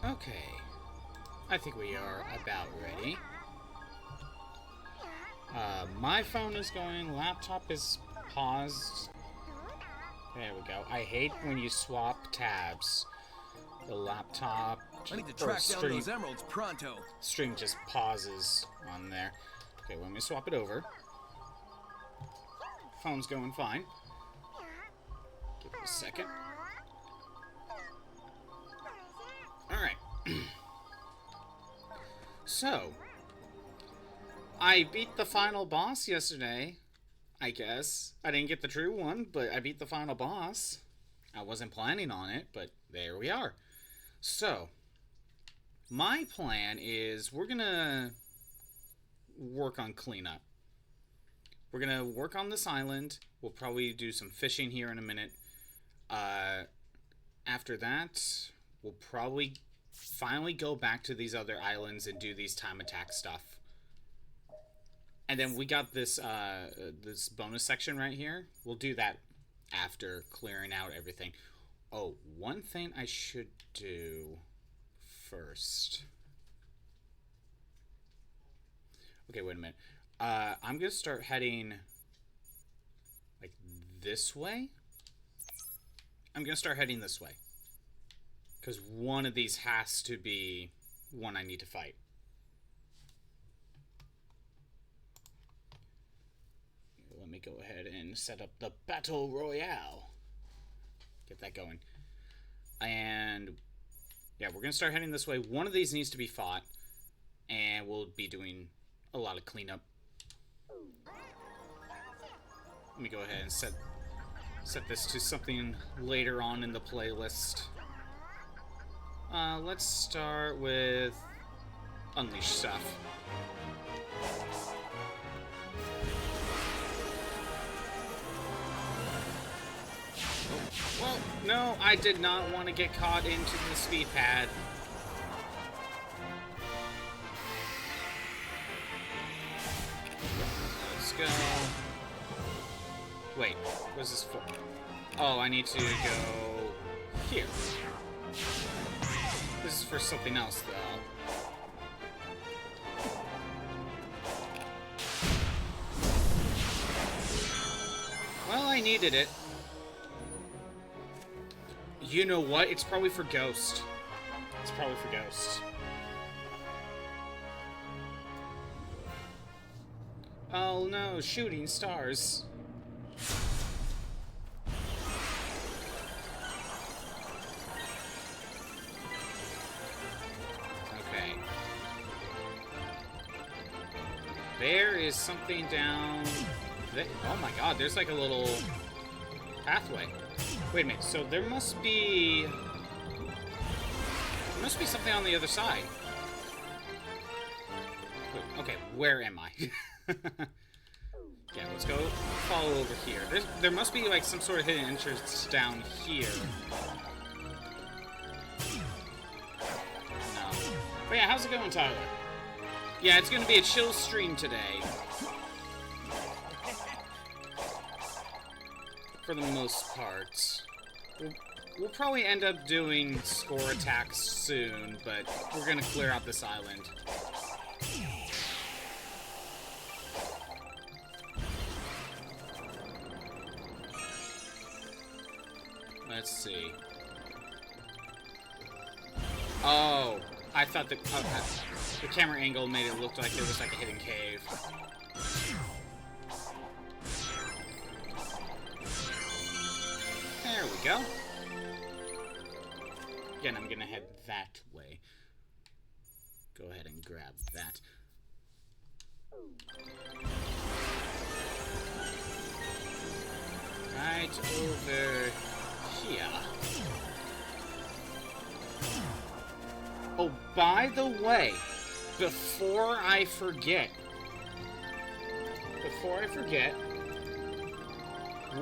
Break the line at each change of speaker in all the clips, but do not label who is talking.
Okay. I think we are about ready. My phone is going, laptop is paused. There we go. I hate when you swap tabs. The laptop...
I need to track down those emeralds pronto.
Stream just pauses on there. Okay, let me swap it over. Phone's going fine. Give it a second. Alright. So, I beat the final boss yesterday, I guess. I didn't get the true one, but I beat the final boss. I wasn't planning on it, but there we are. So, my plan is we're gonna work on cleanup. We're gonna work on this island. We'll probably do some fishing here in a minute. After that, we'll probably finally go back to these other islands and do these time attack stuff. And then we got this this bonus section right here. We'll do that after clearing out everything. Oh, one thing I should do first. Okay, wait a minute. I'm gonna start heading like this way. I'm gonna start heading this way. Because one of these has to be one I need to fight. Let me go ahead and set up the Battle Royale. Get that going. And yeah, we're going to start heading this way. One of these needs to be fought. And we'll be doing a lot of cleanup. Let me go ahead and set this to something later on in the playlist. Let's start with Unleash stuff. Well, no, I did not want to get caught into the speed pad. Let's go. Wait, what's this for? Oh, I need to go here. This is for something else, though. Well, I needed it. You know what? It's probably for Ghost. It's probably for Ghost. Oh no, shooting stars. Okay. There is something down there. Oh my god, there's like a little pathway. Wait a minute, so there must be something on the other side. Wait, okay, where am I? Yeah, let's go follow over here. There must be like some sort of hidden entrance down here. No. But yeah, how's it going, Tyler? Yeah, it's gonna be a chill stream today. For the most part. We'll probably end up doing score attacks soon, but we're gonna clear out this island. Let's see. Oh, I thought the camera angle made it look like there was like a hidden cave. There we go. Again, I'm gonna head that way. Go ahead and grab that. Right over here. Oh, by the way, before I forget,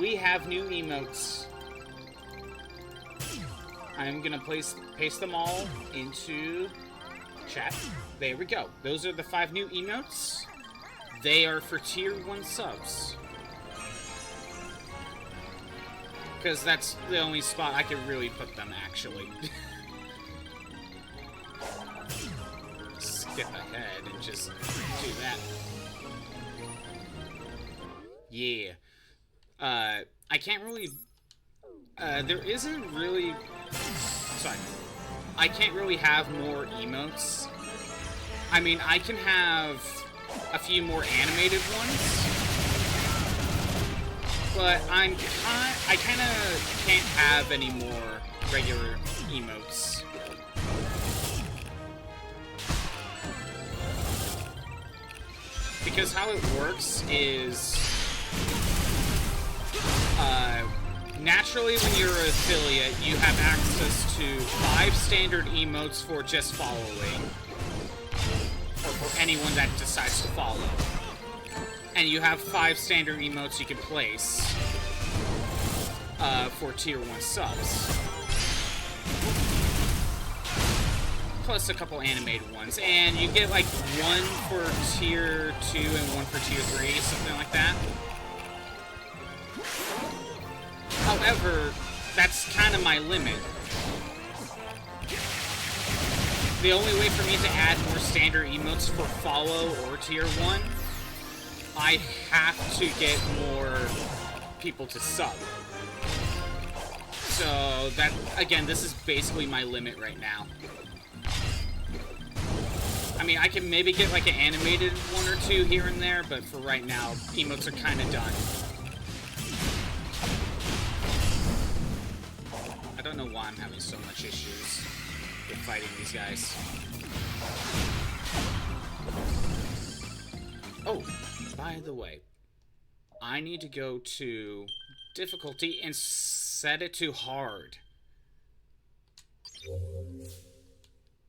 we have new emotes. I'm gonna paste them all into chat. There we go. Those are the 5 new emotes. They are for tier 1 subs. Because that's the only spot I could really put them, actually. get the head and just do that. Yeah. I can't really... there isn't really... Sorry. I can't really have more emotes. I mean, I can have a few more animated ones, but I kind of can't have any more regular emotes. Because how it works is, naturally when you're an affiliate, you have access to 5 standard emotes for just following, or for anyone that decides to follow. And you have 5 standard emotes you can place for tier 1 subs. Plus a couple animated ones. And you get like 1 for tier 2 and 1 for tier 3, something like that. However, that's kind of my limit. The only way for me to add more standard emotes for follow or tier 1, I have to get more people to sub. So that, again, this is basically my limit right now. I mean, I can maybe get like an animated 1 or 2 here and there, but for right now, emotes are kind of done. I don't know why I'm having so much issues with fighting these guys. Oh, by the way, I need to go to difficulty and set it to hard.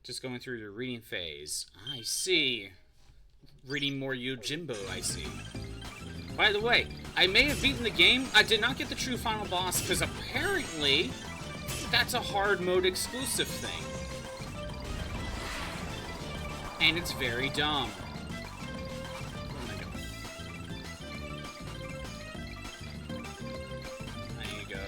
Just going through the reading phase. I see. Reading more Yojimbo, I see. By the way, I may have beaten the game. I did not get the true final boss, because apparently that's a hard mode exclusive thing. And it's very dumb. There you go.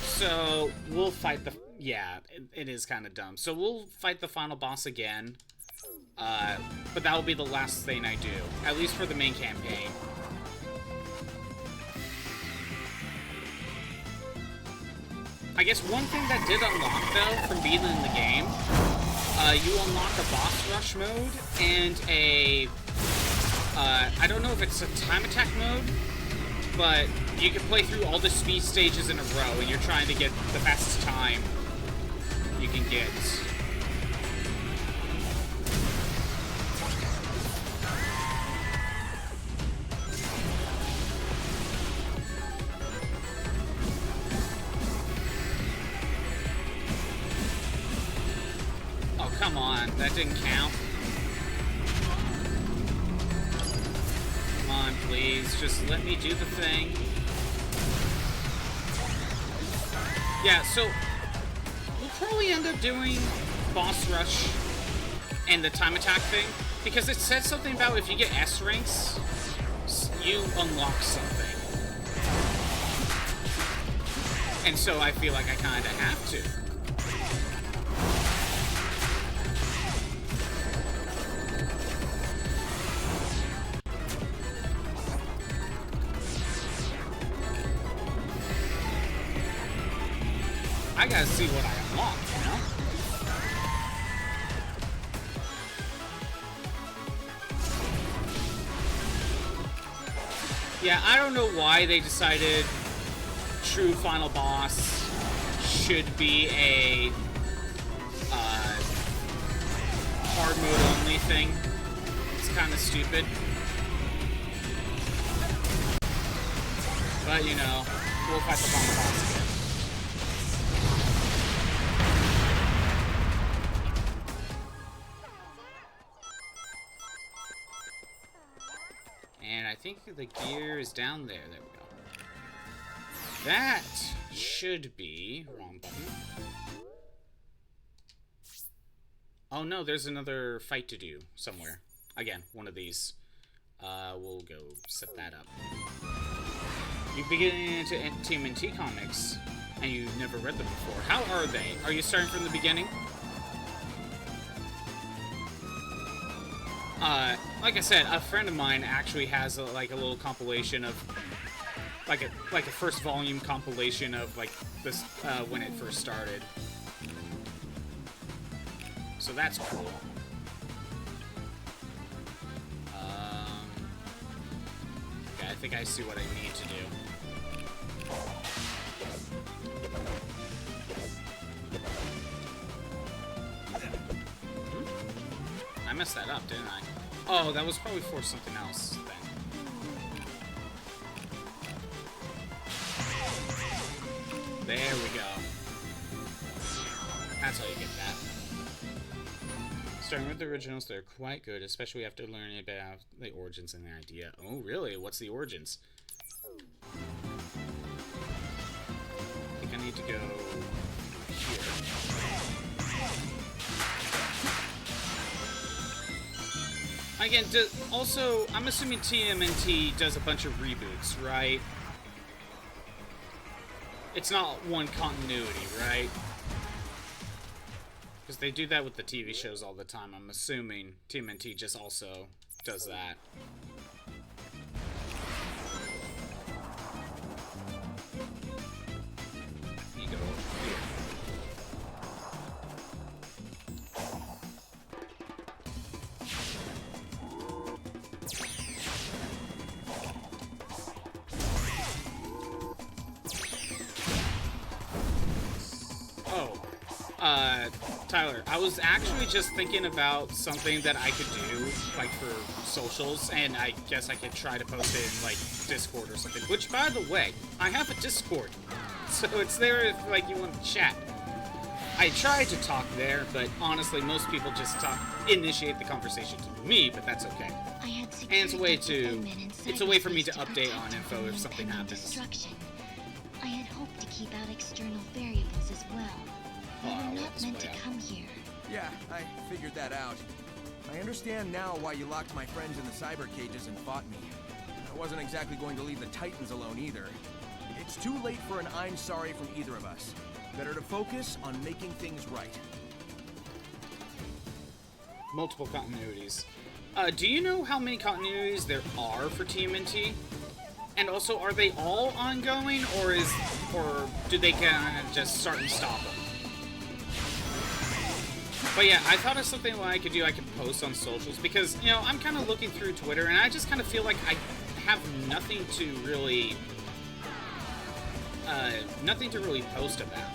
So, we'll fight the... Yeah, it is kind of dumb. So, we'll fight the final boss again. But that will be the last thing I do. At least for the main campaign. I guess one thing that did unlock, though, from being in the game, you unlock a boss rush mode and a... I don't know if it's a time attack mode, but you can play through all the speed stages in a row, and you're trying to get the fastest time you can get. Oh, come on. That didn't count. Come on, please. Just let me do the thing. Yeah, so we'll probably end up doing boss rush and the time attack thing, because it says something about if you get S ranks, you unlock something. And so I feel like I kind of have to. I gotta see what I unlock, you know? Yeah, I don't know why they decided true final boss should be a hard mode only thing. It's kind of stupid. But, you know, we'll fight the final boss again. And I think the gear is down there. There we go. That should be... Wrong button. Oh no, there's another fight to do somewhere. Again, one of these. We'll go set that up. You begin into TMNT Comics. and you never read them before. How are they? Are you starting from the beginning? Like I said, a friend of mine actually has like a little compilation of like a first volume compilation of like this when it first started. So that's cool. Okay, I think I see what I need to do. I messed that up, didn't I? Oh, that was probably for something else then. There we go. That's how you get that. Starting with the originals, they're quite good, especially after learning about the origins and the idea. Oh, really? What's the origins? I think I need to go here. Again, also, I'm assuming TMNT does a bunch of reboots, right? It's not one continuity, right? Because they do that with the TV shows all the time. I'm assuming TMNT just also does that. You go here. Tyler, I was actually just thinking about something that I could do, like, for socials, and I guess I could try to post it in, like, Discord or something. Which, by the way, I have a Discord, so it's there if, like, you want to chat. I tried to talk there, but honestly, most people just initiate the conversation to me, but that's okay. And it's a way for me to update on info if something happens.
I had hoped to keep out external variables as well. We were not meant to come here.
Yeah, I figured that out. I understand now why you locked my friends in the cyber cages and fought me. I wasn't exactly going to leave the Titans alone either. It's too late for an I'm sorry from either of us. Better to focus on making things right.
Multiple continuities. Do you know how many continuities there are for TMNT? And also, are they all ongoing, or do they kind of just start and stop them? But yeah, I thought of something that I could do. I could post on socials because, you know, I'm kind of looking through Twitter and I just kind of feel like I have nothing to really post about.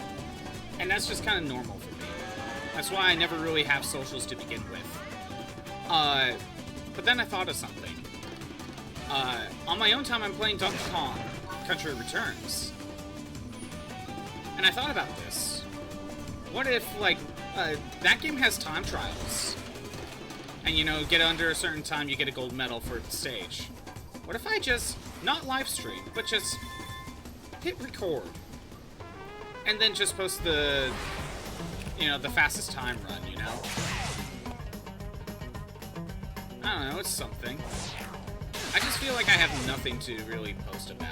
And that's just kind of normal for me. That's why I never really have socials to begin with. But then I thought of something. On my own time, I'm playing Donkey Kong Country Returns. And I thought about this. What if, like, that game has time trials. And, you know, get under a certain time, you get a gold medal for the stage. What if I just, not live stream, but just hit record? And then just post the, you know, the fastest time run, you know? I don't know, it's something. I just feel like I have nothing to really post about.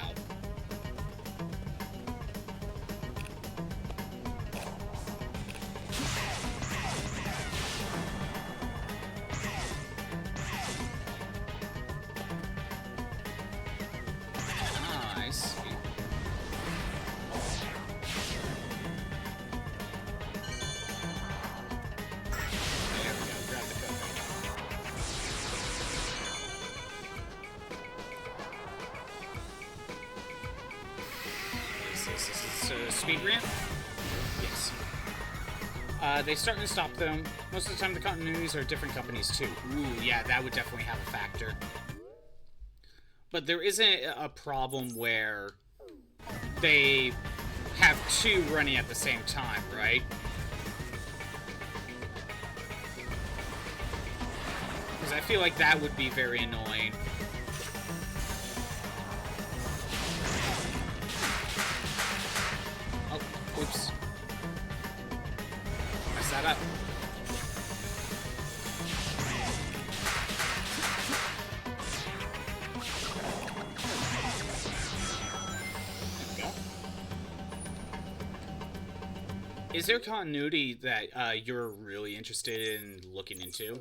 Speed ramp? Yes. They start and stop them. Most of the time the continuities are different companies too. Ooh, yeah, that would definitely have a factor. But there isn't a problem where they have two running at the same time, right? Because I feel like that would be very annoying. Oops. Mess that up. There we go. Is there continuity that you're really interested in looking into?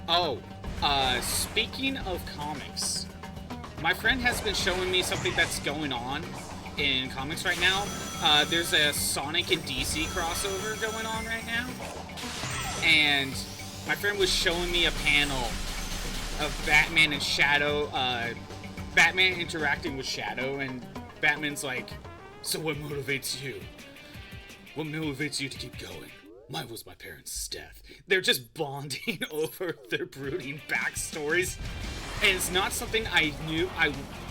Oh, speaking of comics, my friend has been showing me something that's going on in comics right now. There's a Sonic and DC crossover going on right now. And my friend was showing me a panel of Batman and Shadow, Batman interacting with Shadow, and Batman's like, "So what motivates you? What motivates you to keep going? Mine was my parents' death." They're just bonding over their brooding backstories. And it's not something I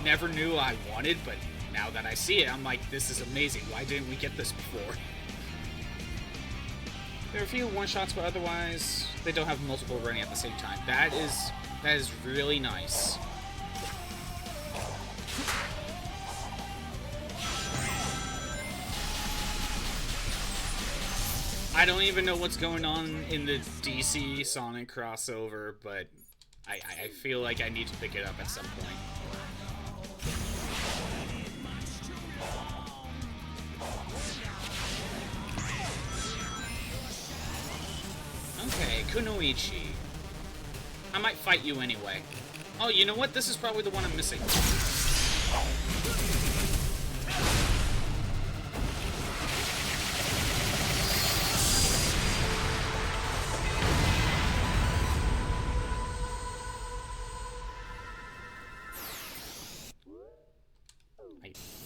never knew I wanted, but now that I see it, I'm like, this is amazing. Why didn't we get this before? There are a few one-shots, but otherwise, they don't have multiple running at the same time. That is really nice. I don't even know what's going on in the DC Sonic crossover, but I feel like I need to pick it up at some point. Okay, Kunoichi. I might fight you anyway. Oh, you know what? This is probably the one I'm missing.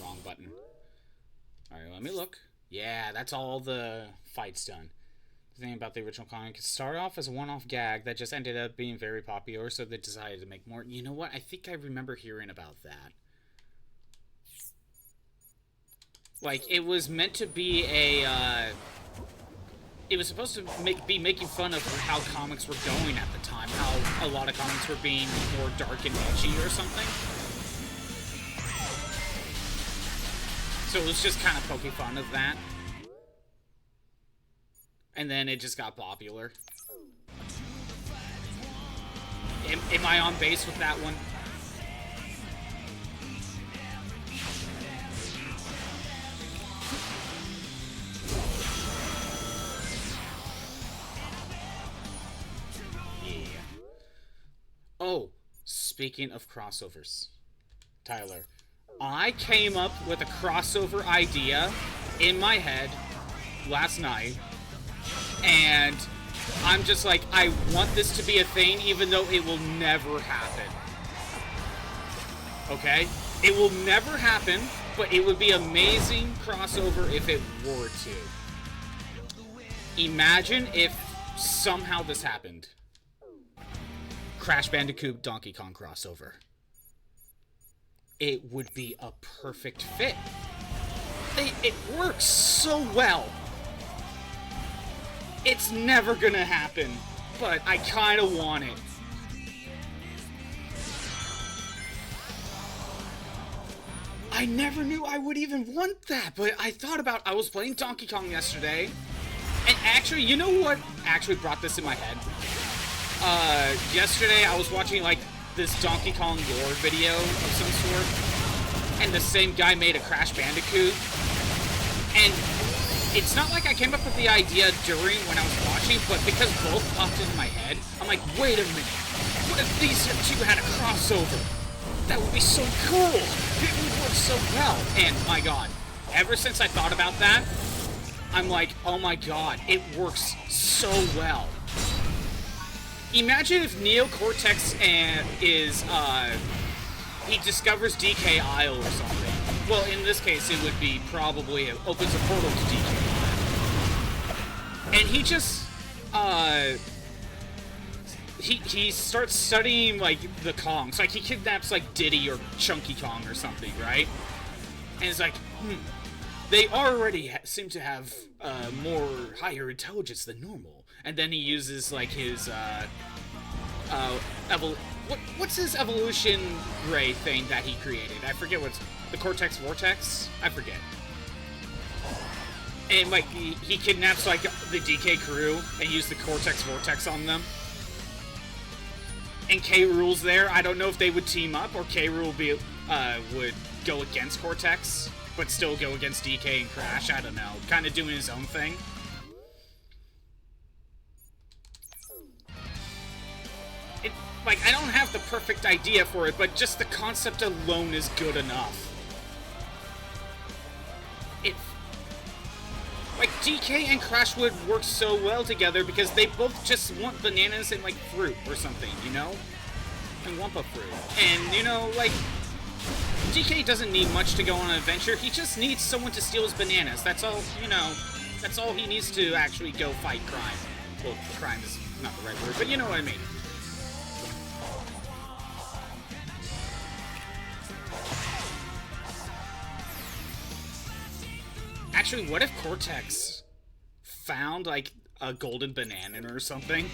Wrong button. Alright, let me look. Yeah, that's all the fights done. The thing about the original comic, it started off as a one-off gag that just ended up being very popular, so they decided to make more. You know what? I think I remember hearing about that. Like, it was meant to be a, it was supposed to be making fun of how comics were going at the time, how a lot of comics were being more dark and edgy or something. So it was just kind of poking fun of that. And then it just got popular. Am I on base with that one? Yeah. Oh, speaking of crossovers, Tyler, I came up with a crossover idea in my head last night. And I'm just like, I want this to be a thing, even though it will never happen. Okay? It will never happen, but it would be amazing crossover if it were to. Imagine if somehow this happened. Crash Bandicoot Donkey Kong crossover. It would be a perfect fit. It works so well. It's never gonna happen, but I kinda want it. I never knew I would even want that, but I thought about, I was playing Donkey Kong yesterday, and actually, you know what actually brought this in my head? Yesterday I was watching, like, this Donkey Kong lore video of some sort, and the same guy made a Crash Bandicoot, and it's not like I came up with the idea during when I was watching, but because both popped into my head, I'm like, wait a minute, what if these two had a crossover? That would be so cool! It would work so well! And my god, ever since I thought about that, I'm like, oh my god, it works so well. Imagine if Neo Cortex he discovers DK Isle or something. Well, in this case, it would be probably it opens a portal to DK Isle. And he just, he starts studying, like, the Kongs. Like, he kidnaps, like, Diddy or Chunky Kong or something, right? And it's like, they already seem to have more higher intelligence than normal. And then he uses, like, his, what's his evolution ray thing that he created? I forget what's... The Cortex Vortex? I forget. And, like, he kidnaps, like, the DK crew and uses the Cortex Vortex on them. and K. Rool's there. I don't know if they would team up or K. Rool would go against Cortex, but still go against DK and Crash. I don't know. Kind of doing his own thing. Like, I don't have the perfect idea for it, but just the concept alone is good enough. Like, DK and Crash would work so well together because they both just want bananas and, like, fruit or something, you know? And Wumpa fruit. And, you know, like, DK doesn't need much to go on an adventure. He just needs someone to steal his bananas. That's all, you know, that's all he needs to actually go fight crime. Well, crime is not the right word, but you know what I mean. Actually, what if Cortex found, like, a golden banana or something?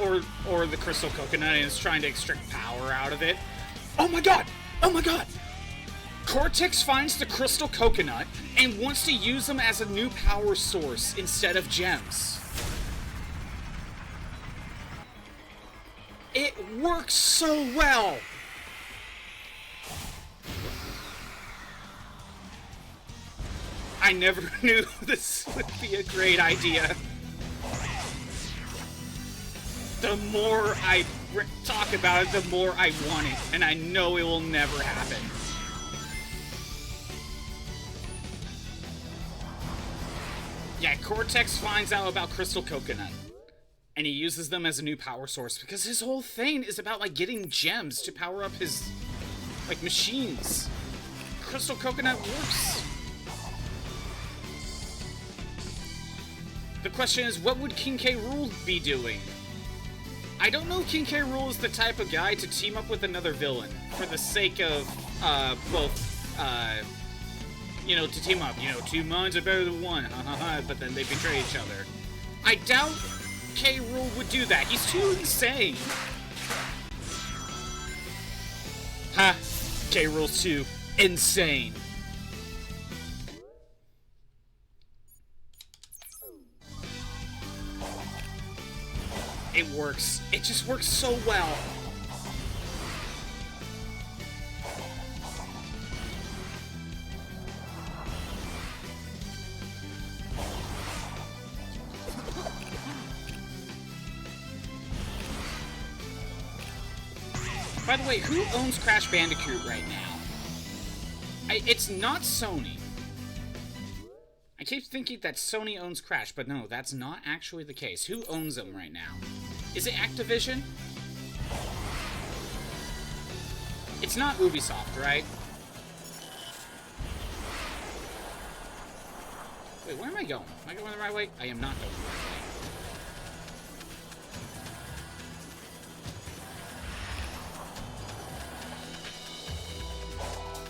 Or the crystal coconut and is trying to extract power out of it? Oh my god! Oh my god! Cortex finds the crystal coconut and wants to use them as a new power source instead of gems. It works so well! I never knew this would be a great idea. The more I talk about it, the more I want it, and I know it will never happen. Yeah, Cortex finds out about Crystal Coconut, and he uses them as a new power source, because his whole thing is about, like, getting gems to power up his, like, machines. Crystal Coconut works. The question is, what would King K. Rool be doing? I don't know if King K. Rool is the type of guy to team up with another villain for the sake of, you know, to team up. You know, two minds are better than one, but then they betray each other. I doubt K. Rool would do that. He's too insane. Ha! K. Rool's too insane. It works. It just works so well. By the way, who owns Crash Bandicoot right now? It's not Sony. I keep thinking that Sony owns Crash, but no, that's not actually the case. Who owns them right now? Is it Activision? It's not Ubisoft, right? Wait, where am I going? Am I going the right way? I am not going the right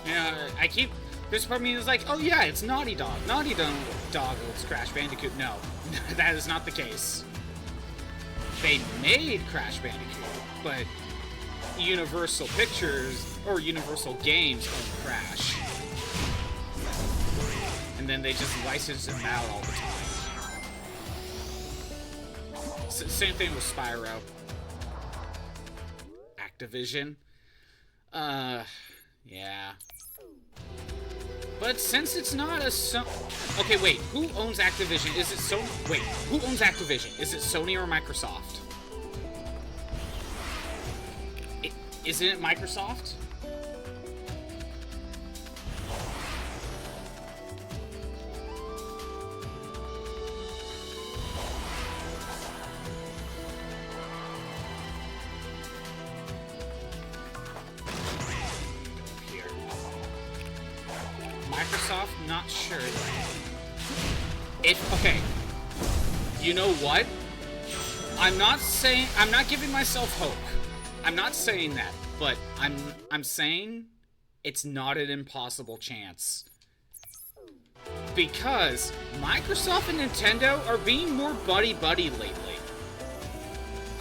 way. Yeah, I keep... This part of me is like, oh yeah, it's Naughty Dog. Naughty Dog owns Crash Bandicoot. No, that is not the case. They made Crash Bandicoot, but Universal Pictures, or Universal Games own Crash. And then they just license them out all the time. Same thing with Spyro. Activision. Yeah. But since it's not a okay, wait. Who owns Activision? Is it Sony? Wait, who owns Activision? Is it Sony or Microsoft? Isn't it Microsoft? Microsoft, not sure. Okay. You know what? I'm not giving myself hope. I'm not saying that, but I'm saying it's not an impossible chance. Because Microsoft and Nintendo are being more buddy-buddy lately.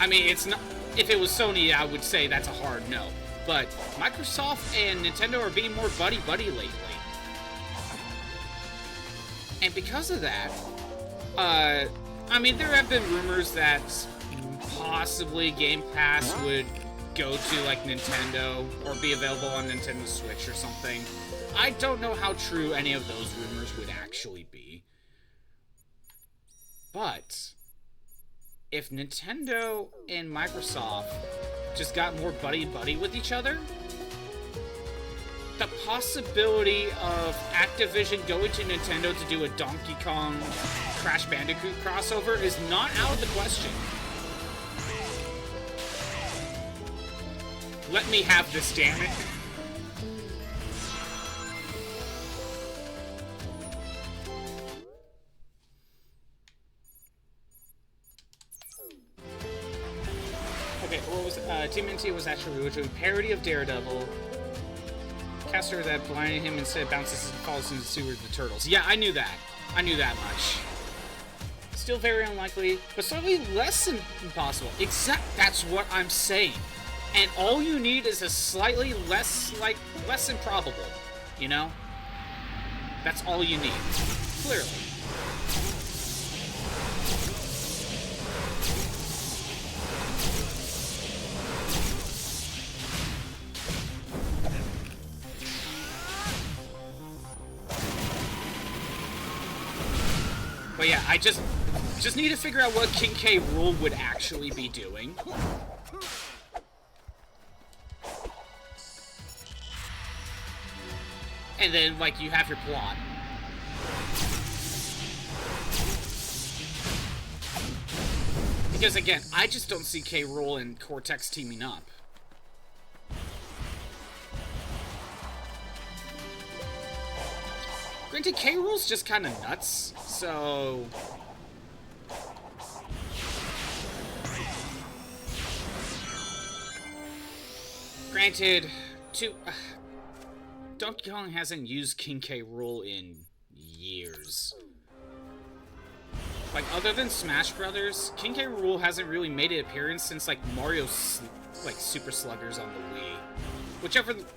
I mean, it's not... If it was Sony, I would say that's a hard no. But Microsoft and Nintendo are being more buddy-buddy lately. And because of that, I mean, there have been rumors that possibly Game Pass would go to like Nintendo or be available on Nintendo Switch or something. I don't know how true any of those rumors would actually be. But if Nintendo and Microsoft just got more buddy-buddy with each other, the possibility of Activision going to Nintendo to do a Donkey Kong Crash Bandicoot crossover is not out of the question. Let me have this, damn it. Okay, what was Team NT was actually originally a parody of Daredevil. Caster that blinded him instead bounces and falls into the sewer of the turtles. Yeah, I knew that. I knew that much. Still very unlikely, but slightly less impossible. That's what I'm saying. And all you need is a slightly less improbable, you know? That's all you need. Clearly. But yeah, I just need to figure out what King K. Rool would actually be doing. And then, like, you have your plot. Because, again, I just don't see K. Rool and Cortex teaming up. Granted, K. Rool's just kind of nuts, so... Granted, Donkey Kong hasn't used King K. Rool in years. Like, other than Smash Brothers, King K. Rool hasn't really made an appearance since, like, Mario's, like, Super Sluggers on the Wii.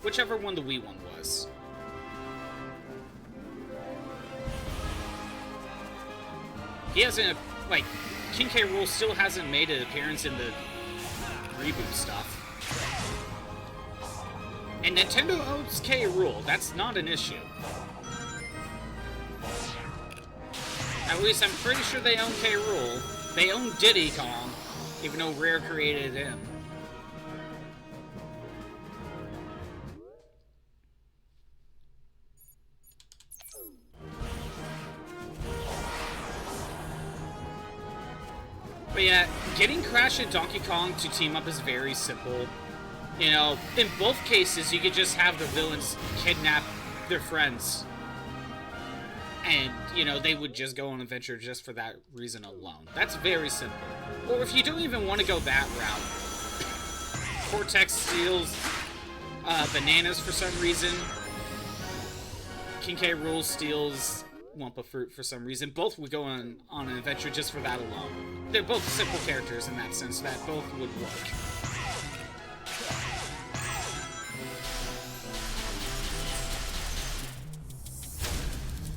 Whichever one the Wii one was. He hasn't, like, King K. Rool still hasn't made an appearance in the reboot stuff. And Nintendo owns K. Rool. That's not an issue. At least I'm pretty sure they own K. Rool. They own Diddy Kong, even though Rare created him. But yeah, getting Crash and Donkey Kong to team up is very simple. You know, in both cases, you could just have the villains kidnap their friends. And, you know, they would just go on an adventure just for that reason alone. That's very simple. Or if you don't even want to go that route, Cortex steals bananas for some reason. King K. Rool steals Wumpa Fruit for some reason. Both would go on an adventure just for that alone. They're both simple characters in that sense, that both would work.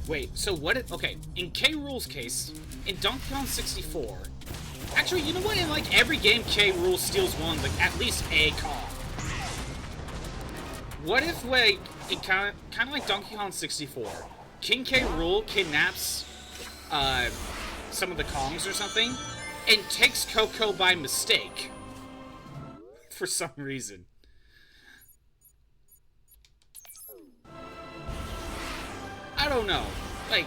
Wait, so what if... Okay, in K. Rool's case, in Donkey Kong 64... Actually, you know what? In, like, every game, K. Rool steals one, like, at least a Kong. What if, like, in kind of like Donkey Kong 64, King K. Rool kidnaps, some of the Kongs or something, and takes Coco by mistake. For some reason. I don't know. Like,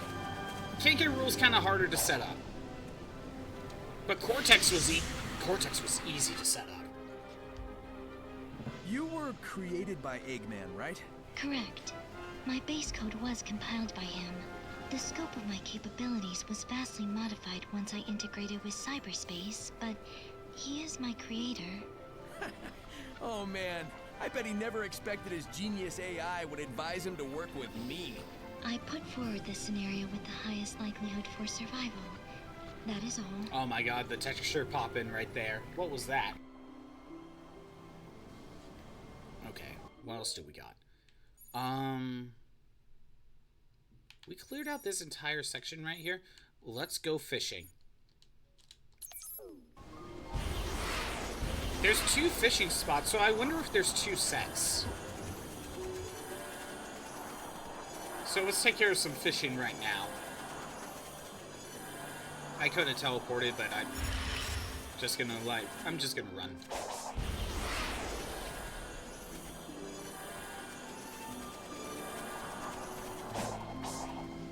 King K. Rool's kind of harder to set up. But Cortex was easy to set up.
You were created by Eggman, right?
Correct. My base code was compiled by him. The scope of my capabilities was vastly modified once I integrated with cyberspace, but he is my creator.
Oh man, I bet he never expected his genius AI would advise him to work with me.
I put forward this scenario with the highest likelihood for survival. That is all.
Oh my god, the texture pop-in right there. What was that? Okay, what else do we got? We cleared out this entire section right here. Let's go fishing. There's 2 fishing spots, so I wonder if there's 2 sets. So let's take care of some fishing right now. I could have teleported, but I'm just gonna run.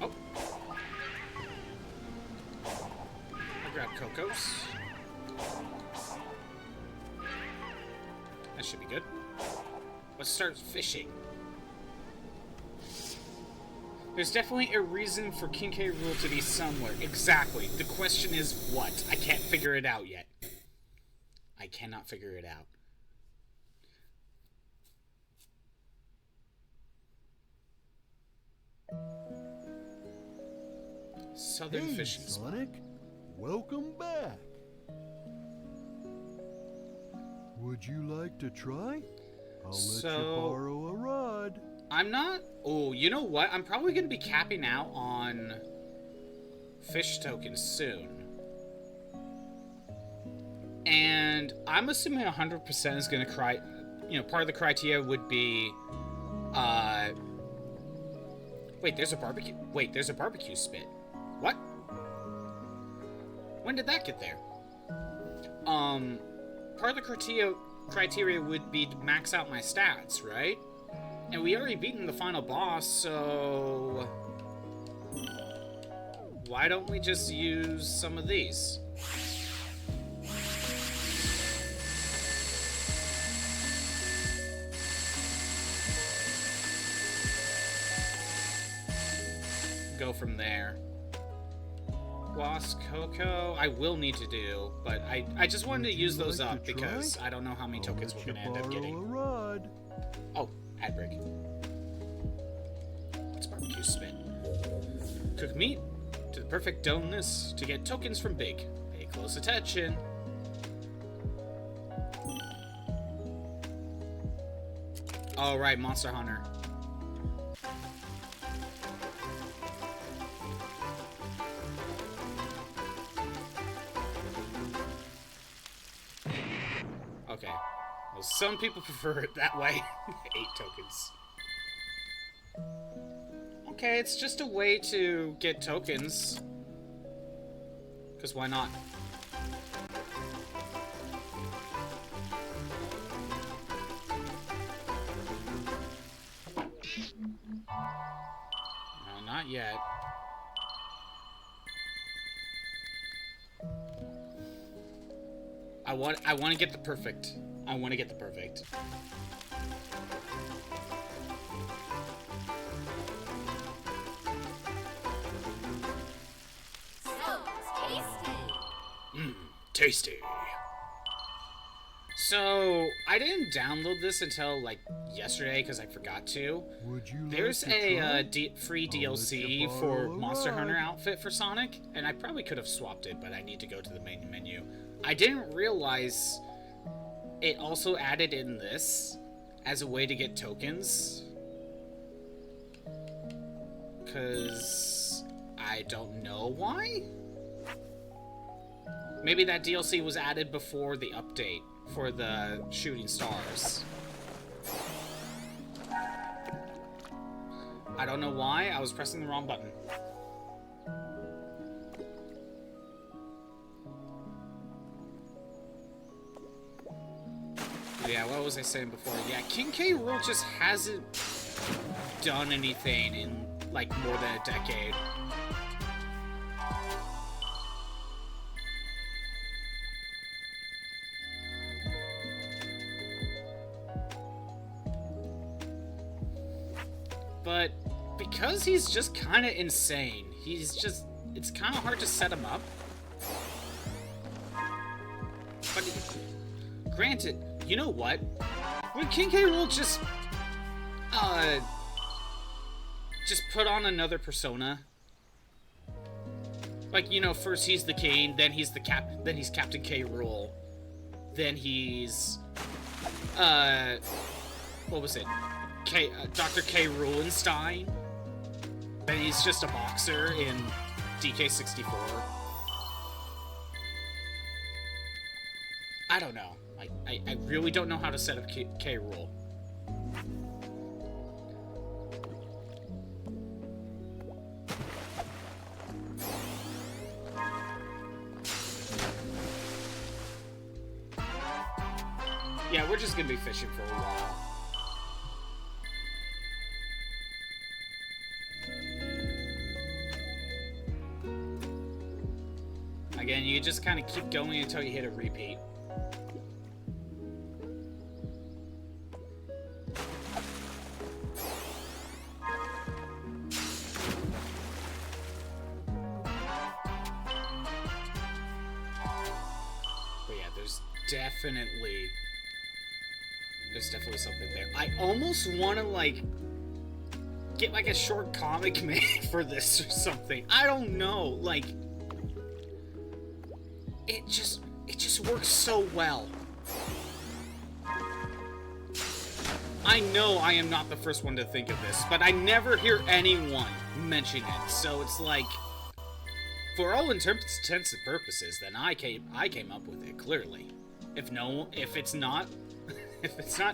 Oh. I grabbed Coco's. That should be good. Let's start fishing. There's definitely a reason for King K. Rool to be somewhere. Exactly. The question is what? I can't figure it out yet. I cannot figure it out. Southern
hey,
fishing spot.
Sonic, welcome back. Would you like to try? I'll let you borrow a rod.
I'm not... Oh, you know what? I'm probably going to be capping out on fish tokens soon. And I'm assuming 100% is going to part of the criteria would be... Wait, there's a barbecue... Wait, there's a barbecue spit. What? When did that get there? Part of the criteria would be to max out my stats, right? And we already beaten the final boss, so... Why don't we just use some of these? Go from there. Lost Cocoa, I will need to do, but I just wanted to use those up because I don't know how many tokens we're going to end up getting. Oh, ad break. It's barbecue spin. Cook meat to the perfect doneness to get tokens from Big. Pay close attention. All right, Monster Hunter. Okay. Well, some people prefer it that way. 8 tokens. Okay, it's just a way to get tokens. Because why not? No, not yet. I want to get the perfect. I want to get the perfect. Tasty. So, I didn't download this until, like, yesterday because I forgot to. There's a free DLC for Monster Hunter outfit for Sonic, and I probably could have swapped it, but I need to go to the main menu. I didn't realize it also added in this as a way to get tokens. Because I don't know why? Maybe that DLC was added before the update for the shooting stars. I don't know why. I was pressing the wrong button. Yeah, what was I saying before? Yeah, King K. Rool just hasn't done anything in, like, more than a decade. But because he's just kind of insane, it's kind of hard to set him up. But granted, you know what? When King K. Rool just put on another persona. Like, you know, first he's the king, then he's then he's Captain K. Rool. Then he's what was it? Dr. K. Rulenstein. Then he's just a boxer in DK64. I don't know. Like, I really don't know how to set up K. Rool. Yeah, we're just gonna be fishing for a while. Again, you just kind of keep going until you hit a repeat. But yeah, there's definitely something there. I almost want to, like, get, like, a short comic made for this or something. I don't know. Like, it just works so well. I know I am not the first one to think of this, but I never hear anyone mention it. So it's like, for all intents and purposes, then I came up with it, clearly. If it's not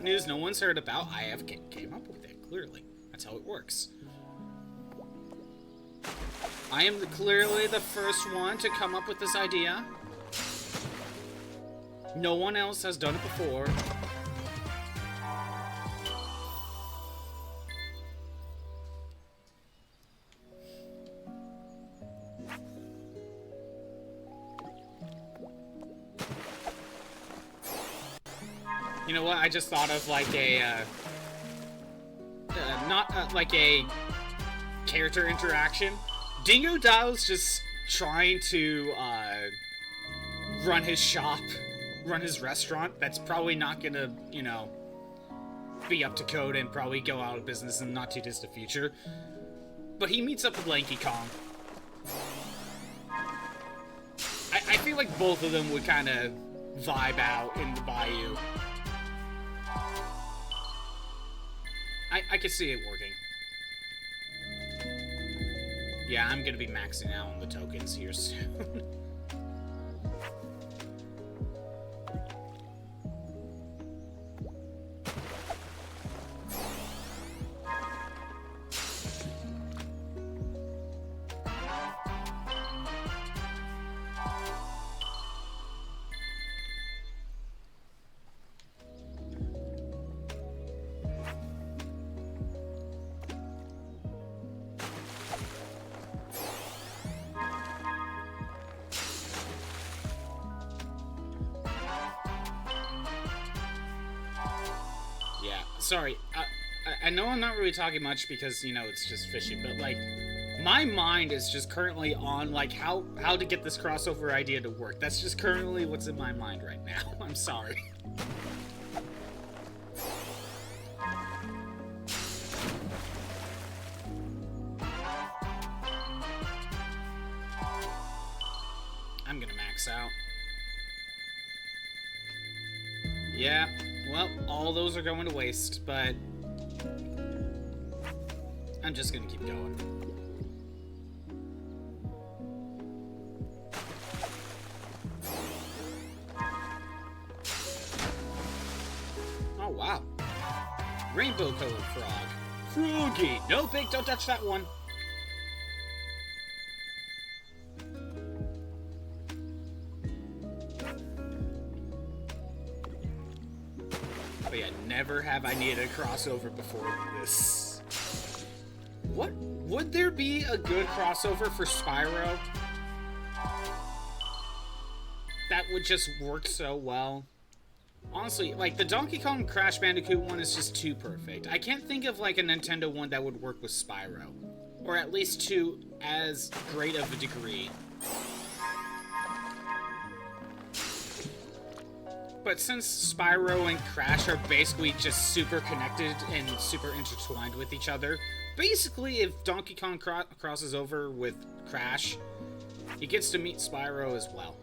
news no one's heard about, I have came up with it, clearly. That's how it works. I am clearly the first one to come up with this idea. No one else has done it before. You know what? I just thought of like a, like a character interaction. Dingo Dial's just trying to run his shop, run his restaurant. That's probably not gonna, you know, be up to code and probably go out of business in the not too distant future. But he meets up with Lanky Kong. I feel like both of them would kind of vibe out in the bayou. I could see it working. Yeah, I'm gonna be maxing out on the tokens here soon. Sorry, I know I'm not really talking much because, you know, it's just fishing, but, like, my mind is just currently on, like, how to get this crossover idea to work. That's just currently what's in my mind right now. I'm sorry. I'm gonna max out. Yeah. Well, all those are going to waste, but I'm just gonna keep going. Oh, wow. Rainbow-colored frog. Froggy! No, Big, don't touch that one. But yeah, never have I needed a crossover before this. What? Would there be a good crossover for Spyro? That would just work so well. Honestly, like, the Donkey Kong Crash Bandicoot one is just too perfect. I can't think of, like, a Nintendo one that would work with Spyro. Or at least to as great of a degree. But since Spyro and Crash are basically just super connected and super intertwined with each other, basically if Donkey Kong crosses over with Crash, he gets to meet Spyro as well.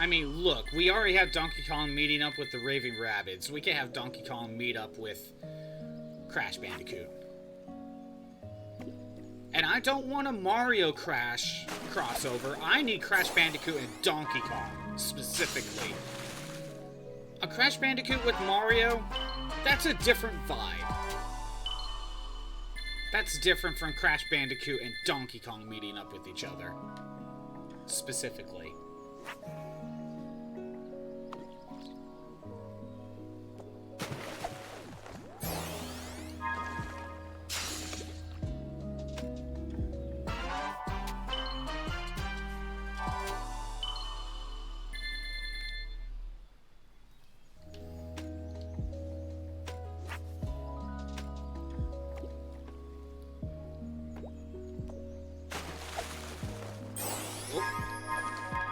I mean, look, we already have Donkey Kong meeting up with the Raving Rabbids. We can have Donkey Kong meet up with Crash Bandicoot. And I don't want a Mario Crash crossover. I need Crash Bandicoot and Donkey Kong, specifically. A Crash Bandicoot with Mario, that's a different vibe. That's different from Crash Bandicoot and Donkey Kong meeting up with each other. Specifically.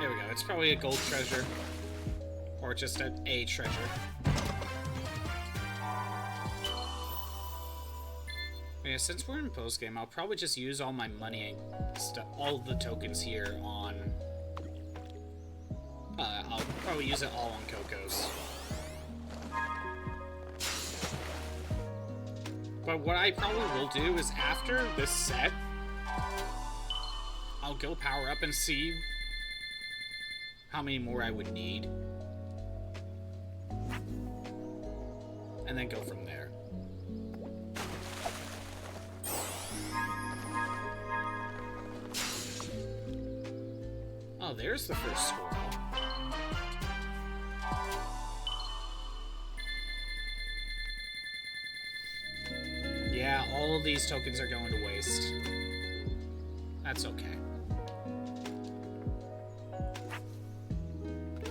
There we go. It's probably a gold treasure. Or just a treasure. Yeah, since we're in post-game, I'll probably just use all my money and stuff, all the tokens here on... I'll probably use it all on Coco's. But what I probably will do is after this set, I'll go power up and see how many more I would need. And then go from there. Oh, there's the first squirrel. Yeah, all of these tokens are going to waste. That's okay.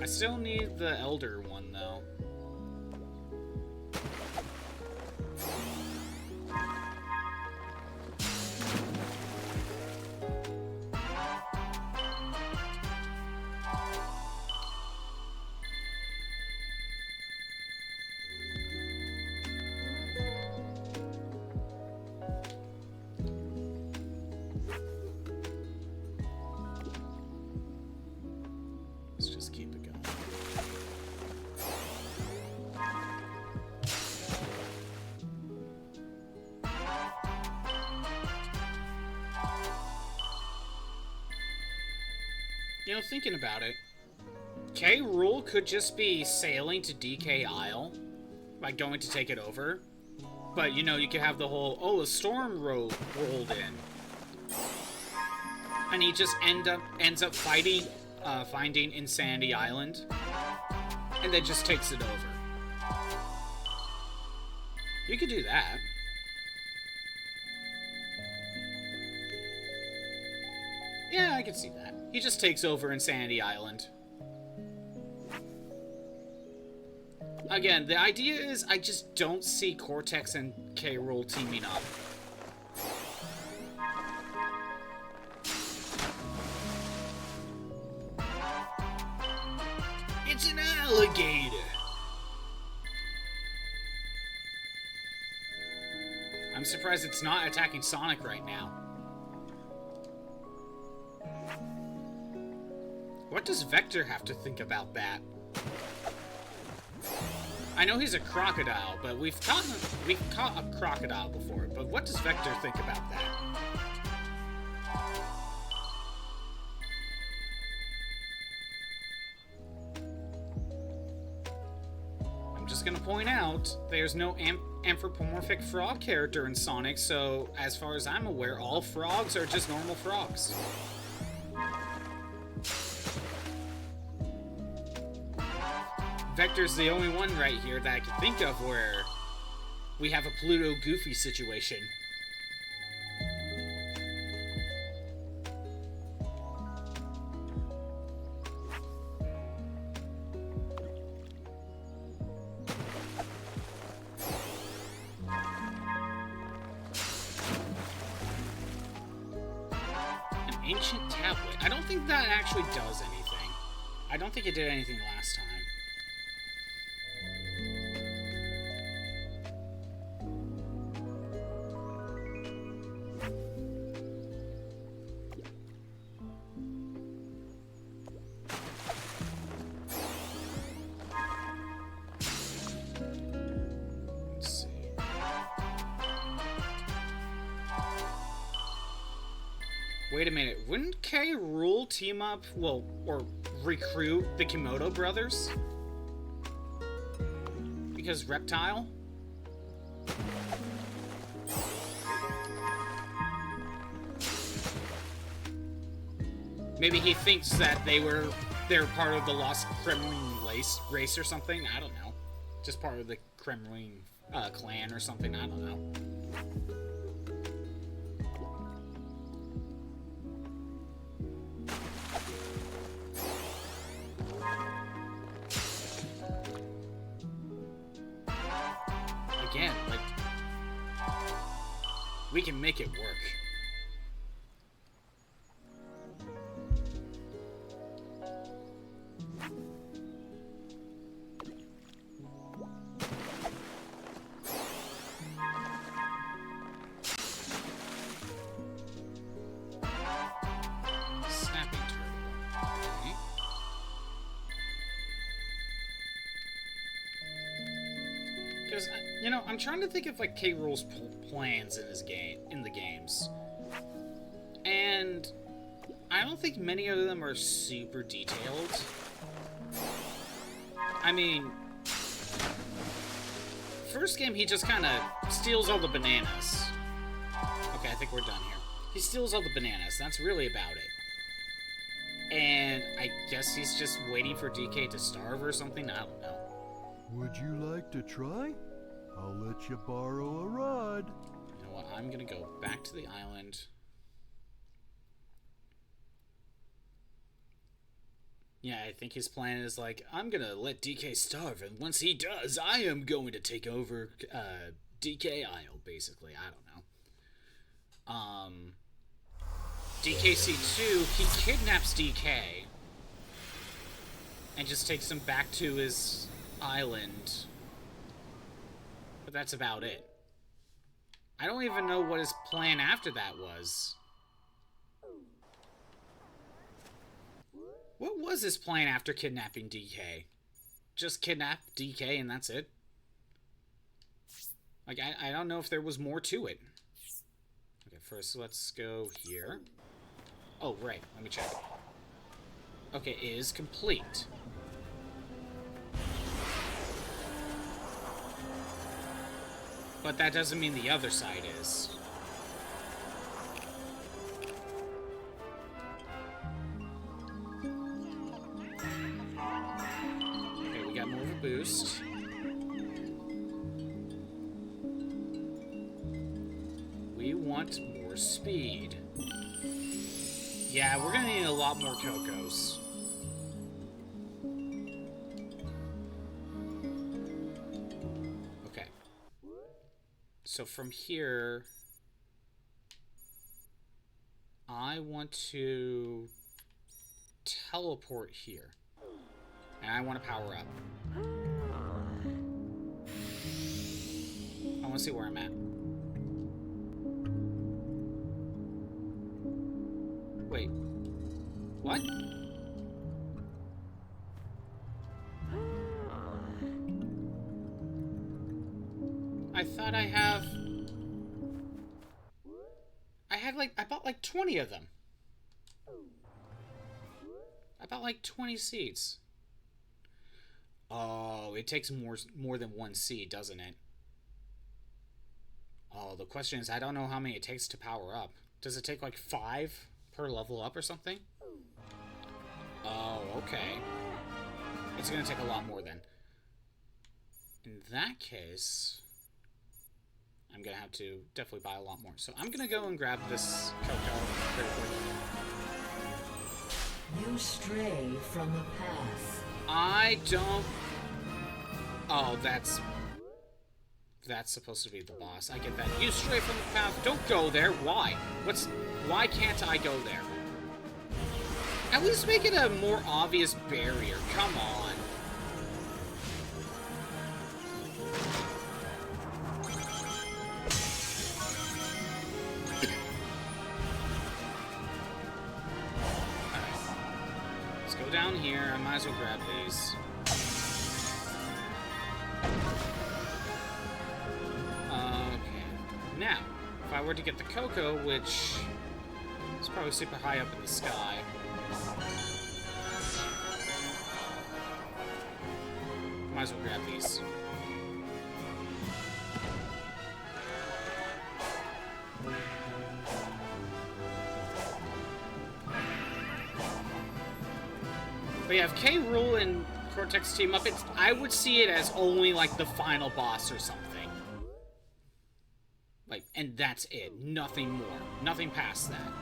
I still need the Elder one, though. Let's just keep it going. You know, thinking about it, K. Rool could just be sailing to DK Isle, like going to take it over. But, you know, you could have the whole, oh, a storm rolled in. And he just ends up finding Insanity Island, and then just takes it over. You could do that. Yeah, I could see that. He just takes over Insanity Island. Again, the idea is I just don't see Cortex and K. Rool teaming up. It's an alligator! I'm surprised it's not attacking Sonic right now. What does Vector have to think about that? I know he's a crocodile, but we've caught a crocodile before, but what does Vector think about that? I'm just gonna point out, there's no anthropomorphic frog character in Sonic, so as far as I'm aware, all frogs are just normal frogs. Vector's the only one right here that I can think of where we have a Pluto Goofy situation. An ancient tablet. I don't think that actually does anything. I don't think it did anything last time. Wait a minute. Wouldn't K. Rool team up, well, or recruit the Kimoto brothers? Because Reptile? Maybe he thinks that they're part of the Lost Kremlin race or something. I don't know. Just part of the Kremlin clan or something. I don't know. Again, like, we can make it work. Snapping turtle. Okay. Because, you know, I'm trying to think of, like, K. Rool's plans in the games. And I don't think many of them are super detailed. I mean, first game he just kind of steals all the bananas. Okay, I think we're done here. He steals all the bananas. That's really about it. And I guess he's just waiting for DK to starve or something. I don't know.
Would you like to try? I'll let you borrow a rod.
You know what? I'm gonna go back to the island. Yeah, I think his plan is like, I'm gonna let DK starve, and once he does, I am going to take over DK Isle, basically. I don't know. DKC2, he kidnaps DK and just takes him back to his island. But that's about it. I don't even know what his plan after that was. What was his plan after kidnapping DK? Just kidnap DK and that's it? Like, I don't know if there was more to it. Okay, first let's go here. Oh, right. Let me check. Okay, it is complete. But that doesn't mean the other side is. Okay, we got more of a boost. We want more speed. Yeah, we're gonna need a lot more Cocos. Okay. So from here, I want to teleport here. And I want to power up. I want to see where I'm at. Wait. What? I thought I bought like 20 of them. I bought like 20 seeds. Oh, it takes more than one seed, doesn't it? Oh, the question is, I don't know how many it takes to power up. Does it take like 5 per level up or something? Oh, okay. It's gonna take a lot more then. In that case, I'm gonna have to definitely buy a lot more. So I'm gonna go and grab this Coco very quick.
You stray from the path.
I don't... Oh, that's supposed to be the boss. I get that. You stray from the path. Don't go there. Why? Why can't I go there? At least make it a more obvious barrier. Come on. Let's go down here. I might as well grab these. Okay. Now, if I were to get the Coco, which It's probably super high up in the sky. Might as well grab these. But yeah, if K. Rool and Cortex team up, I would see it as only like the final boss or something. Like, and that's it. Nothing more. Nothing past that.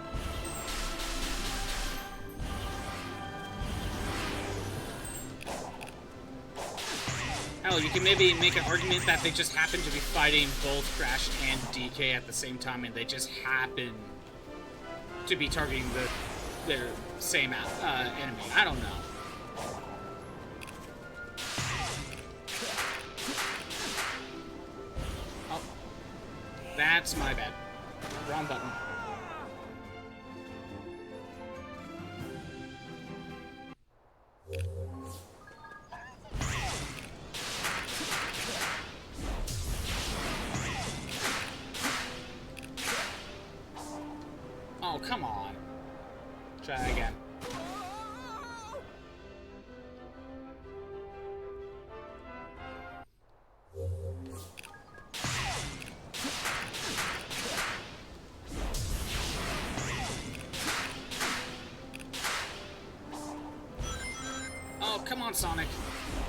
Hell, you can maybe make an argument that they just happen to be fighting both Crash and DK at the same time, and they just happen to be targeting their same enemy. I don't know. Oh, that's my bad. Wrong button. Oh, come on. Try again. Oh, come on, Sonic.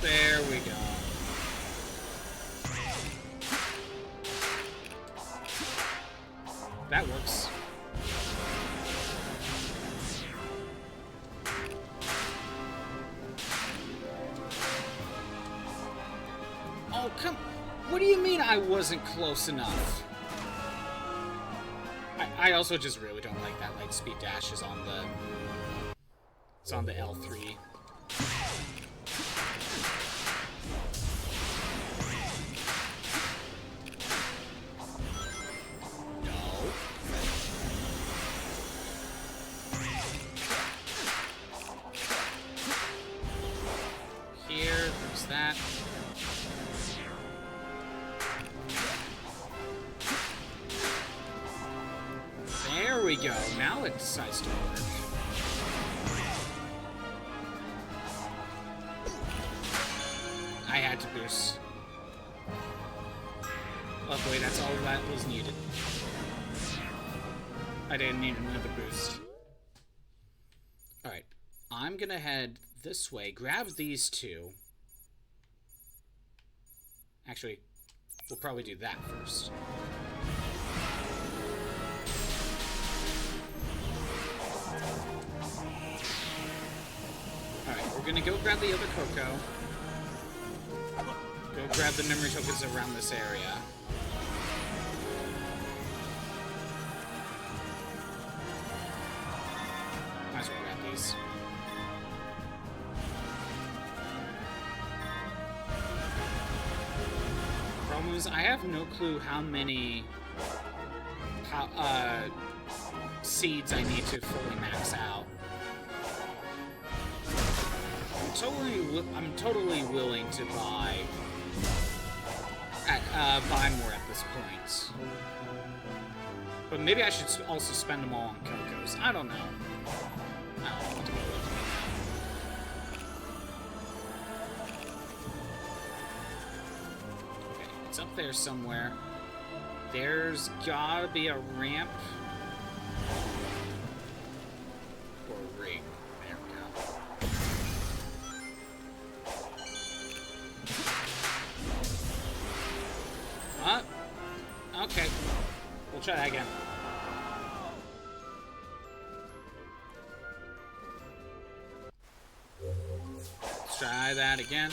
There we go. That works. Oh, come... What do you mean I wasn't close enough? I also just really don't like that light speed dash is on the... It's on the L3. No. Here, there's that. There we go. Now it decides to work. I had to boost. Luckily, that's all that was needed. I didn't need another boost. Alright. I'm gonna head this way, grab these two. Actually, we'll probably do that first. Alright, we're gonna go grab the other Coco. Go grab the memory tokens around this area. Might as well grab these. Problem is, I have no clue how many seeds I need to fully max out. I'm totally willing to buy more at this point. But maybe I should also spend them all on Cocos. I don't know. I don't know what to go with. Okay, it's up there somewhere. There's gotta be a ramp. Or a ring. There we go. Okay. We'll try that again. Let's try that again.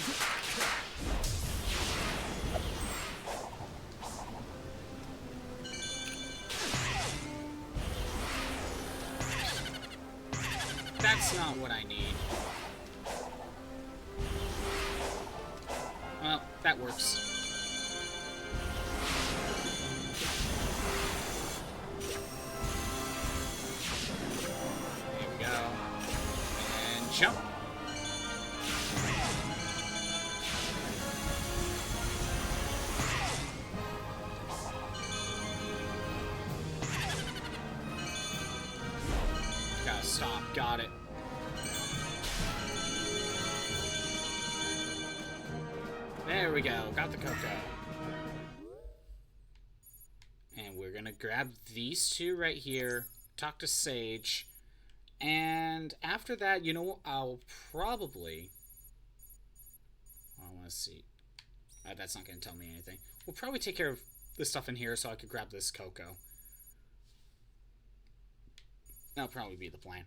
That's not what I need. Well, that works. Jump. got it. There we go. Got the cocoa. And we're gonna grab these two right here, talk to Sage, and after that, you know, I'll probably... I want to see. That's not gonna tell me anything. We'll probably take care of this stuff in here so I could grab this cocoa. That'll probably be the plan.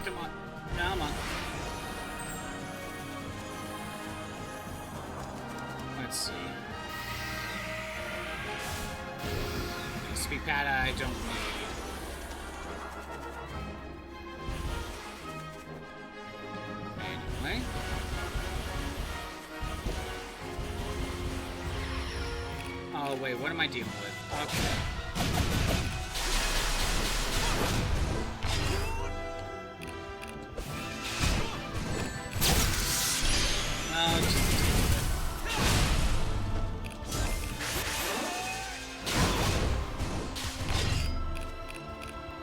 Come on. Come on. Let's see. Speed pad I don't need. Anyway. Oh, wait, what am I dealing with? Okay.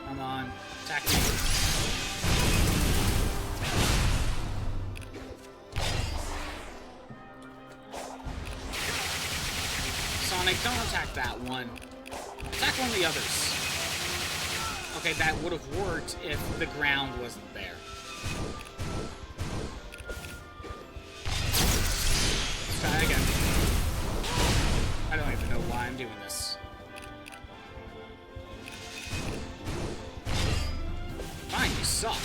Come on, attack me. Sonic, don't attack that one. Attack one of the others. Okay, that would have worked if the ground wasn't there. Let's try again. I don't even know why I'm doing this. Fine, you suck.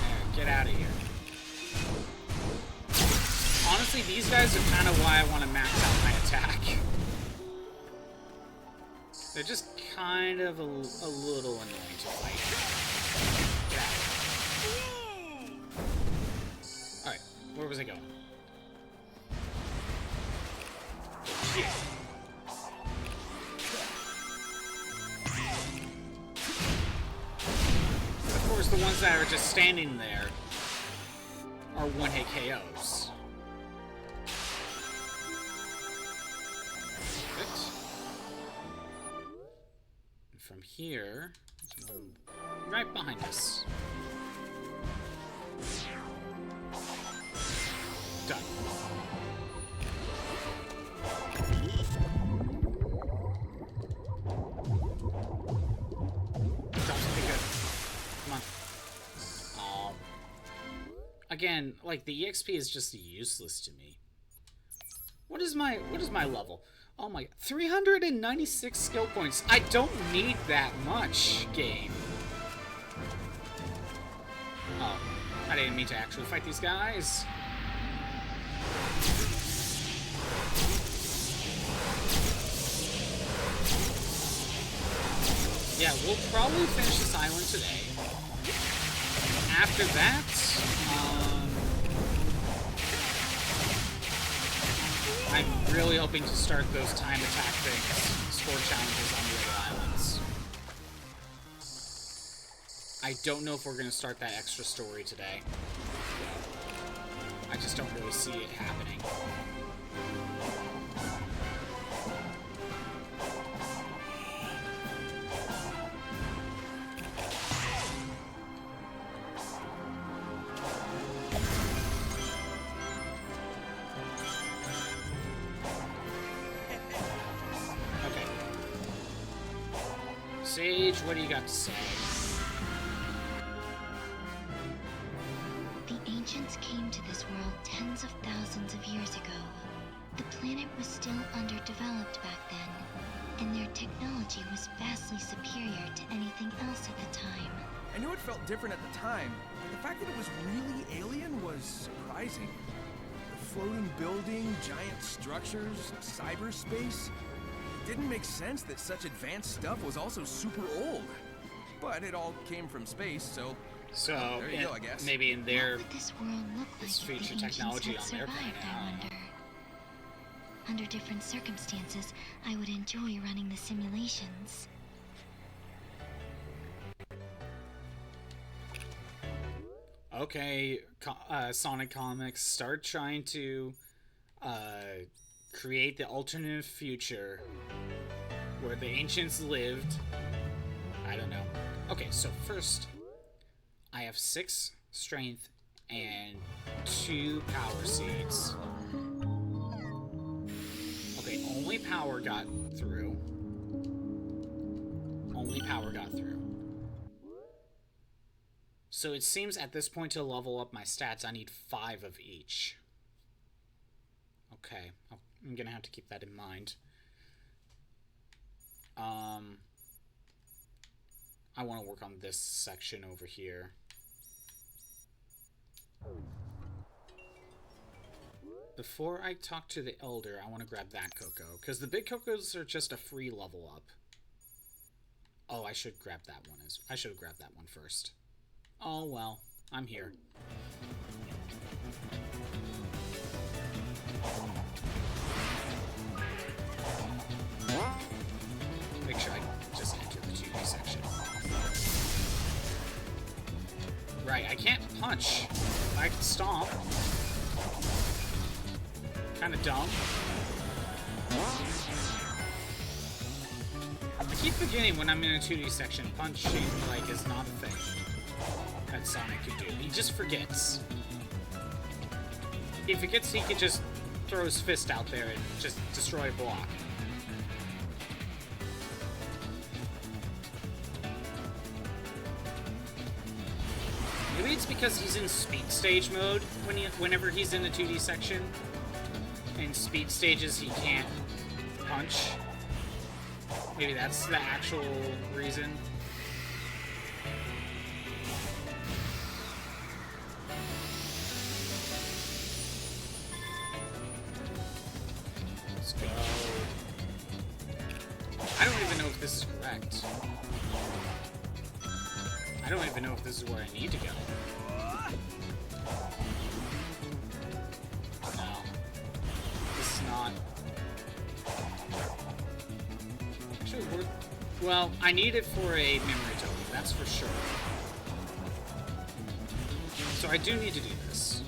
There, get out of here. Honestly, these guys are kind of why I want to max out my attack. They're just kind of a little annoying to fight. Yeah. Alright, where was I going? Yeah. Of course, the ones that are just standing there are one-hit KOs. From here, there's one right behind us. Done. Drop something good. Come on. Oh. Again, like the EXP is just useless to me. What is my level? Oh my, 396 skill points. I don't need that much, game. Oh, I didn't mean to actually fight these guys. Yeah, we'll probably finish this island today. After that, I'm really hoping to start those time attack things, score challenges on the other islands. I don't know if we're going to start that extra story today. I just don't really see it happening. Sage, what do you got to say?
The ancients came to this world tens of thousands of years ago. The planet was still underdeveloped back then, and their technology was vastly superior to anything else at the time.
I knew it felt different at the time, but the fact that it was really alien was surprising. The floating building, giant structures, cyberspace. It didn't make sense that such advanced stuff was also super old. But it all came from space, so there you go, I guess.
Maybe in their
What would this world look like if the
feature
ancients
technology
had
on their
survived,
planet.
I wonder? Under different circumstances, I would enjoy running the simulations.
okay, Sonic Comics, start trying to create the alternate future where the ancients lived. I don't know. Okay, so first, I have 6 strength and 2 power seeds. Okay, only power got through. Only power got through. So it seems at this point to level up my stats, I need 5 of each. Okay, I'm gonna have to keep that in mind. I want to work on this section over here. Before I talk to the Elder, I want to grab that Cocoa, because the big Cocos are just a free level up. Oh, I should grab that one. I should have grabbed that one first. Oh, well. I'm here. Make sure I just enter the 2D section. Right, I can't punch. I can stomp. Kinda dumb. I keep forgetting when I'm in a 2D section, punching, like, is not a thing that Sonic could do. He just forgets. He forgets he could just throw his fist out there and just destroy a block. Maybe it's because he's in speed stage mode whenever he's in the 2D section. In speed stages, he can't punch. Maybe that's the actual reason. Let's go. I don't even know if this is correct. I don't even know if this is where I need to go. No. This is not. Actually, well, I need it for a memory token, that's for sure. So I do need to do this.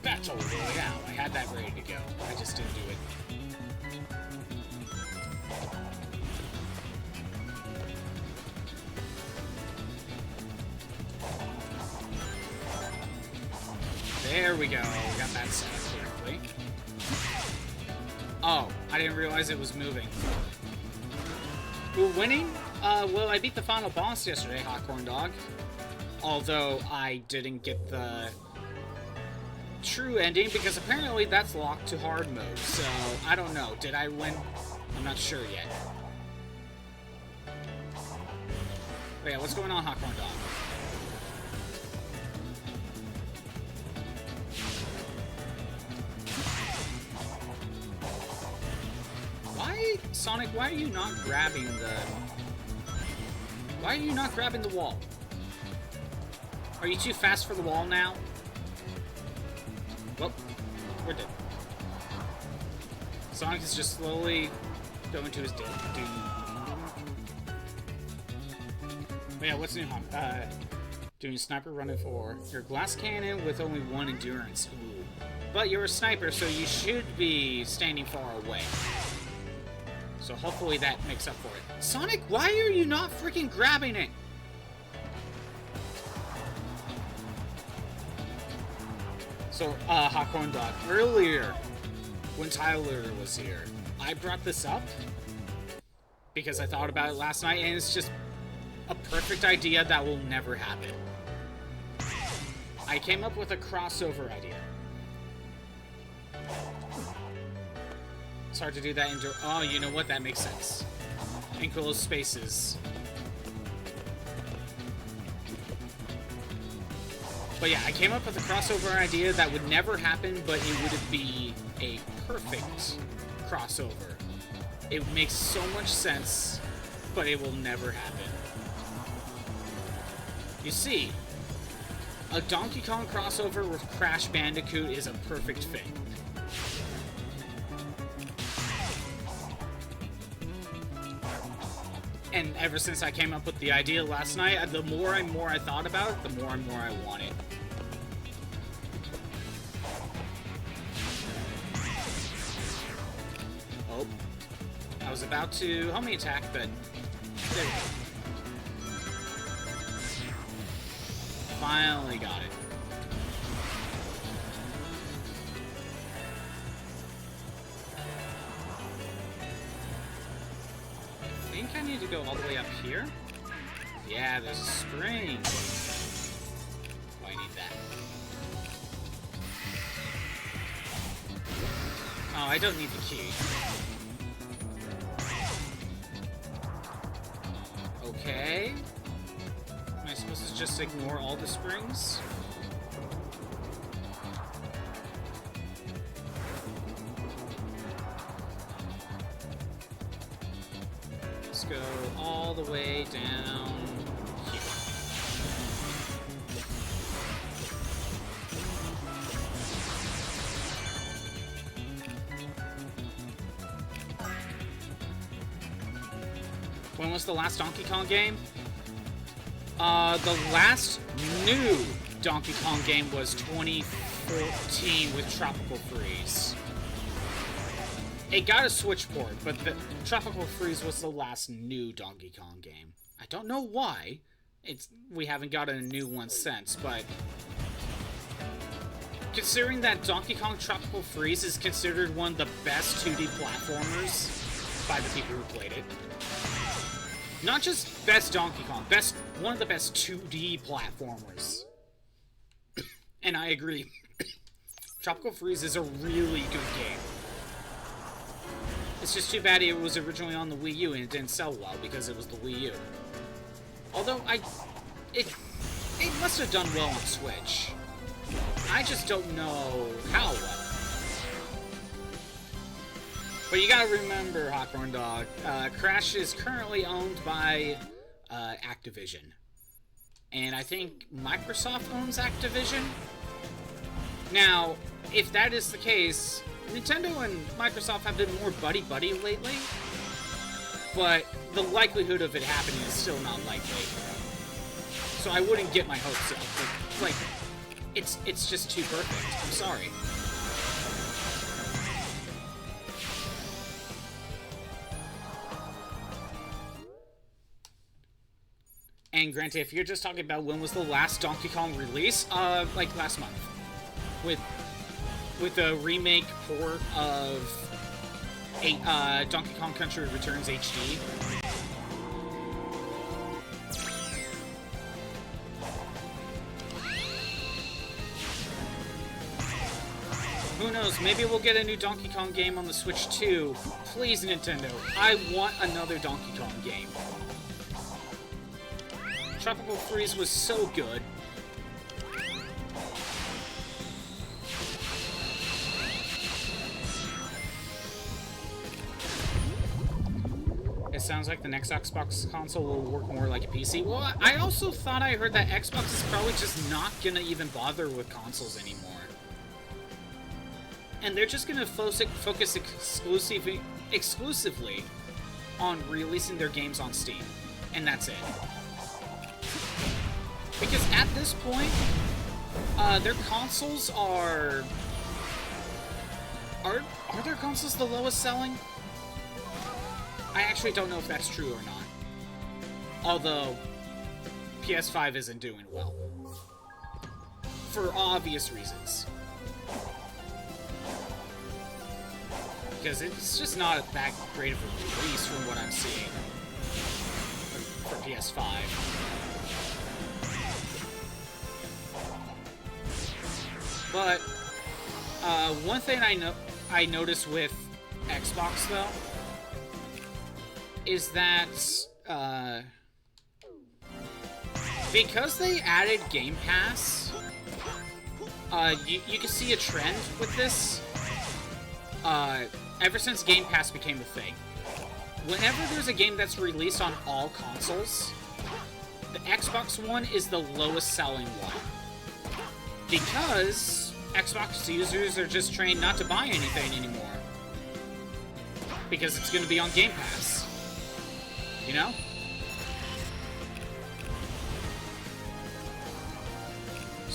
That's all the way out. I had that ready to go. I just didn't do it. There we go. We got that set up correctly. Oh, I didn't realize it was moving. We're winning? Well, I beat the final boss yesterday, Hot Corn Dog. Although I didn't get the true ending because apparently that's locked to hard mode. So, I don't know. Did I win? I'm not sure yet. But yeah, what's going on, Hot Corn Dog? Sonic, why are you not grabbing the... Why are you not grabbing the wall? Are you too fast for the wall now? Well, we're dead. Sonic is just slowly going to his doom. But yeah, what's new, doing sniper running for your glass cannon with only 1 endurance. Ooh. But you're a sniper, so you should be standing far away. So hopefully that makes up for it. Sonic, why are you not freaking grabbing it? So, Hot Corn Dog, earlier, when Tyler was here, I brought this up because I thought about it last night, and it's just a perfect idea that will never happen. I came up with a crossover idea. It's hard to do that into... Oh, you know what? That makes sense. Enclosed spaces. But yeah, I came up with a crossover idea that would never happen, but it would be a perfect crossover. It makes so much sense, but it will never happen. You see, a Donkey Kong crossover with Crash Bandicoot is a perfect fit. And ever since I came up with the idea last night, the more and more I thought about it, the more and more I want it. Oh. I was about to help me attack, but there we go. Finally got it. I think I need to go all the way up here. Yeah, there's a spring. Oh, I need that. Oh, I don't need the key. Okay. Am I supposed to just ignore all the springs? Let's go all the way down here. When was the last Donkey Kong game? The last new Donkey Kong game was 2014 with Tropical Freeze. It got a Switch port, but the Tropical Freeze was the last new Donkey Kong game. I don't know why. We haven't gotten a new one since, but considering that Donkey Kong Tropical Freeze is considered one of the best 2D platformers by the people who played it. Not just best Donkey Kong, one of the best 2D platformers. And I agree. Tropical Freeze is a really good game. It's just too bad it was originally on the Wii U and it didn't sell well because it was the Wii U. Although it must have done well on Switch. I just don't know how well. But you gotta remember, Hawthorne Dog, Crash is currently owned by Activision. And I think Microsoft owns Activision. Now, if that is the case, Nintendo and Microsoft have been more buddy-buddy lately. But the likelihood of it happening is still not likely. So I wouldn't get my hopes up. But, like, it's just too perfect. I'm sorry. And granted, if you're just talking about when was the last Donkey Kong release, like last month. With a remake port of Donkey Kong Country Returns HD. Who knows, maybe we'll get a new Donkey Kong game on the Switch too. Please, Nintendo, I want another Donkey Kong game. Tropical Freeze was so good. It sounds like the next Xbox console will work more like a PC. Well, I also thought I heard that Xbox is probably just not gonna even bother with consoles anymore. And they're just gonna focus exclusively on releasing their games on Steam. And that's it. Because at this point, their consoles are their consoles the lowest selling? I actually don't know if that's true or not. Although, PS5 isn't doing well. For obvious reasons. Because it's just not that great of a release from what I'm seeing. For PS5. But, one thing I noticed with Xbox, though, is that, because they added Game Pass, you can see a trend with this, ever since Game Pass became a thing. Whenever there's a game that's released on all consoles, the Xbox One is the lowest selling one. Because Xbox users are just trained not to buy anything anymore. Because it's going to be on Game Pass. You know?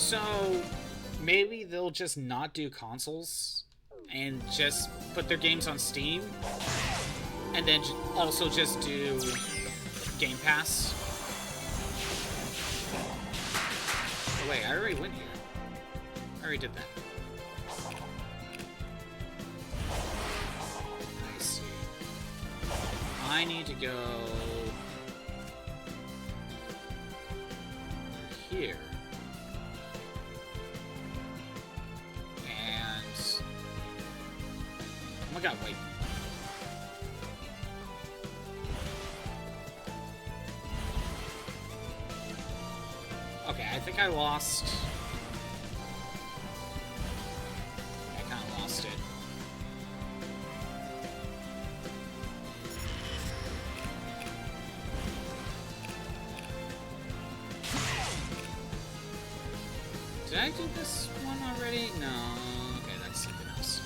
So maybe they'll just not do consoles and just put their games on Steam, and then also just do Game Pass. Oh wait, I already went here. I already did that. I see. I need to go here. And oh my god, wait. Okay, I think I lost. I kind of lost it. Did I do this one already? No. Okay, that's something else.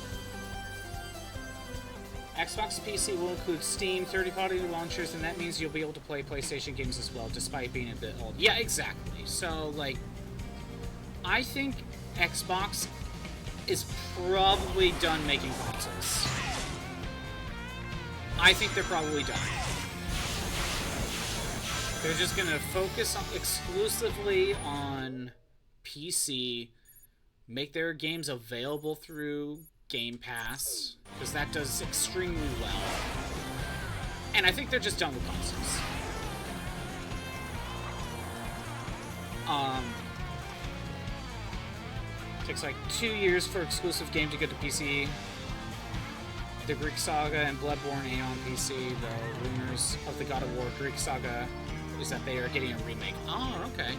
Xbox PC will include Steam, third-party launchers, and that means you'll be able to play PlayStation games as well, despite being a bit old. Yeah, exactly. So, like, I think Xbox is probably done making consoles. I think they're probably done. They're just gonna focus exclusively on PC, make their games available through Game Pass, because that does extremely well. And I think they're just done with consoles. Takes like 2 years for exclusive game to get to PC. The Greek Saga and Bloodborne are on PC. The rumors of the God of War Greek Saga is that they are getting a remake. Oh, okay.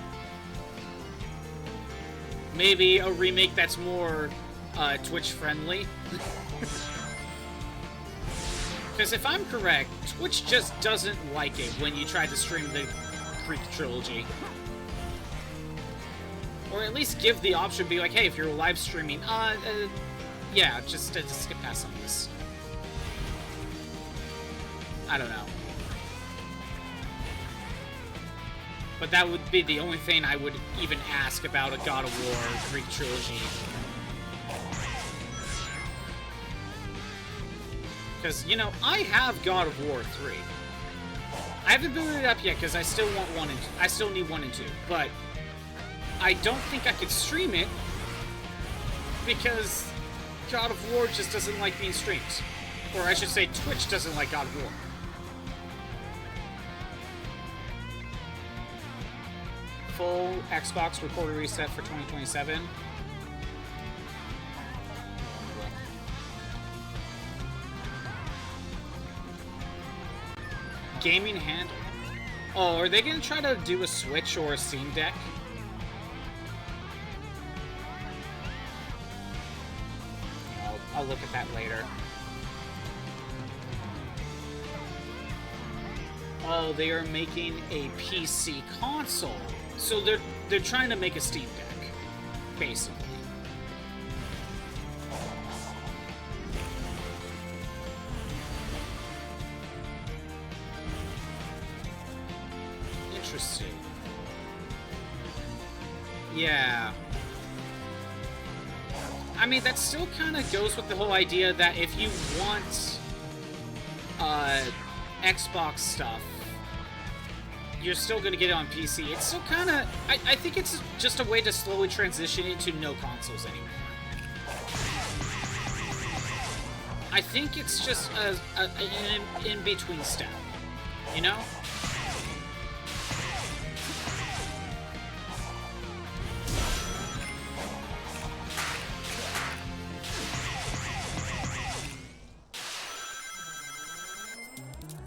Maybe a remake that's more Twitch friendly. Because if I'm correct, Twitch just doesn't like it when you try to stream the Greek trilogy. Or at least give the option, be like, hey, if you're live streaming, yeah, just skip past some of this. I don't know. But that would be the only thing I would even ask about a God of War Greek trilogy. Because, you know, I have God of War 3. I haven't booted it up yet because I still want 1 and 2. I still need 1 and 2. But I don't think I could stream it because God of War just doesn't like being streamed. Or I should say Twitch doesn't like God of War. Full Xbox recorder reset for 2027. Gaming handle. Oh, are they gonna try to do a Switch or a Steam Deck? I'll look at that later. Oh, they are making a PC console. So they're trying to make a Steam Deck, basically. Interesting. Yeah. I mean, that still kind of goes with the whole idea that if you want Xbox stuff, you're still going to get it on PC. It's still kind of... I think it's just a way to slowly transition it to no consoles anymore. I think it's just an in-between step, you know?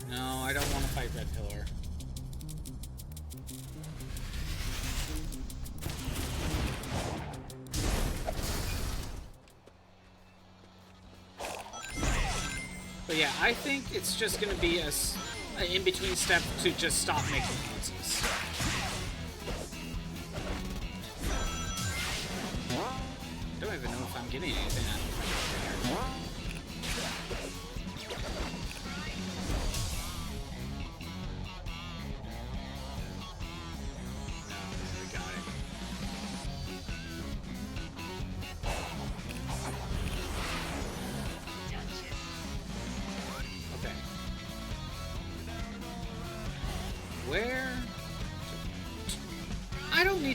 No, I don't want to fight Red Pillar. But yeah, I think it's just going to be an in-between step to just stop making consoles. I don't even know if I'm getting anything out of it.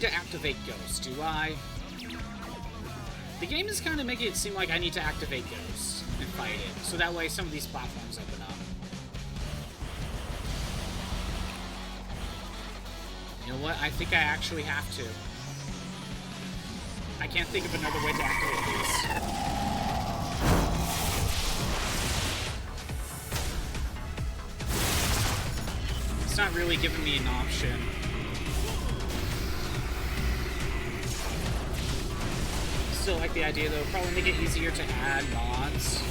to activate Ghost, do I? The game is kind of making it seem like I need to activate Ghost and fight it, so that way some of these platforms open up. You know what? I think I actually have to. I can't think of another way to activate these. It's not really giving me an option. Still like the idea, though. Probably make it easier to add mods.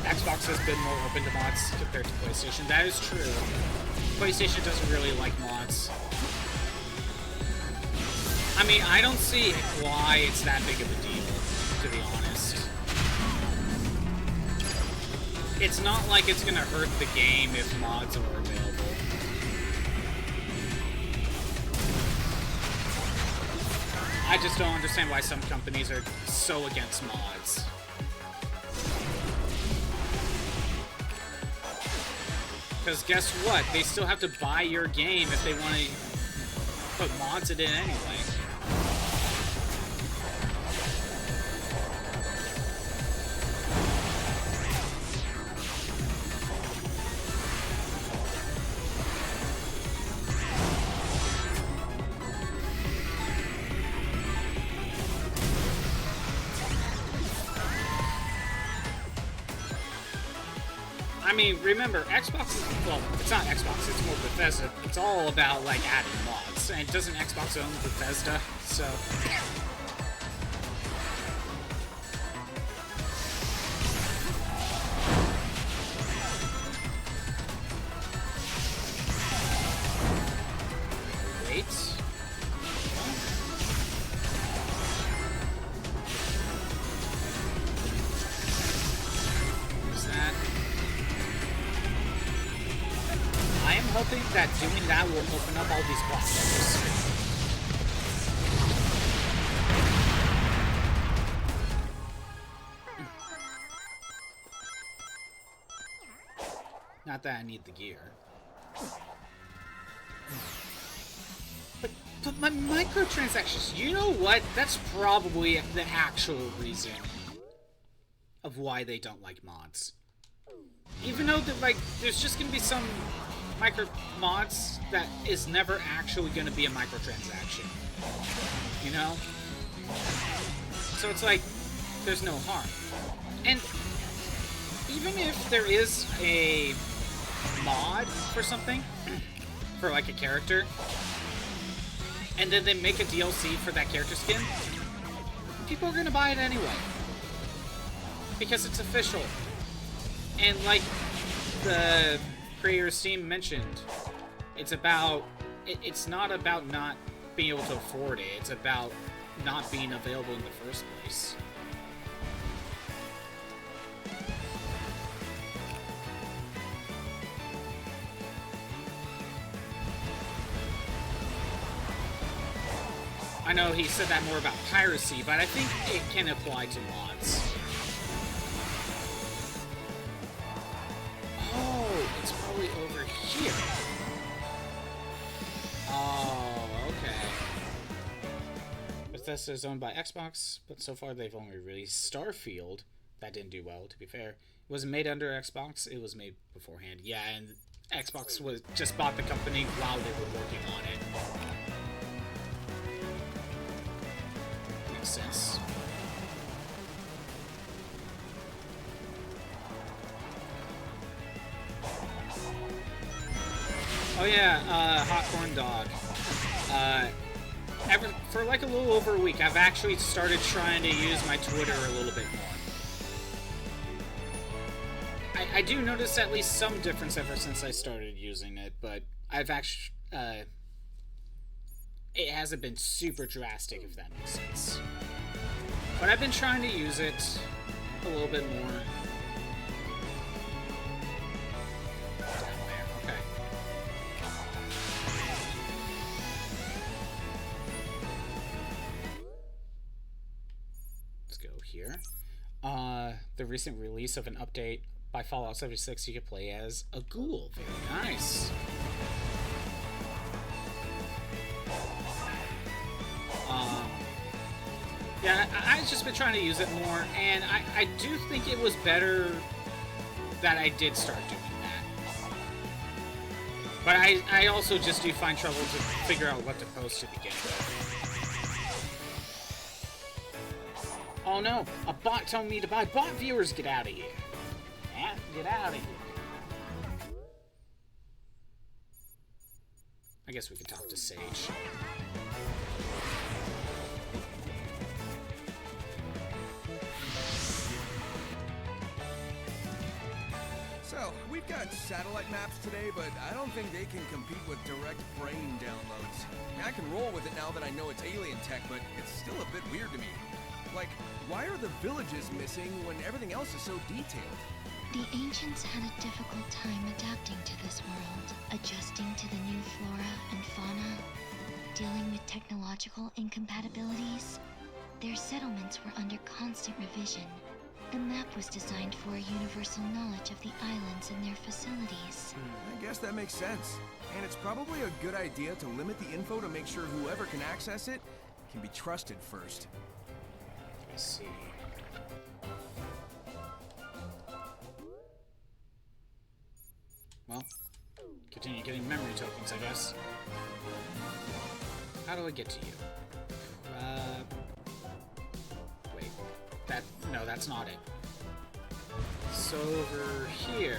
Xbox has been more open to mods compared to PlayStation. That is true. PlayStation doesn't really like mods. I mean, I don't see why it's that big of a deal, to be honest. It's not like it's gonna hurt the game if mods are available. I just don't understand why some companies are so against mods. Because guess what? They still have to buy your game if they want to put mods in it anyway. I mean, remember, Xbox is, well, it's not Xbox, it's more Bethesda. It's all about, like, adding mods. And doesn't Xbox own Bethesda? So... Wait. What's that? I am hoping that doing that will open up all these platforms. Not that I need the gear. But my microtransactions, you know what? That's probably the actual reason of why they don't like mods. Even though that, like, there's just gonna be some micro mods that is never actually gonna be a microtransaction. You know? So it's like, there's no harm. And even if there is a mod for something, for like a character, and then they make a DLC for that character skin, people are gonna buy it anyway. Because it's official. And like the creator's team mentioned, it's about, it's not about not being able to afford it, it's about not being available in the first place. I know he said that more about piracy, but I think it can apply to mods. Oh, it's probably over here. Oh, okay. Bethesda is owned by Xbox, but so far they've only released Starfield. That didn't do well, to be fair. It wasn't made under Xbox, it was made beforehand. Yeah, and Xbox was just bought the company while they were working on it. Makes sense. Oh yeah, hot corn dog. For like a little over a week, I've actually started trying to use my Twitter a little bit more. I do notice at least some difference ever since I started using it, but I've actually, it hasn't been super drastic, if that makes sense. But I've been trying to use it a little bit more. Down there, okay. Let's go here. The recent release of an update by Fallout 76 you could play as a ghoul. Very nice. Yeah, I've just been trying to use it more, and I do think it was better that I did start doing that. But I also just do find trouble to figure out what to post to begin with. Oh no, a bot told me to buy bot viewers, get out of here. Yeah, get out of here. I guess we can talk to Sage.
So, we've got satellite maps today, but I don't think they can compete with direct brain downloads. I can roll with it now that I know it's alien tech, but it's still a bit weird to me. Like, why are the villages missing when everything else is so detailed?
The ancients had a difficult time adapting to this world, adjusting to the new flora and fauna, dealing with technological incompatibilities. Their settlements were under constant revision. The map was designed for a universal knowledge of the islands and their facilities.
I guess that makes sense. And it's probably a good idea to limit the info to make sure whoever can access it can be trusted first.
I see. Well, continue getting memory tokens, I guess. How do I get to you? Wait. No, that's not it. So over here...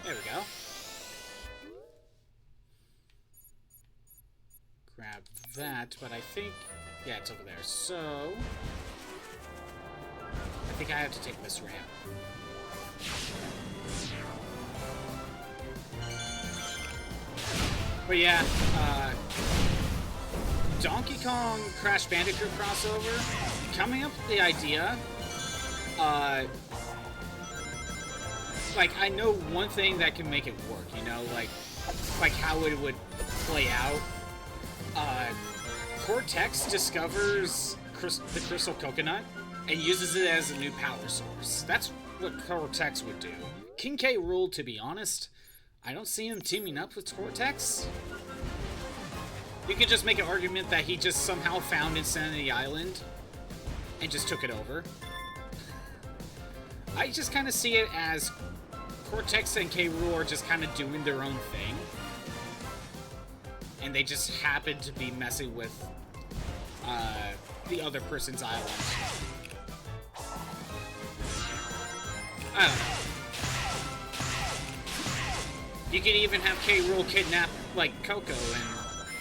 There we go. Grab that, but I think... Yeah, it's over there. So... I think I have to take this ramp. But yeah, Donkey Kong Crash Bandicoot crossover, coming up with the idea, like, I know one thing that can make it work, you know, like how it would play out. Cortex discovers the Crystal Coconut and uses it as a new power source. That's what Cortex would do. King K. Rool, to be honest, I don't see him teaming up with Cortex. You could just make an argument that he just somehow found Insanity Island and just took it over. I just kind of see it as Cortex and K. Rool are just kind of doing their own thing. And they just happen to be messing with the other person's island. I don't know. You could even have K. Rool kidnap, like, Coco and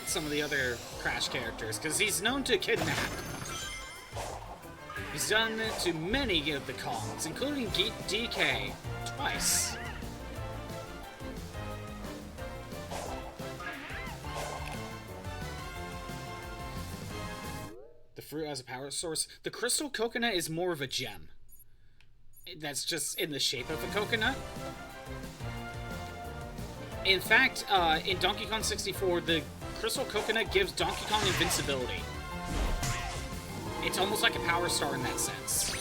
some of the other Crash characters, because he's known to kidnap. He's done it to many of the Kongs, including DK, twice. The fruit as a power source. The Crystal Coconut is more of a gem. That's just in the shape of a coconut. In fact, in Donkey Kong 64, the Crystal Coconut gives Donkey Kong invincibility. It's almost like a power star in that sense.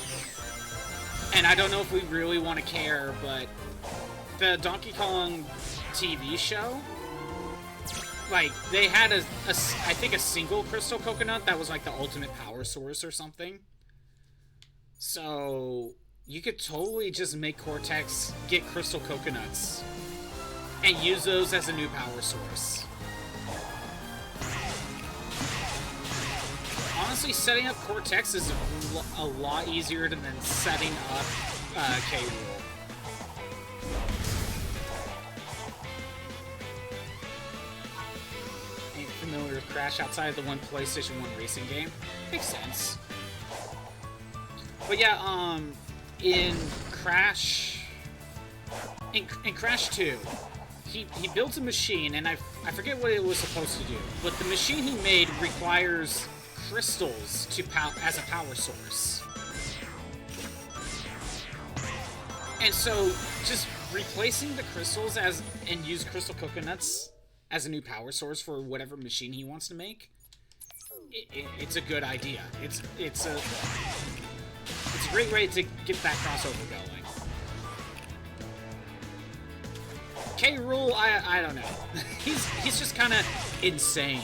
And I don't know if we really want to care, but the Donkey Kong TV show, like, they had I think a single Crystal Coconut that was like the ultimate power source or something. So you could totally just make Cortex get Crystal Coconuts and use those as a new power source. Honestly, setting up Cortex is a lot easier than setting up K. Rool. Ain't familiar with Crash outside of the one PlayStation 1 racing game? Makes sense. But yeah, in Crash 2, he builds a machine, and I forget what it was supposed to do, but the machine he made requires crystals as a power source. And so, just replacing the crystals and use Crystal Coconuts as a new power source for whatever machine he wants to make, it's a good idea. It's a great way to get that crossover going. K. Rool, I don't know. He's just kind of insane.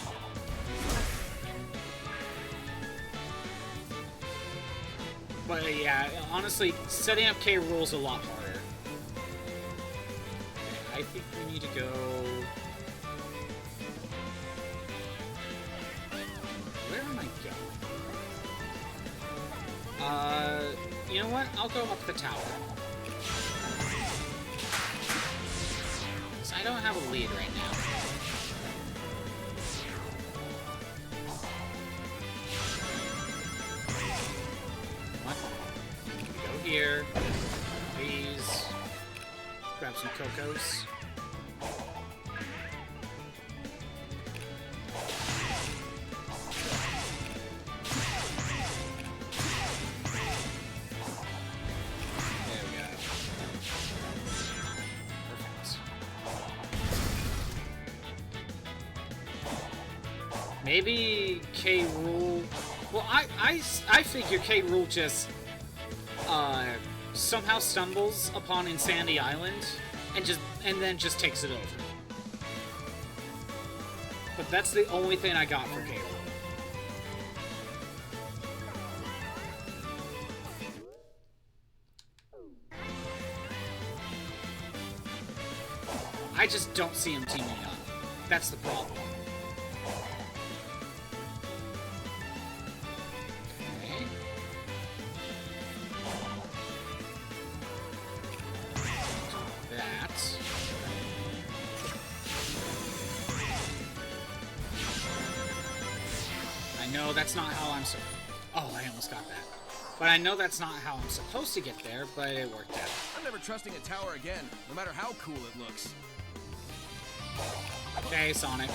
But yeah, honestly, setting up K. Rool's a lot harder. Okay, I think we need to go... Where am I going? You know what? I'll go up the tower. So I don't have a lead right now. What? Go here. Please. Grab some cocos. Maybe K. Rool... Well, I figure K. Rool just, somehow stumbles upon Insanity Island, and then just takes it over. But that's the only thing I got for K. Rool. I just don't see him teaming up. That's the problem. No, that's not how I'm Oh, I almost got that. But I know that's not how I'm supposed to get there, but it worked out.
I'm never trusting a tower again, no matter how cool it looks.
Okay, Sonic.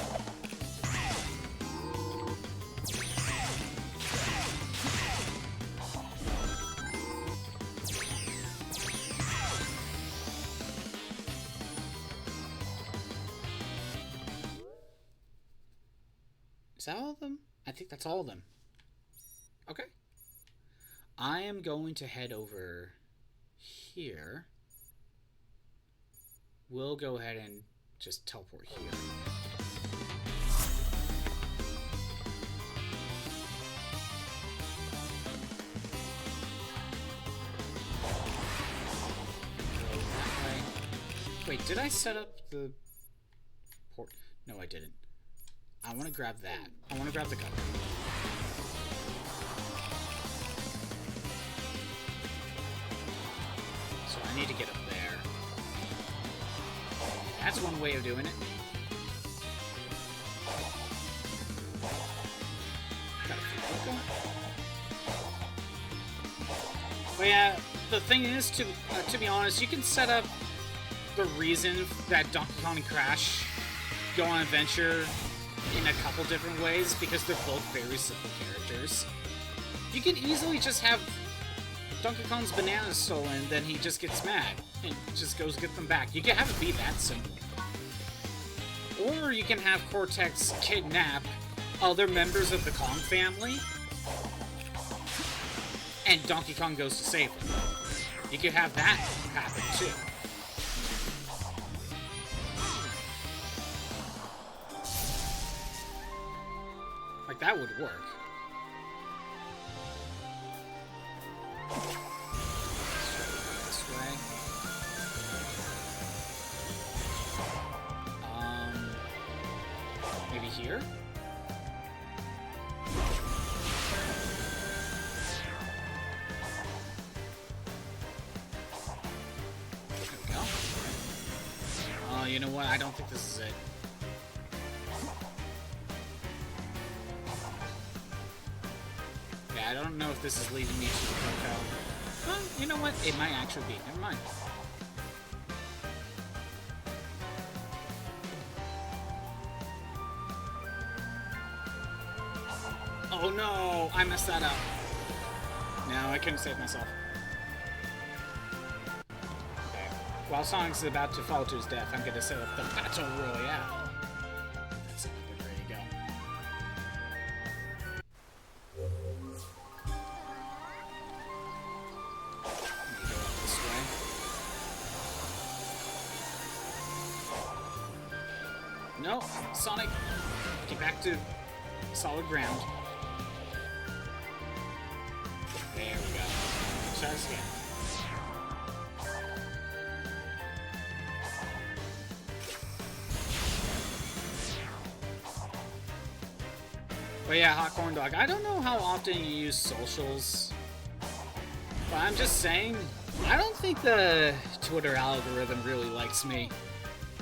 Is that all of them? I think that's all of them. Okay. I am going to head over here. We'll go ahead and just teleport here. Wait, did I set up the port? No, I didn't. I want to grab that. I want to grab the cover. So I need to get up there. That's one way of doing it. Got a few cocoa. But yeah, the thing is, to be honest, you can set up the reason that Donkey Kong and Crash go on adventure in a couple different ways, because they're both very simple characters. You can easily just have Donkey Kong's bananas stolen, then he just gets mad and just goes get them back. You can have it be that simple. Or you can have Cortex kidnap other members of the Kong family, and Donkey Kong goes to save them. You could have that happen too. Like, that would work. This way. Maybe here? There we go. Oh, you know what? I don't think this is it. I don't know if this is leading me to the hotel. Well, you know what? It might actually be. Never mind. Oh no! I messed that up. No, I couldn't save myself. Okay. While Sonic's about to fall to his death, I'm gonna set up the Battle Royale. That's it. I'm ready to go. No, Sonic, get back to solid ground. There we go. Try this again. But yeah, Hot Corn Dog. I don't know how often you use socials, but I'm just saying, I don't think the Twitter algorithm really likes me.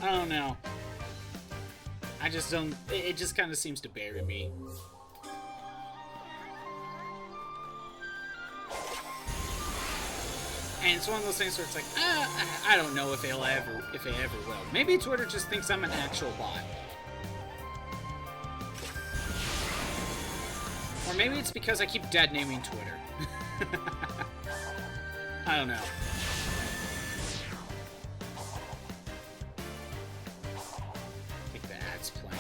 I don't know. I just don't. It just kind of seems to bury me. And it's one of those things where it's like, I don't know if it ever will. Maybe Twitter just thinks I'm an actual bot. Or maybe it's because I keep dead naming Twitter. I don't know. I think the ad's playing.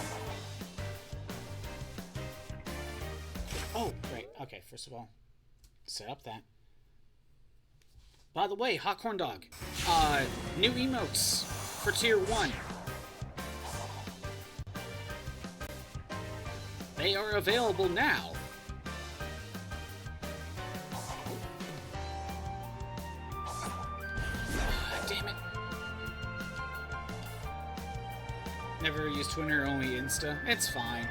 Oh, right. Okay, first of all, set up that. By the way, Hot Corn Dog. New emotes for Tier 1. They are available now. Damn it. Never used Twitter, only Insta. It's fine.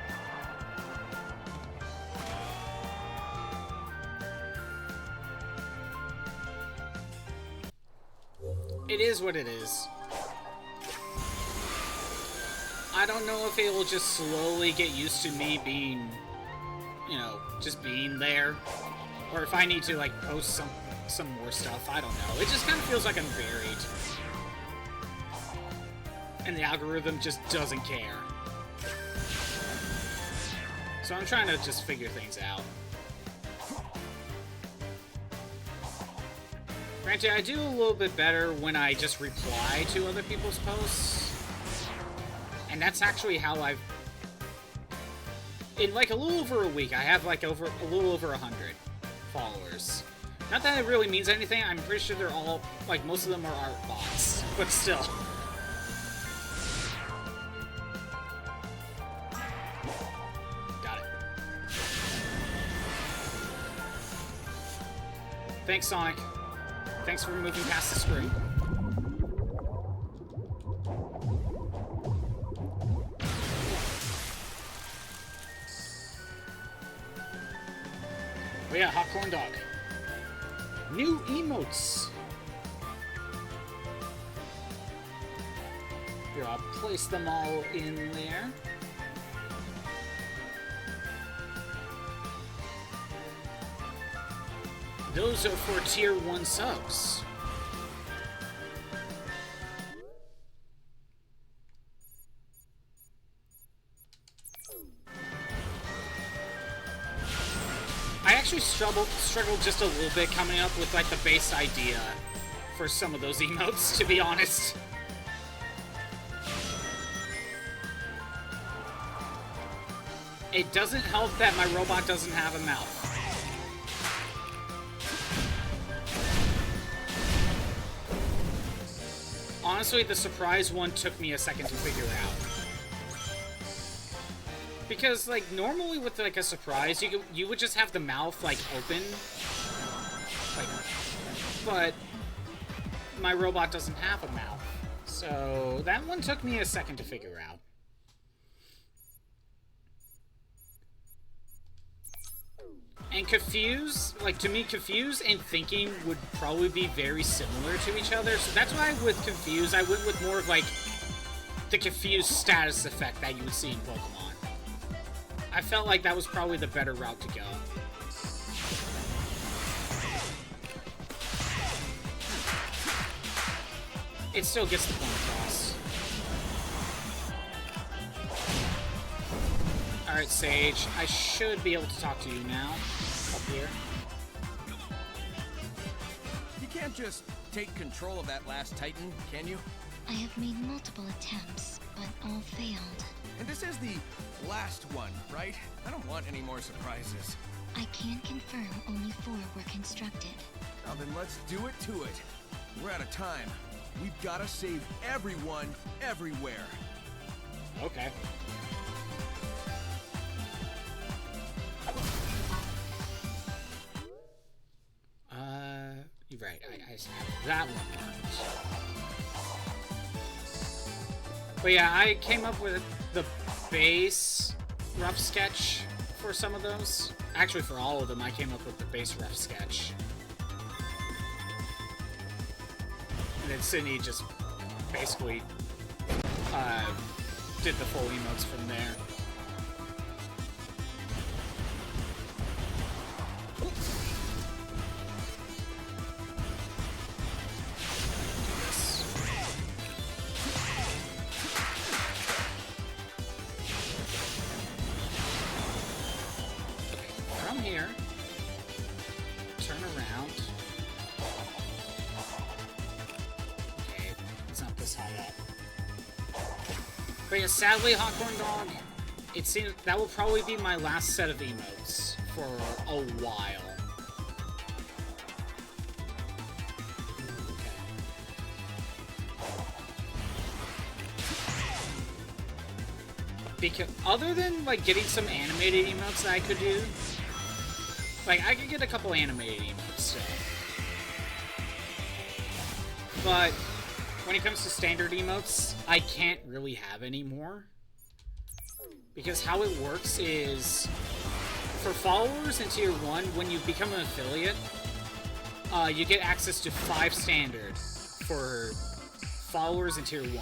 It is what it is. I don't know if it will just slowly get used to me being, you know, just being there. Or if I need to, like, post some more stuff. I don't know. It just kind of feels like I'm buried. And the algorithm just doesn't care. So I'm trying to just figure things out. Granted, I do a little bit better when I just reply to other people's posts. And that's actually how I've... In like a little over a week, I have like a little over 100 followers. Not that it really means anything, I'm pretty sure they're all, like most of them are art bots, but still. Got it. Thanks, Sonic. Thanks for moving past the screen. Oh yeah, Hot Corn Dog. New emotes. Here, I'll place them all in there. Those are for Tier 1 subs. I actually struggled just a little bit coming up with like the base idea for some of those emotes, to be honest. It doesn't help that my robot doesn't have a mouth. Honestly, the surprise one took me a second to figure out. Because, like, normally with, like, a surprise, you would just have the mouth, like, open. Like, but my robot doesn't have a mouth. So, that one took me a second to figure out. And Confuse, like, to me, Confuse and Thinking would probably be very similar to each other. So that's why with Confuse, I went with more of, like, the Confuse status effect that you would see in Pokemon. I felt like that was probably the better route to go. It still gets the point across. Alright, Sage. I should be able to talk to you now. Up here.
You can't just take control of that last Titan, can you?
I have made multiple attempts, but all failed.
And this is the last one, right? I don't want any more surprises.
I can confirm only 4 were constructed.
Now then, let's do it to it. We're out of time. We've got to save everyone, everywhere.
Okay. just have that one marked. But yeah, I came up with the base rough sketch for some of those. Actually, for all of them, I came up with the base rough sketch. And then Sydney just basically did the full emotes from there. Sadly, Hot Corn Dog, it seems that will probably be my last set of emotes for a while. Okay. Because other than like getting some animated emotes that I could do, like I could get a couple animated emotes still. But when it comes to standard emotes, I can't really have any more. Because how it works is, for followers in Tier 1, when you become an affiliate, you get access to 5 standard for followers in Tier 1.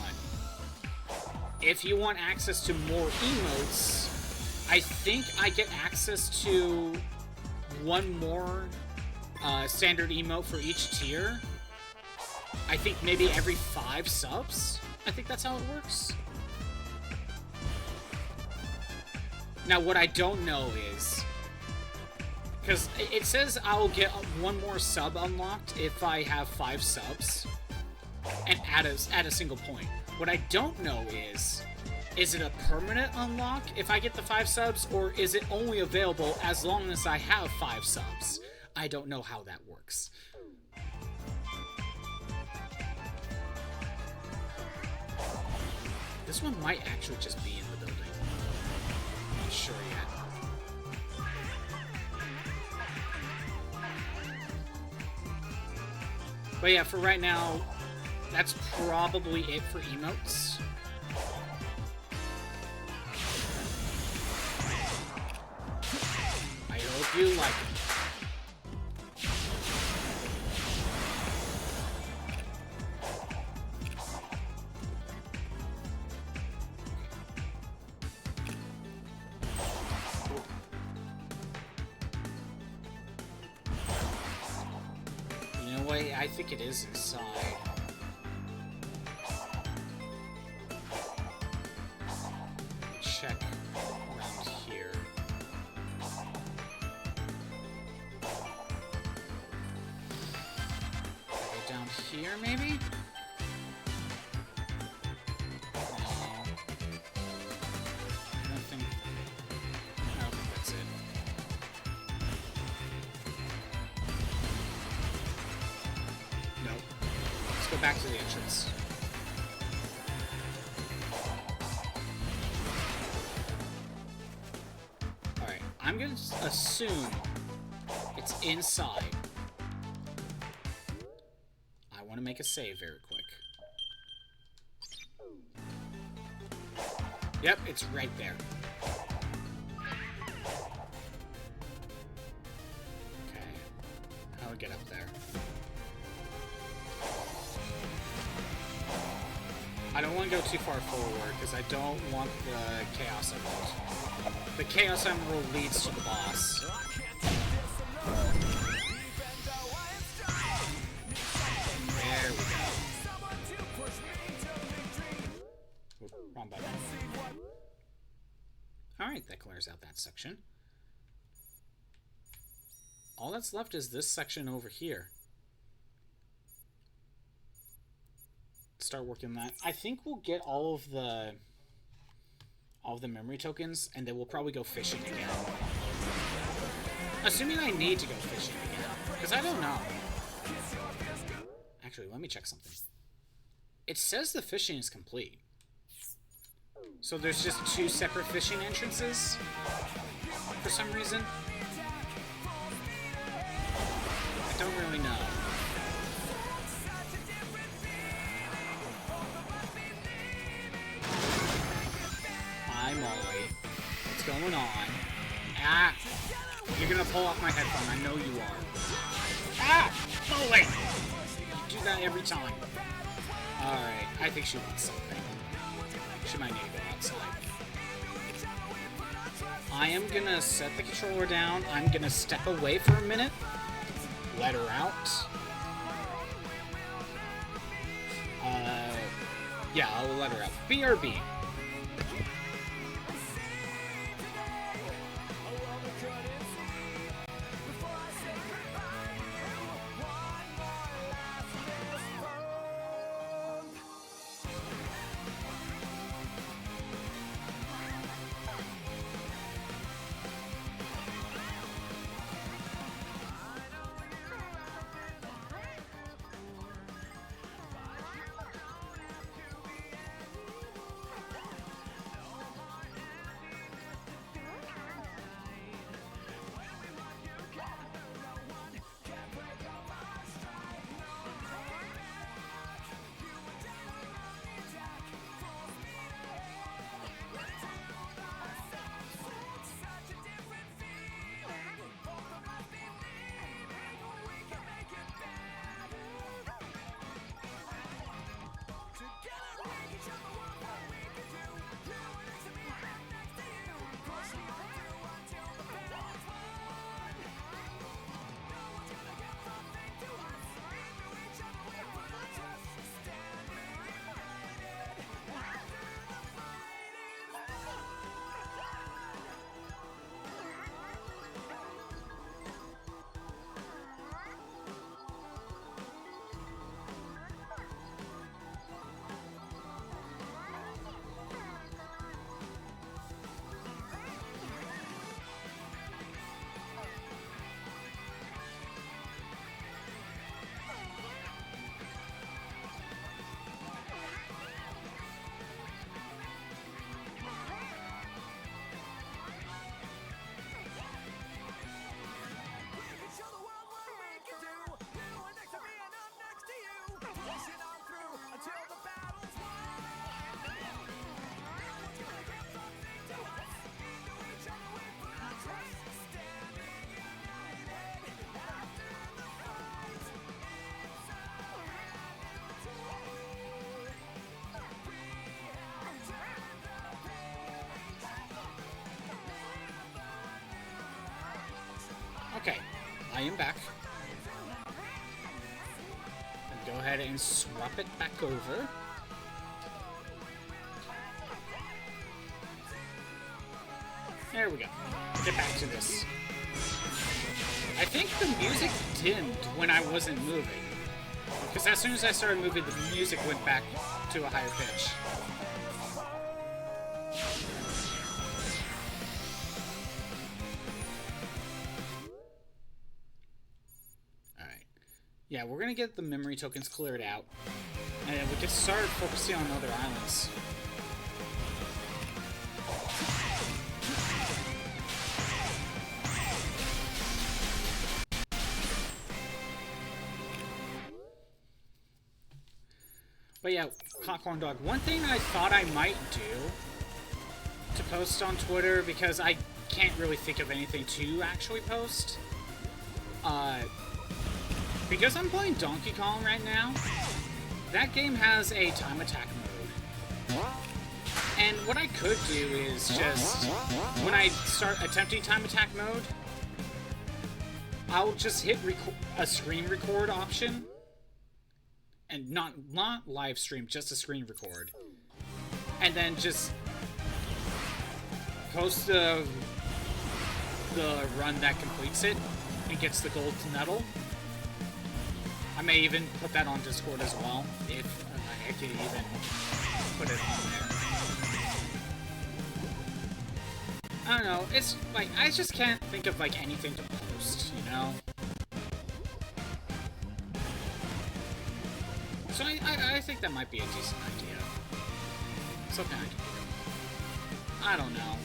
If you want access to more emotes, I think I get access to 1 more standard emote for each tier. I think maybe every 5 subs? I think that's how it works. Now, what I don't know is... because it says I'll get 1 more sub unlocked if I have 5 subs. And at a single point. What I don't know is it a permanent unlock if I get the 5 subs? Or is it only available as long as I have 5 subs? I don't know how that works. This one might actually just be in the building. I'm not sure yet. But yeah, for right now, that's probably it for emotes. I hope you like it. I think it is inside. Check around here. Go down here, maybe? Nothing. I don't think that's it. Go back to the entrance. Alright, I'm gonna assume it's inside. I want to make a save very quick. Yep, it's right there. Okay, how do I get up there? I don't want to go too far forward, because I don't want the Chaos Emerald. The Chaos Emerald leads to the boss. There we go. Oop, wrong button. Alright, that clears out that section. All that's left is this section over here. Start working that. I think we'll get all of the memory tokens, and then we'll probably go fishing again. Assuming I need to go fishing again, because I don't know. Actually, let me check something. It says the fishing is complete. So there's just 2 separate fishing entrances for some reason. I don't really know. Holy moly. What's going on? Ah! You're gonna pull off my headphone. I know you are. Ah! Moly! You do that every time. Alright, I think she wants something. She might need to go outside. I am gonna set the controller down. I'm gonna step away for a minute. Let her out. Yeah, I'll let her out. BRB. Okay, I am back. And go ahead and swap it back over. There we go. Get back to this. I think the music dimmed when I wasn't moving. Because as soon as I started moving, the music went back to a higher pitch. Yeah, we're gonna get the memory tokens cleared out, and then we can start focusing on other islands. But yeah, Popcorn Dog, one thing I thought I might do to post on Twitter, because I can't really think of anything to actually post, because I'm playing Donkey Kong right now, that game has a time attack mode. And what I could do is just, when I start attempting time attack mode, I'll just hit a screen record option. And not live stream, just a screen record. And then just post the run that completes it and gets the gold medal. I may even put that on Discord as well, if I could even put it on there. I don't know, it's like, I just can't think of like anything to post, you know? So I think that might be a decent idea. Something I can do. I don't know.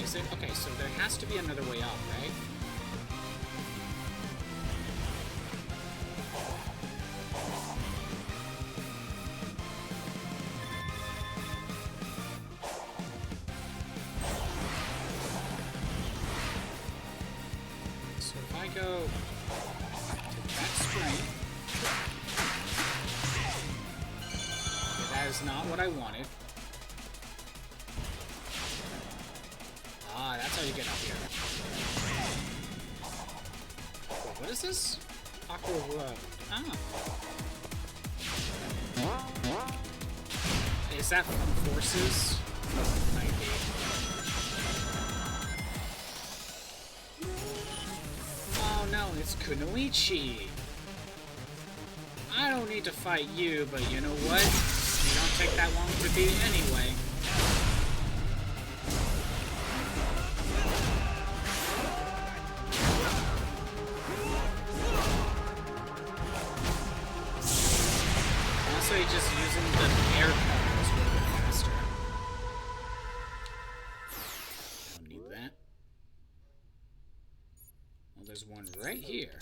Is it? Okay, so there has to be another way up, right? I go to that spring. Okay, that is not what I wanted. Ah, that's how you get up here. Wait, what is this? Aqua Road. Ah. Is that from Forces? Might be. Oh no, it's Kunoichi. I don't need to fight you, but you know what? You don't take that long to beat anyway. Also, he's just using the air powers a little bit faster. Don't need that. Well, there's one right here.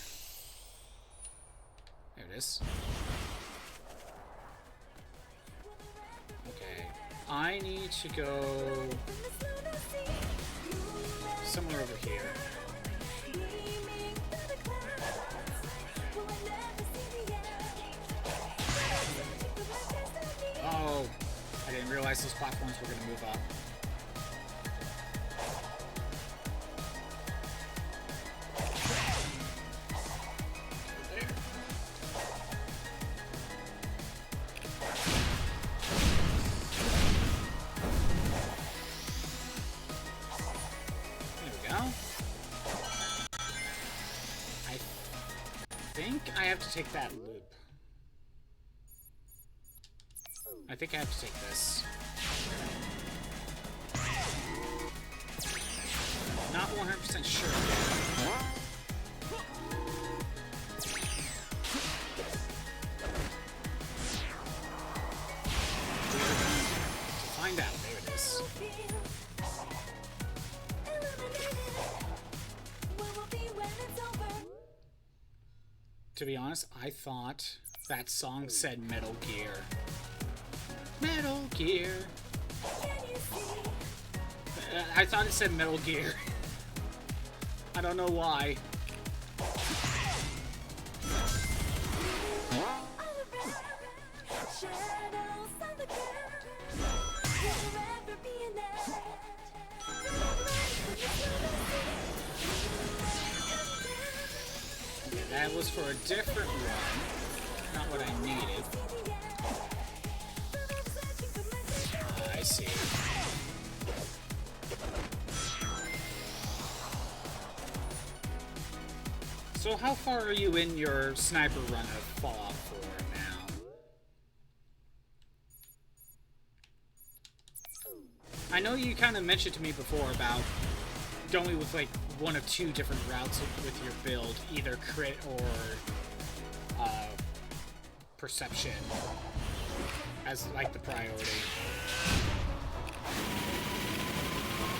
There it is. Okay. I need to go somewhere over here. Oh, I didn't realize those platforms were going to move up. I have to take that loop. I think I have to take this. Not 100% sure yet. Find out. There it is. To be honest, I thought that song said Metal Gear. Metal Gear. I thought it said Metal Gear. I don't know why. That was for a different one. Not what I needed. I see. So how far are you in your sniper run of Fallout 4 now? I know you kind of mentioned to me before about going with like one of two different routes with your build, either crit or perception as like the priority.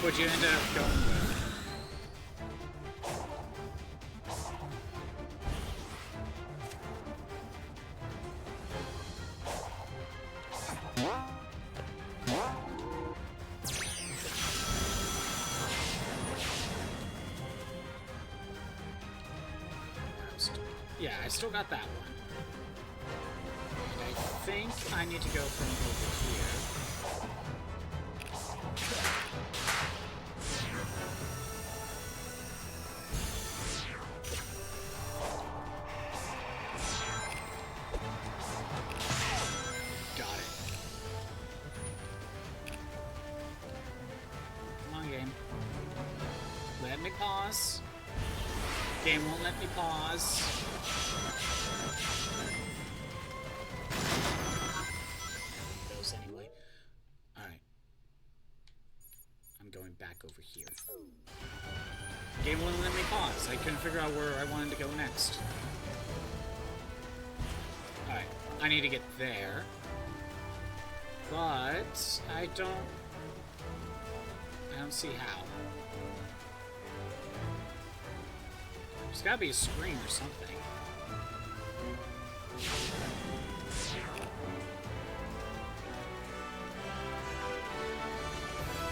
What'd you end up going with? Yeah, I still got that one. And I think I need to go from over here. Got it. Come on, game. Let me pause. Game won't let me pause. Those anyway. Alright. I'm going back over here. Game wouldn't let me pause. I couldn't figure out where I wanted to go next. Alright. I need to get there. But I don't see how. There's gotta be a screen or something.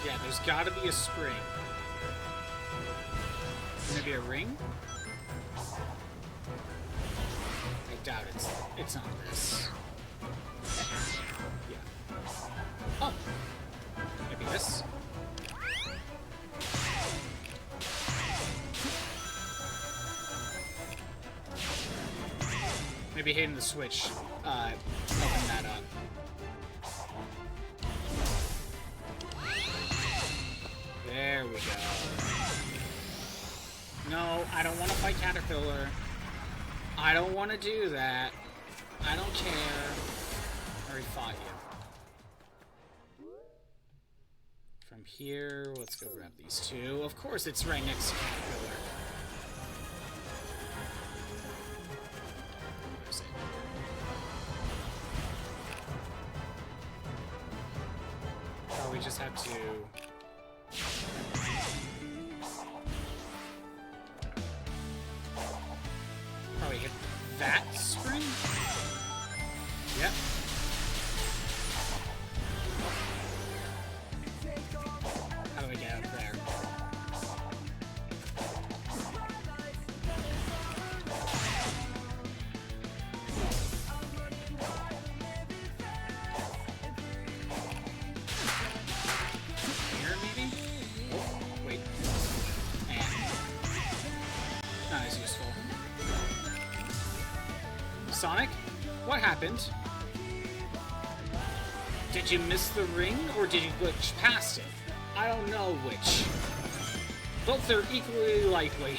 Yeah, there's gotta be a spring. Maybe a ring? doubt it's not this. Yeah. Oh. Maybe this. Maybe hitting the switch, open that up. There we go. No, I don't want to fight Caterpillar. I don't want to do that. I don't care. I already fought you. From here, let's go grab these two. Of course, it's right next to Caterpillar. Where's it? Oh, we just have to... Probably hit that spring? Yep. How do I get up there? Here, maybe? Oh, wait. And not as useful. Sonic? What happened? Did you miss the ring, or did you glitch past it? I don't know which. Both are equally likely.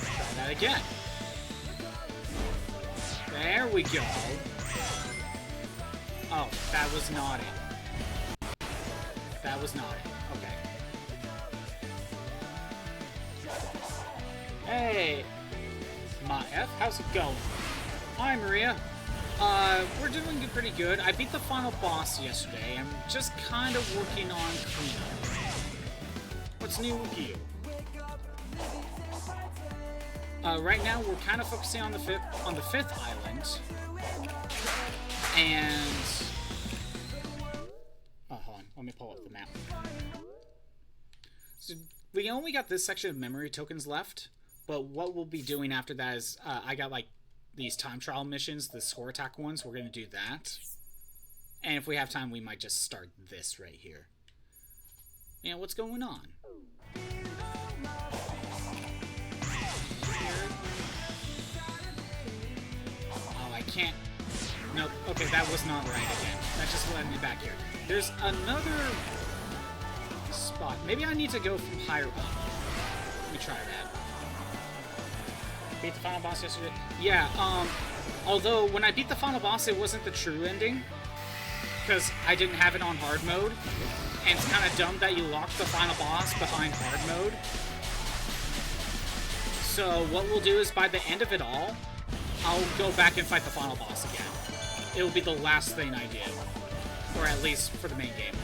Try that again. There we go. Oh, that was not it. That was not it. Okay. Hey! Ma F, how's it going? Hi, Maria. We're doing pretty good. I beat the final boss yesterday. I'm just kind of working on cleanup. What's new with you? Right now, we're kind of focusing on the fifth island. And... oh, hold on. Let me pull up the map. So, we only got this section of memory tokens left, but what we'll be doing after that is, I got, like, these time trial missions, the score attack ones. We're going to do that. And if we have time, we might just start this right here. Yeah, what's going on? Here. Oh, I can't... Nope. Okay, that was not right again. That just led me back here. There's another spot. Maybe I need to go from higher up. Let me try that. Beat the final boss yesterday? Yeah, although when I beat the final boss, it wasn't the true ending. Because I didn't have it on hard mode. And it's kind of dumb that you lock the final boss behind hard mode. So what we'll do is by the end of it all, I'll go back and fight the final boss again. It will be the last thing I do. Or at least for the main game.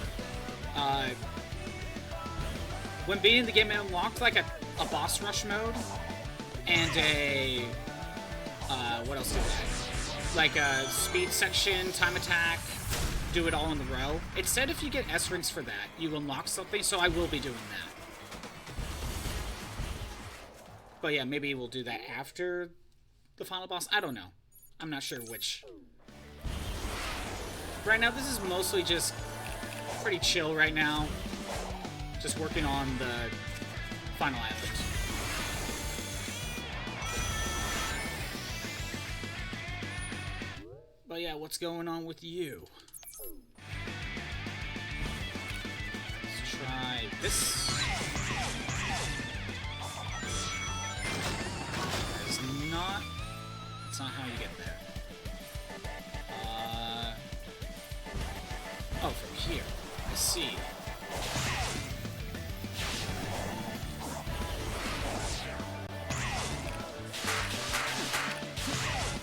When beating the game, it unlocked like a boss rush mode. And a... what else did that? Like a speed section, time attack, do it all in a row. It said if you get S rings for that, you unlock something, so I will be doing that. But yeah, maybe we'll do that after the final boss. I don't know. I'm not sure which. Right now, this is mostly just pretty chill right now. Just working on the final island. But yeah, what's going on with you? Let's try this. That's not how you get there. Oh, from here. I see.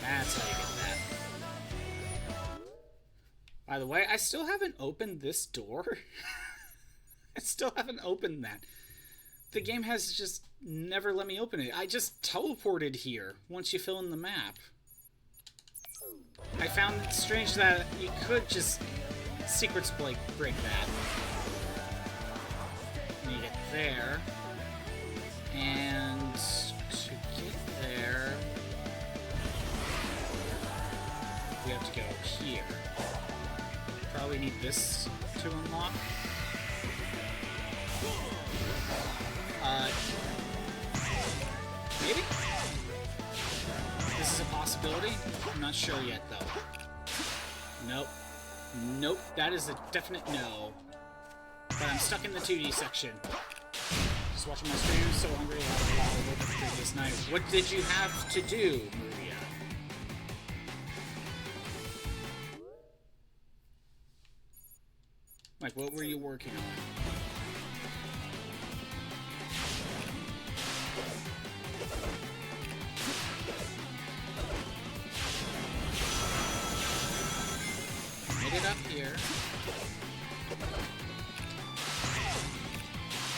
That's how you get that. By the way, I still haven't opened this door. I still haven't opened that. The game has just never let me open it. I just teleported here once you fill in the map. I found it strange that you could just secrets break that. And you get there. And to get there, we have to go here. Probably need this to unlock. Maybe? This is a possibility? I'm not sure yet, though. Nope. Nope, that is a definite no. But I'm stuck in the 2D section. Just watching my stream, so hungry, I had a lot of work the previous night. What did you have to do, Maria? Like, what were you working on? Made it up here.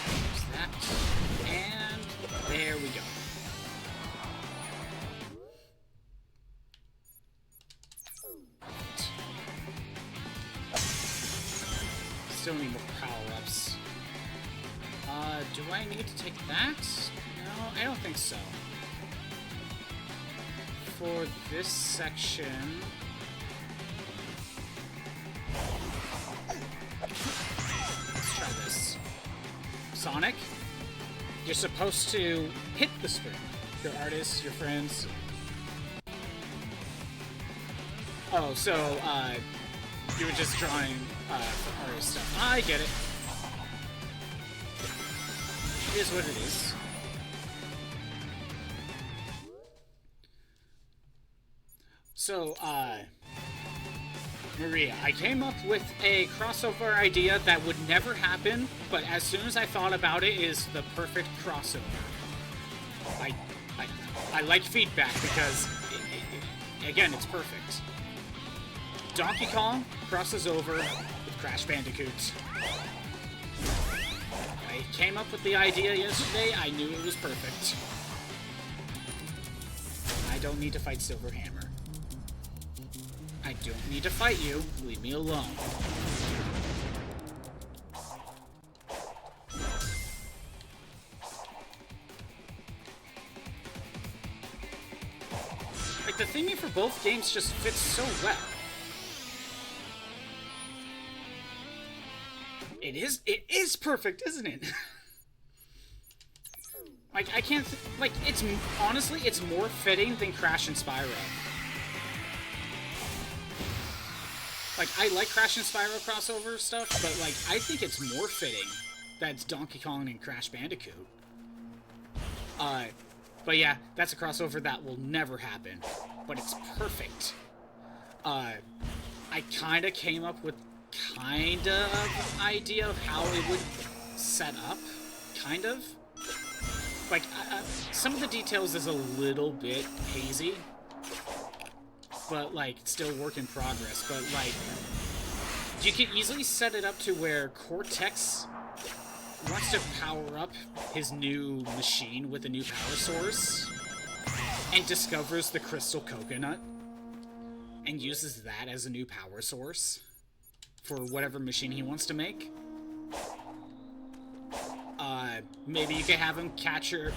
There's that. And there we go. Still need more power-ups. Do I need to take that? No, I don't think so. For this section... Let's try this. Sonic, you're supposed to hit the string. Your artists, your friends. Oh, so, you were just drawing, for artist stuff. I get it. It is what it is. So, Maria, I came up with a crossover idea that would never happen, but as soon as I thought about it, is the perfect crossover. I like feedback because, again, it's perfect. Donkey Kong crosses over with Crash Bandicoot. I came up with the idea yesterday, I knew it was perfect. I don't need to fight Silver Hammer. I don't need to fight you. Leave me alone. Like, the theming for both games just fits so well. It is perfect, isn't it? Like, I can't, like, honestly, it's more fitting than Crash and Spyro. Like, I like Crash and Spyro crossover stuff, but, like, I think it's more fitting that it's Donkey Kong and Crash Bandicoot. But yeah, that's a crossover that will never happen. But it's perfect. I kinda came up with kind of idea of how it would set up. Kind of. Like, some of the details is a little bit hazy. But, like, still work in progress. But, like, you can easily set it up to where Cortex wants to power up his new machine with a new power source and discovers the crystal coconut and uses that as a new power source for whatever machine he wants to make. Maybe you could have him capture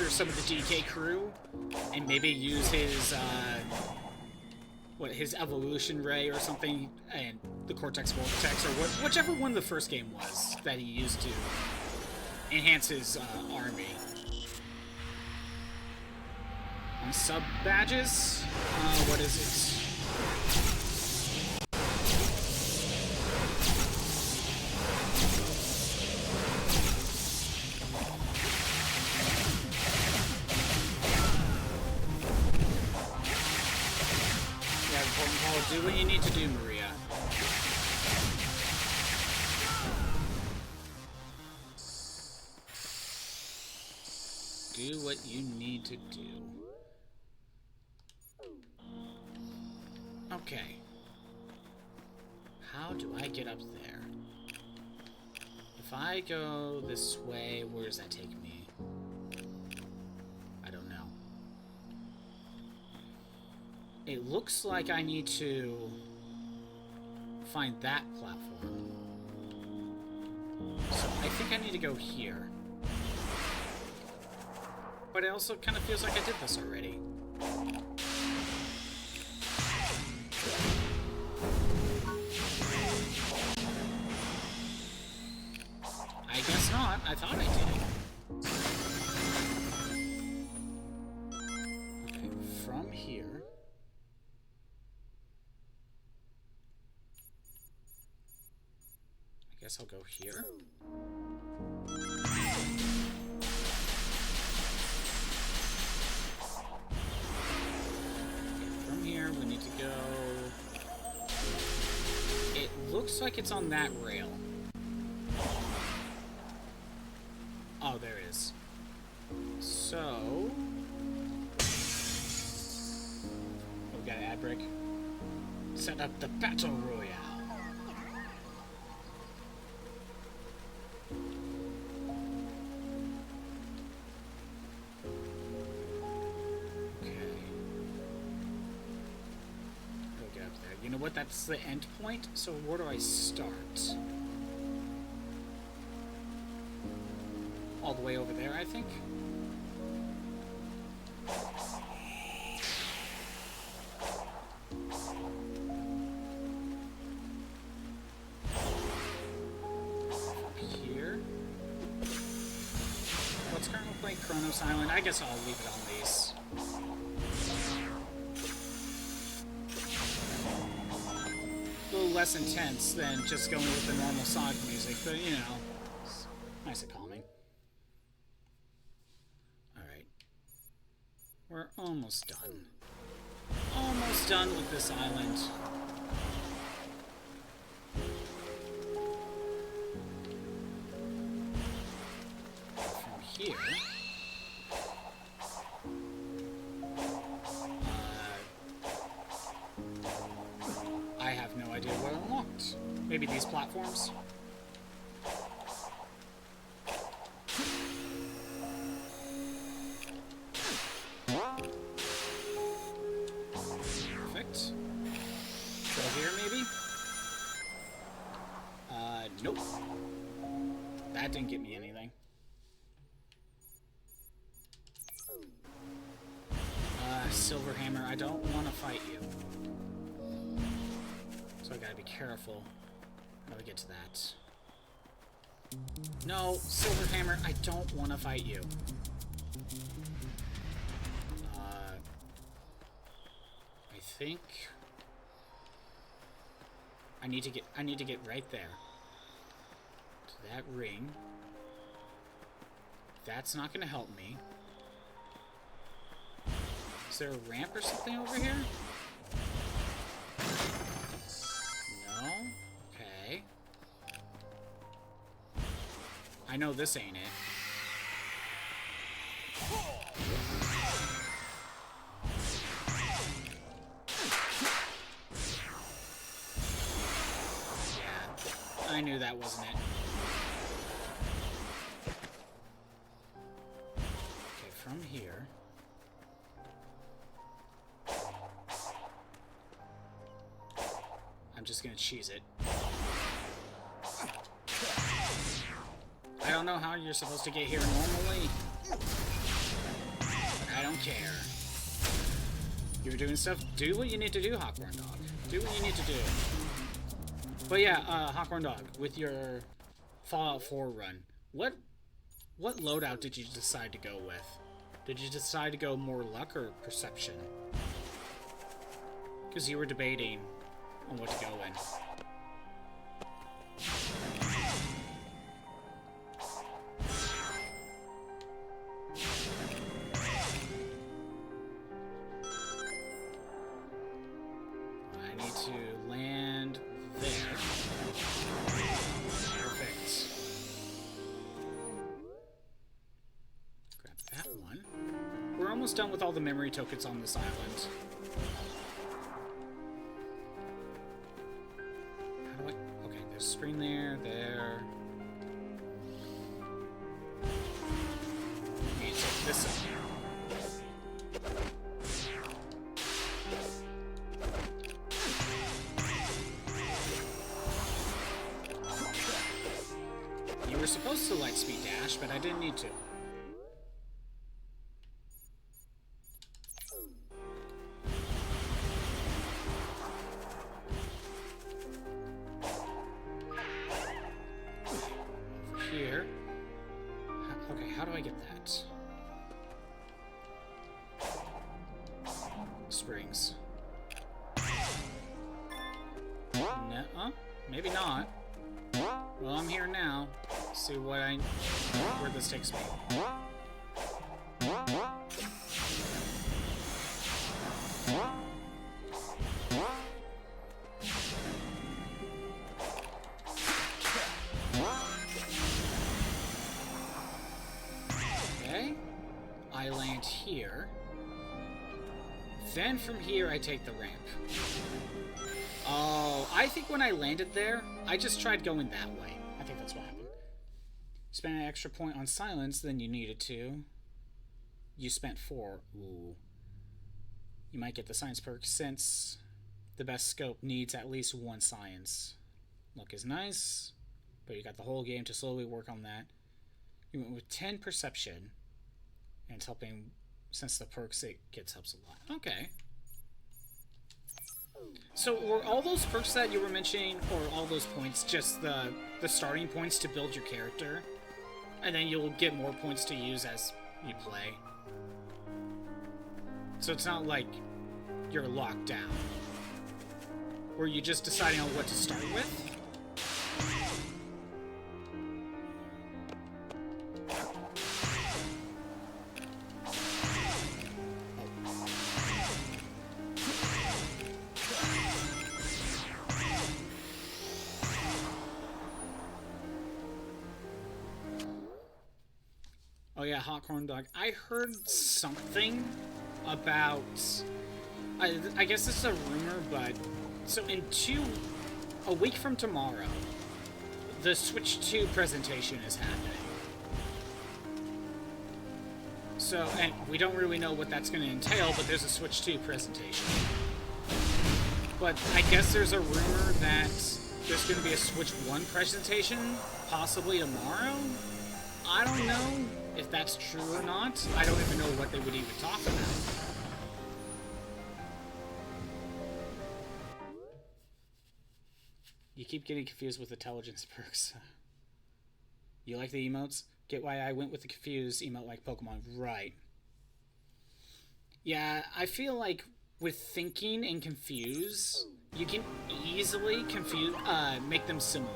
some of the DK crew and maybe use his, his evolution ray or something, and the Cortex Vortex, or whichever one the first game was that he used to enhance his army. On sub badges, what is it? Do what you need to do, Maria. Do what you need to do. Okay. How do I get up there? If I go this way, where does that take me? I don't know. It looks like I need to find that platform. So I think I need to go here. But it also kind of feels like I did this already. I guess not. I thought I did. Okay, from here. I guess I'll go here. From here, we need to go. It looks like it's on that rail. Oh, there it is. So. We got an ad break. Set up the battle royale. You know what? That's the end point. So where do I start? All the way over there, I think. Here. What's currently playing Kronos Island? I guess I'll leave it on these. A little less intense than just going with the normal Sonic music, but you know, it's nice and calming. Alright. We're almost done. Almost done with this island. From here... I have no idea what unlocked. Maybe these platforms? Perfect. Go here, maybe? Nope. That didn't get me anything. Silver Hammer, I don't want to fight you. So I gotta be careful how we get to that. No, Silver Hammer, I don't want to fight you. I think I need to get right there to that ring. That's not gonna help me. Is there a ramp or something over here? No? Okay. I know this ain't it. Yeah, I knew that wasn't it. Okay, from here. I'm just gonna cheese it. I don't know how you're supposed to get here normally. I don't care. You're doing stuff. Do what you need to do, Hawkhorn Dog. Do what you need to do. But yeah, Hawkhorn Dog, with your Fallout 4 run, what loadout did you decide to go with? Did you decide to go more luck or perception? Because you were debating on what to go in. I need to land there. Perfect. Grab that one. We're almost done with all the memory tokens on this island. Screen there. Need to take this up. the Lightspeed Dash, but I didn't need to. Over here. Okay, how do I get that? Springs. No, maybe not. Well, I'm here now. See where this takes me. Okay. I land here. Then from here I take the ramp. Oh, I think when I landed there, I just tried going that way. I think that's what happened. Spent an extra point on silence than you needed to. You spent 4. Ooh. You might get the science perk since the best scope needs at least 1 science. Luck is nice, but you got the whole game to slowly work on that. You went with 10 perception, and it's helping since the perks it gets helps a lot. Okay. So were all those perks that you were mentioning, or all those points, just the starting points to build your character? And then you'll get more points to use as you play. So it's not like you're locked down. Were you just deciding on what to start with? Oh yeah, hot corn dog. I heard something about... I guess this is a rumor, but... So in a week from tomorrow, the Switch 2 presentation is happening. So, and we don't really know what that's going to entail, but there's a Switch 2 presentation. But I guess there's a rumor that there's going to be a Switch 1 presentation, possibly tomorrow? I don't know if that's true or not. I don't even know what they would even talk about. You keep getting confused with intelligence perks. You like the emotes? Get why I went with the confused emote like Pokemon. Right. Yeah, I feel like with thinking and confuse, you can easily make them similar.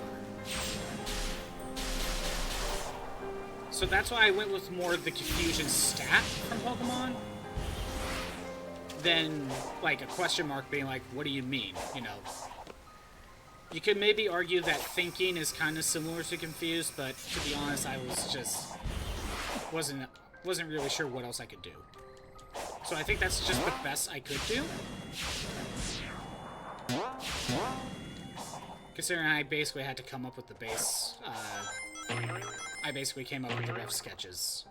So that's why I went with more of the confusion stat from Pokemon than like a question mark being like, what do you mean? You know. You could maybe argue that thinking is kind of similar to confused, but to be honest, I was just wasn't really sure what else I could do. So I think that's just the best I could do. Considering I basically had to come up with the base, I basically came up with the rough sketches.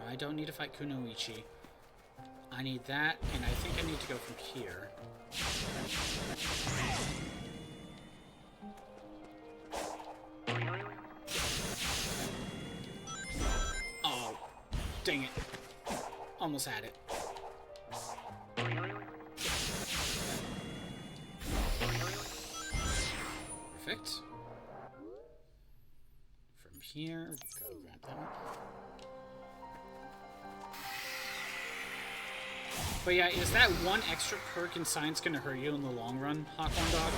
I don't need to fight Kunoichi. I need that, and I think I need to go from here. Oh, dang it. Almost had it. Perfect. From here, go grab that one. But yeah, is that one extra perk in science gonna hurt you in the long run, Hawkworm Dog?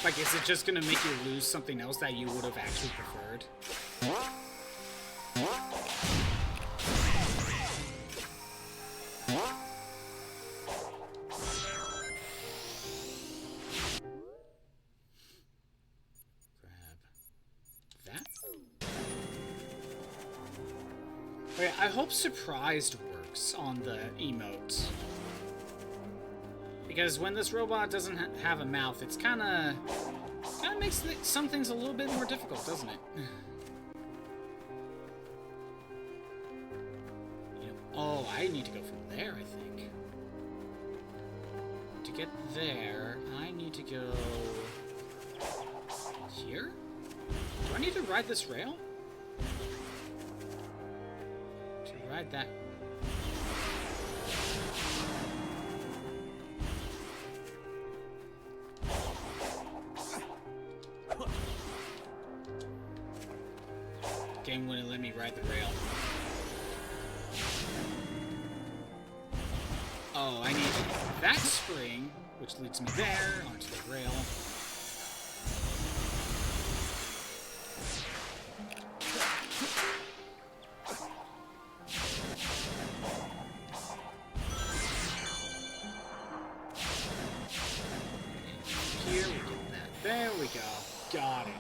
Like, is it just gonna make you lose something else that you would have actually preferred? Okay, I hope surprised works on the emote. Because when this robot doesn't have a mouth, it's kind of makes some things a little bit more difficult, doesn't it? Oh, I need to go from there, I think. To get there, I need to go here? Do I need to ride this rail? To ride that. Game wouldn't let me ride the rail. Oh, I need that spring, which leads me there, onto the rail. Here we get that. There we go. Got it.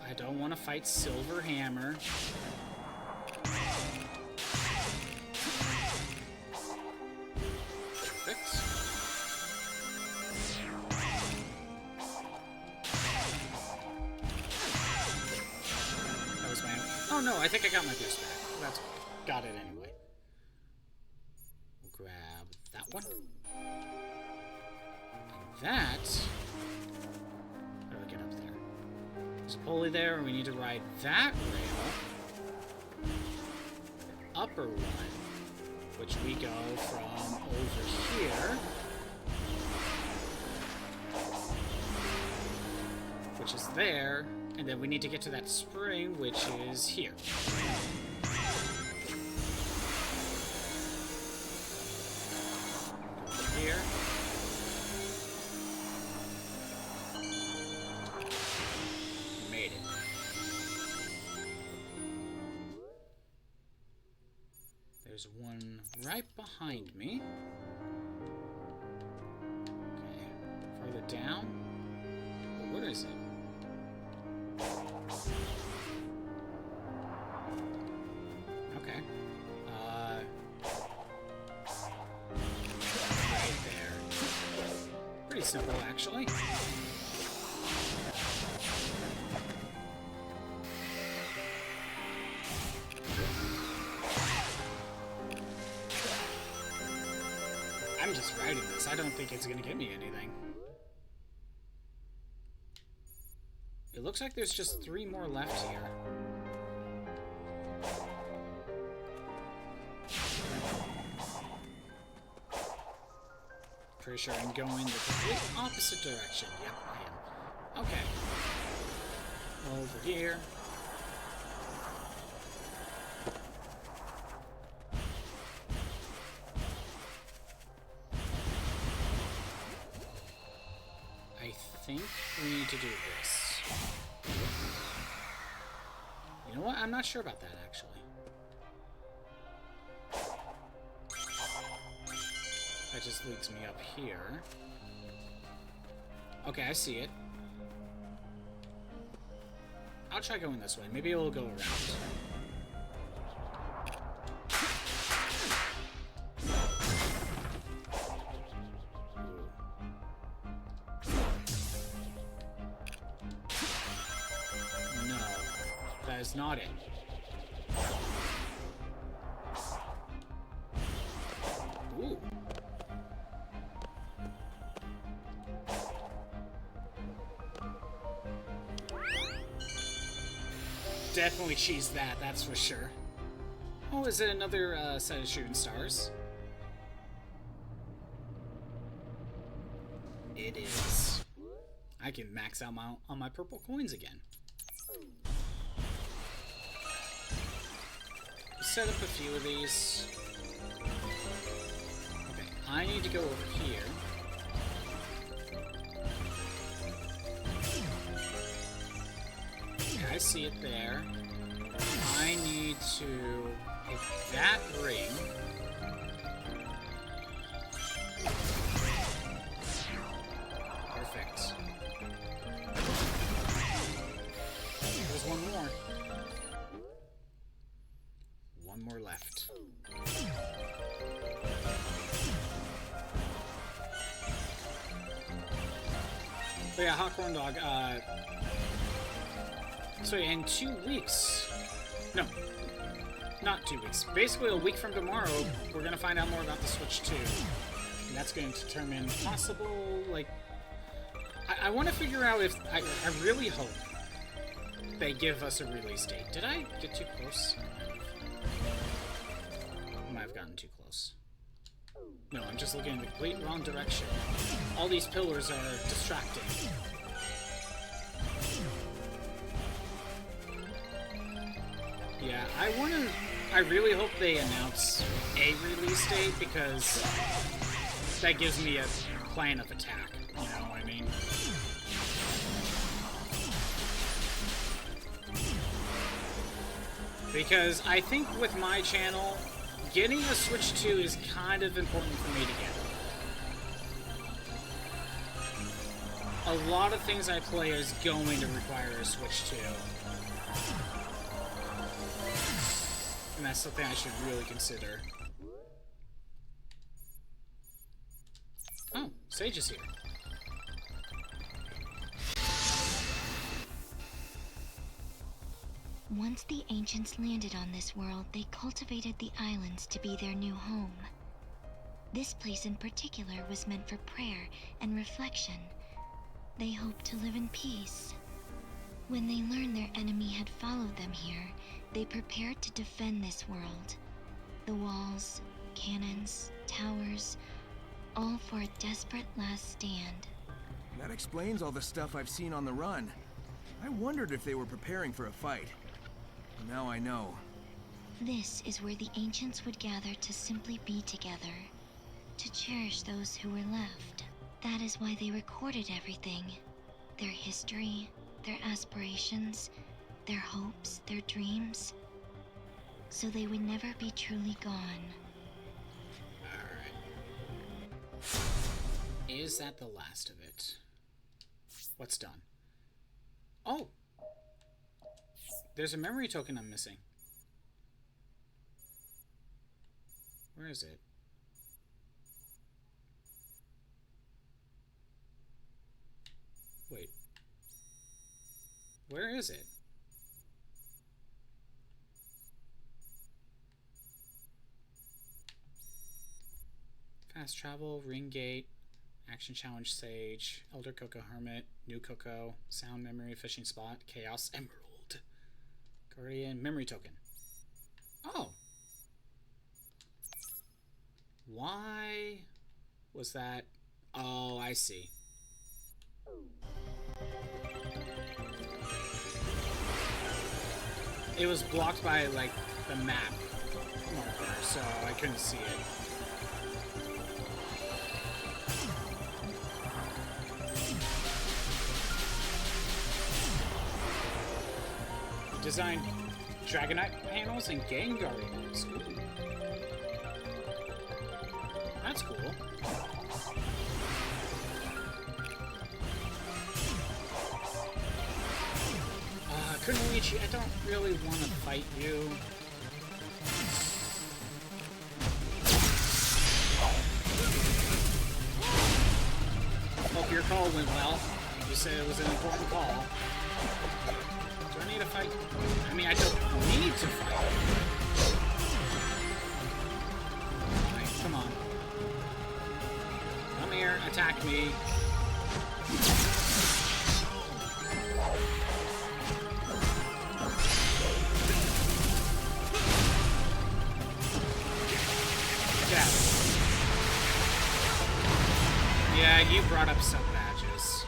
I don't want to fight Silver Hammer. Perfect. That was my own. Oh no, I think I got my boost back. That's okay. Got it anyway. We'll grab that one. And that. How do I get up there? There's a pulley there, and we need to ride that rail. The upper one, which we go from over here, which is there, and then we need to get to that spring, which is here. Over here. Made it. There's one right behind me. Okay, further down. Oh, where is it? Okay. Right there. Pretty simple, actually. I'm just riding this. I don't think it's gonna get me anything. It looks like there's just 3 more left here. Pretty sure I'm going the complete opposite direction. Yep, I am. Okay. Over here. I think we need to do this. You know what? I'm not sure about that, actually. That just leads me up here. Okay, I see it. I'll try going this way. Maybe it'll go around. No, that is not it. Ooh. Definitely cheese that, that's for sure. Oh, is it another set of shooting stars? It is. I can max out on my purple coins again. Set up a few of these. Okay, I need to go over here. Okay, I see it there. I need to hit that ring. Perfect. There's one more. one more left. But yeah, Hot Corn Dog, so in 2 weeks, no, not 2 weeks, basically a week from tomorrow, we're gonna find out more about the Switch 2. And that's going to determine possible, like, I want to figure out if, I really hope they give us a release date. Did I get too close? I might have gotten too close. No, I'm just looking in the complete wrong direction. All these pillars are distracting. Yeah, I really hope they announce a release date, because that gives me a plan of attack, you know what I mean? Because I think with my channel, getting a Switch 2 is kind of important for me to get. A lot of things I play is going to require a Switch 2. And that's something I should really consider. Oh, Sage is here.
Once the ancients landed on this world, they cultivated the islands to be their new home. This place in particular was meant for prayer and reflection. They hoped to live in peace. When they learned their enemy had followed them here, they prepared to defend this world. The walls, cannons, towers, all for a desperate last stand.
That explains all the stuff I've seen on the run. I wondered if they were preparing for a fight. Now I know.
This is where the ancients would gather to simply be together, to cherish those who were left. That is why they recorded everything. Their history, their aspirations, their hopes, their dreams. So they would never be truly gone.
Alright. Is that the last of it? What's done? Oh! There's a memory token I'm missing. Where is it? Wait. Where is it? Fast travel, ring gate, action challenge sage, elder Coco hermit, new Coco, sound memory fishing spot, chaos emerald, guardian memory token. Oh. Why was that? Oh, I see. It was blocked by, like, the map marker, so I couldn't see it. Designed Dragonite panels and Gengar items. Ooh. That's cool. Kunoichi, I don't really want to fight you. Hope your call went well. You said it was an important call. Do I need to fight? I mean, I don't need to fight. Alright, come on. Come here, attack me. Yeah, you brought up some badges.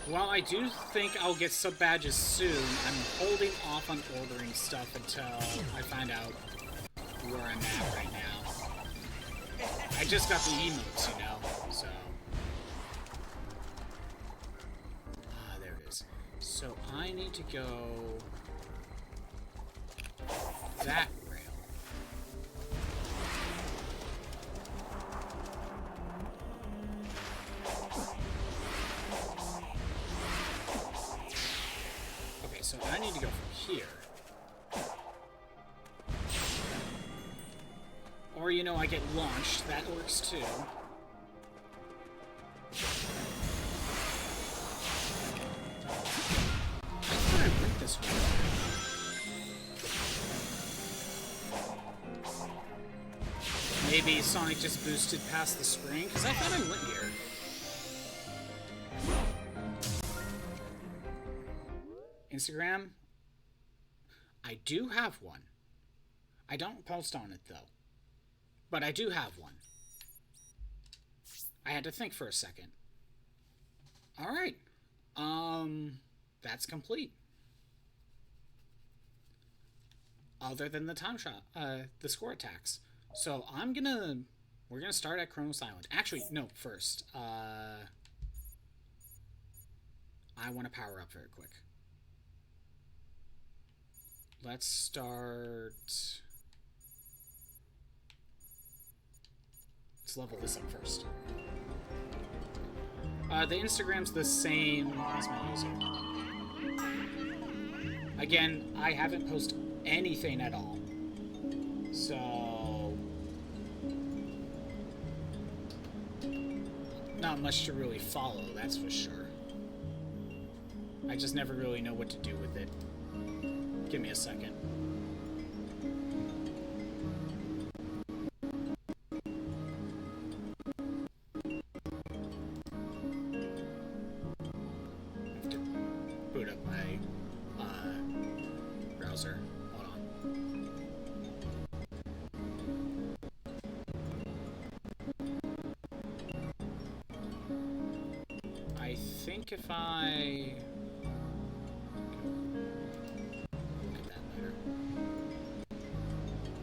While I do think I'll get sub badges soon, I'm holding off on ordering stuff until I find out where I'm at right now. I just got the emotes, you know, so. There it is. So I need to go that rail. so I need to go from here. Or, you know, I get launched. That works too. I thought I went this way. Maybe Sonic just boosted past the spring? Because I thought I went here. Instagram? I do have one. I don't post on it, though. But I do have one. I had to think for a second. Alright. That's complete. Other than the time shot, the score attacks. So we're gonna start at Kronos Island. Actually, no, first. I want to power up very quick. Let's start... Let's level this up first. The Instagram's the same as my user. Again, I haven't posted anything at all. So... not much to really follow, that's for sure. I just never really know what to do with it. Give me a second. I have to boot up my browser. Hold on. I think if I...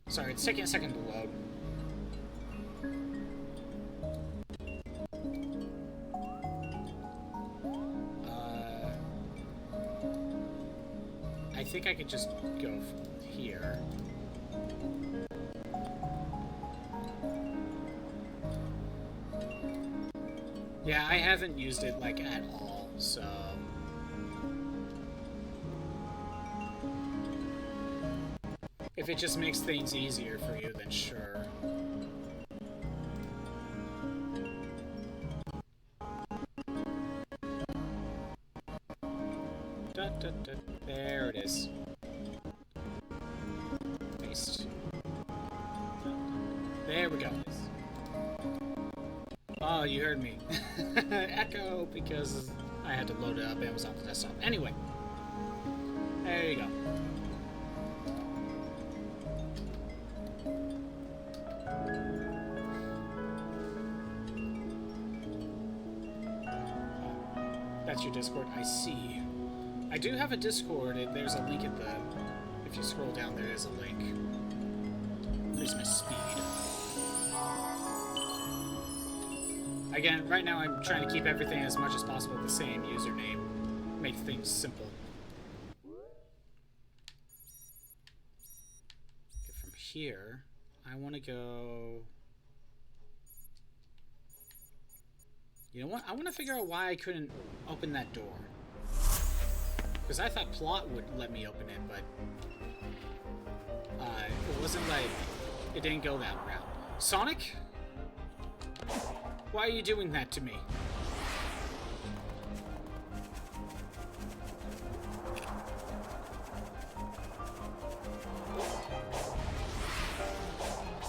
Sorry, it's taking a second to load. I think I could just go from here. Yeah, I haven't used it, like, at all, so... If it just makes things easier for you, then sure. There it is. Paste. There we go. Oh, you heard me. Echo, because I had to load it up and it was on the desktop. Anyway. There you go. That's your Discord. I see. I do have a Discord. There's a link at the... If you scroll down, there is a link. There's my speed. Again, right now I'm trying to keep everything as much as possible the same username. Make things simple. Okay, from here, I want to go... You know what? I want to figure out why I couldn't open that door. Because I thought plot would let me open it, but... it wasn't like... It didn't go that route. Sonic? Why are you doing that to me?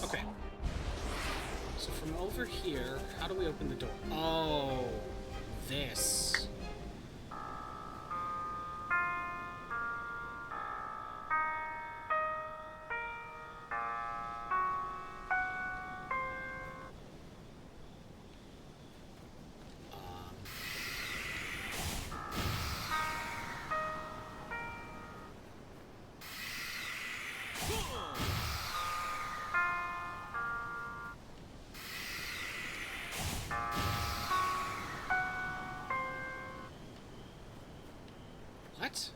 Okay. So from over here, how do we open the door? Oh, this. What?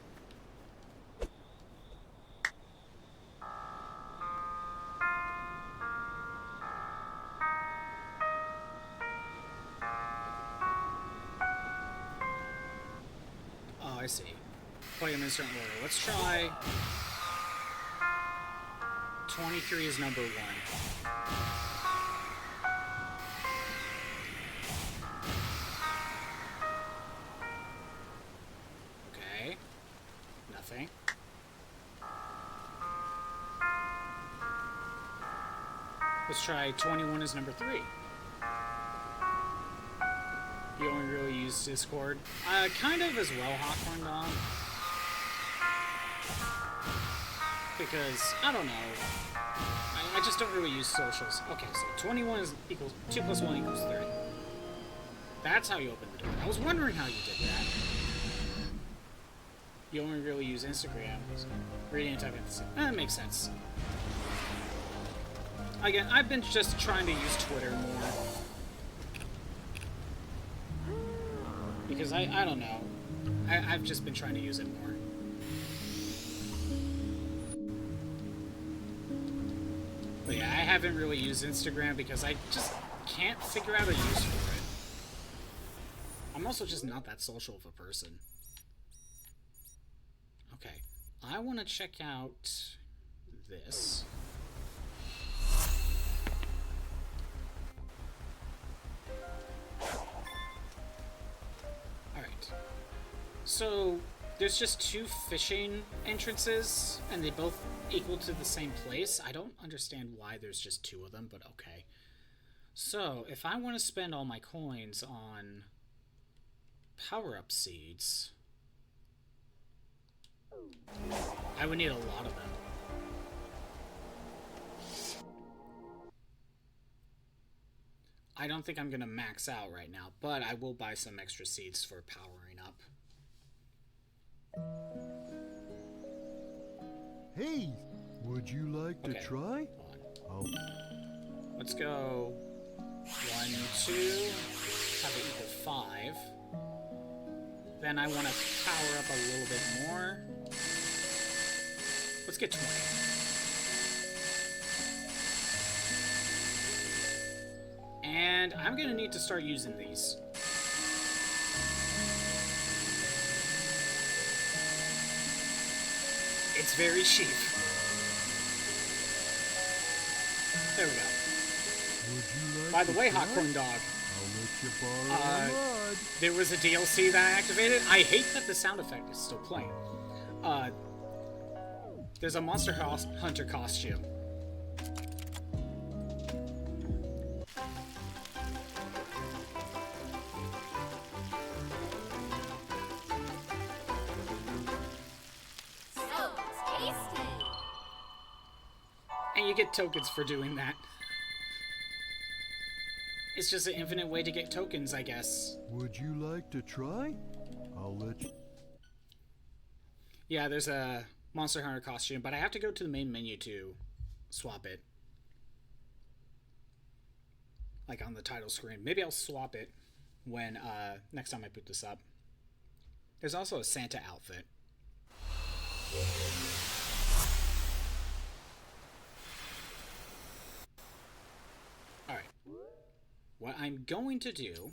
Oh, I see. play them in certain order. Let's try 23 is number 1. Okay. Nothing. Let's try 21 as number 3. You only really use Discord. Kind of as well, Hawthorne Dog. Because, I don't know. I just don't really use socials. Okay, so 21 is equals 2 plus 1 equals 3. That's how you open the door. I was wondering how you did that. You only really use Instagram. Reading and typing at the same. That makes sense. Again, I've been just trying to use Twitter more. Because I don't know. I've just been trying to use it more. But yeah, I haven't really used Instagram because I just can't figure out a use for it. I'm also just not that social of a person. Okay, I want to check out this. So, there's just 2 fishing entrances, and they both equal to the same place. I don't understand why there's just 2 of them, but okay. So, if I want to spend all my coins on power-up seeds, I would need a lot of them. I don't think I'm going to max out right now, but I will buy some extra seeds for powering up.
Hey, would you like to try?
Let's go 1, 2, have it equal 5. Then I want to power up a little bit more. Let's get 20. And I'm going to need to start using these. It's very cheap. There we go.
Would you like
By the way,
to try?
Hot Corn Dog,
I'll let you borrow a rod.
there was a DLC that I activated. I hate that the sound effect is still playing. There's a Monster Hunter costume. And you get tokens for doing that. It's just an infinite way to get tokens, I guess.
Would you like to try? I'll let you.
Yeah, there's a Monster Hunter costume, but I have to go to the main menu to swap it. Like on the title screen. Maybe I'll swap it when next time I put this up. There's also a Santa outfit. Alright. What I'm going to do,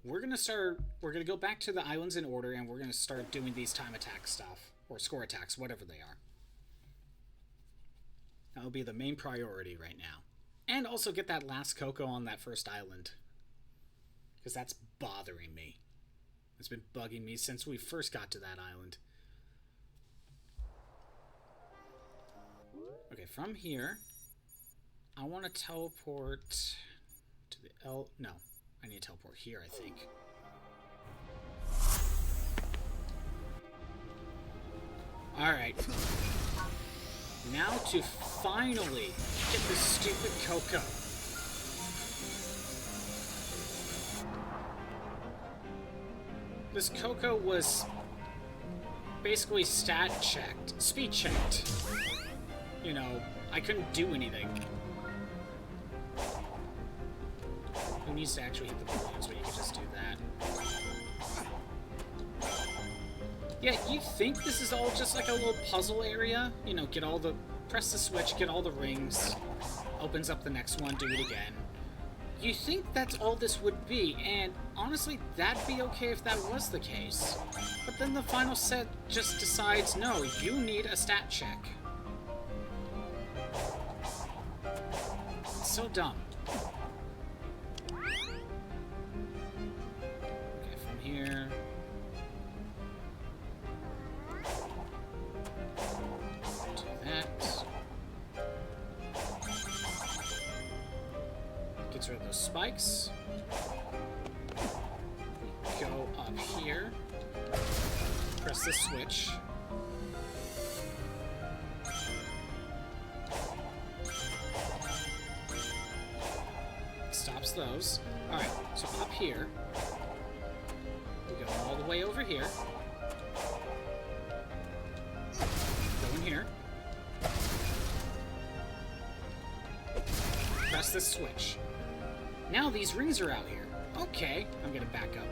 we're going to go back to the islands in order, and we're going to start doing these time attack stuff. Or score attacks, whatever they are. That'll be the main priority right now. And also get that last cocoa on that first island. Because that's bothering me. It's been bugging me since we first got to that island. Okay, from here, I want to teleport to the No, I need to teleport here, I think. Alright. Now to finally get this stupid cocoa. This cocoa was basically stat checked, speed checked. You know, I couldn't do anything. Who needs to actually hit the balloons when you can just do that? Yeah, you think this is all just like a little puzzle area? You know, press the switch, get all the rings, opens up the next one, do it again. you think that's all this would be, and honestly, that'd be okay if that was the case. But then the final set just decides, no, you need a stat check. It's so dumb. Okay, from here... do that. Gets rid of those spikes. Go up here. Press this switch. Stops those. Alright, so up here. We go all the way over here. Go in here. Press this switch. Now these rings are out here. Okay, I'm gonna back up.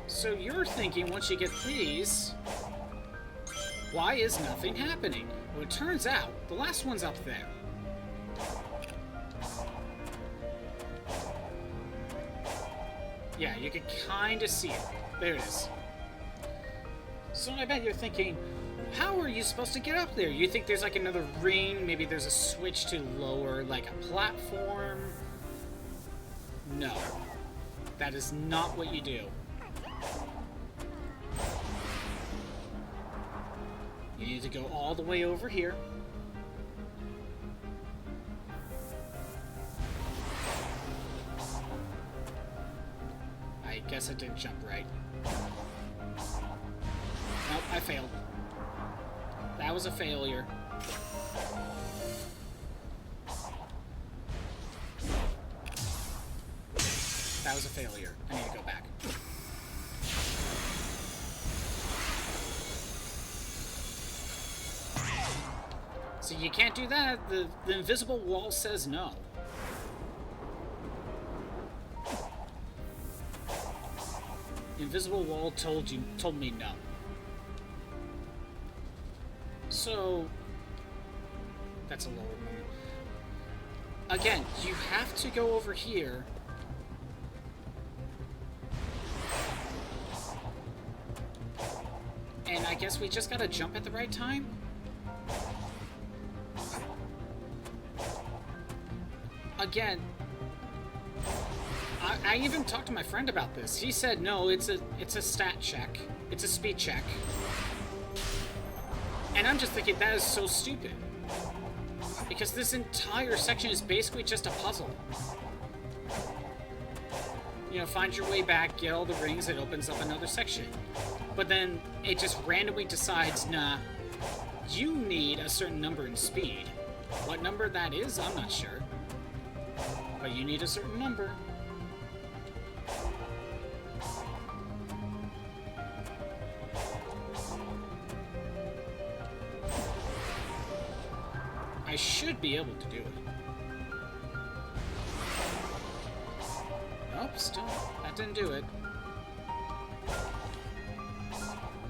So you're thinking once you get these, why is nothing happening? Well, it turns out the last one's up there. Yeah, you can kind of see it. There it is. So I bet you're thinking, how are you supposed to get up there? You think there's like another ring? Maybe there's a switch to lower like a platform? No. That is not what you do. You need to go all the way over here. I guess I didn't jump right. Nope, I failed. That was a failure. That was a failure. I need to go back. So you can't do that. The invisible wall says no. The invisible wall told me no. So that's a lower moment. Again, you have to go over here. And I guess we just gotta jump at the right time? Again, I even talked to my friend about this. He said, no, it's a stat check. It's a speed check. And I'm just thinking, that is so stupid. Because this entire section is basically just a puzzle. You know, find your way back, get all the rings, it opens up another section. But then it just randomly decides, nah, you need a certain number in speed. What number that is, I'm not sure. But you need a certain number. I should be able to do it. Nope, still, that didn't do it.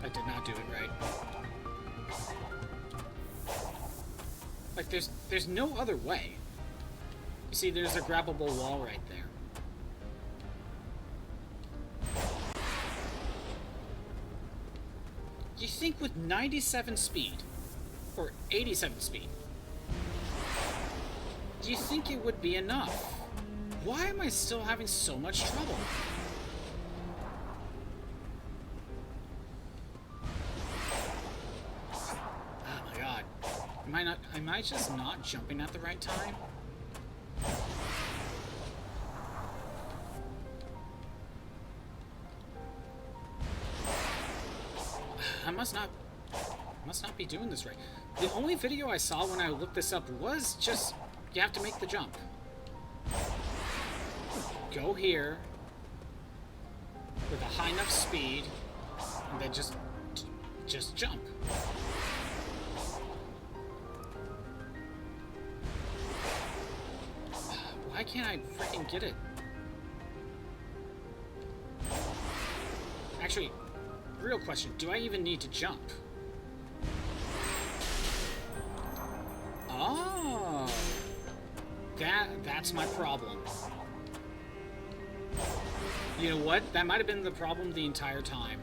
That did not do it right. Like, there's no other way. You see, there's a grabbable wall right there. You think with 97 speed, or 87 speed, do you think it would be enough? Why am I still having so much trouble? Oh my god. Am I just not jumping at the right time? I must not be doing this right. The only video I saw when I looked this up was just, you have to make the jump. Go here with a high enough speed, and then just jump. Why can't I freaking get it? Actually, real question, do I even need to jump? Oh. That's my problem. You know what? That might have been the problem the entire time.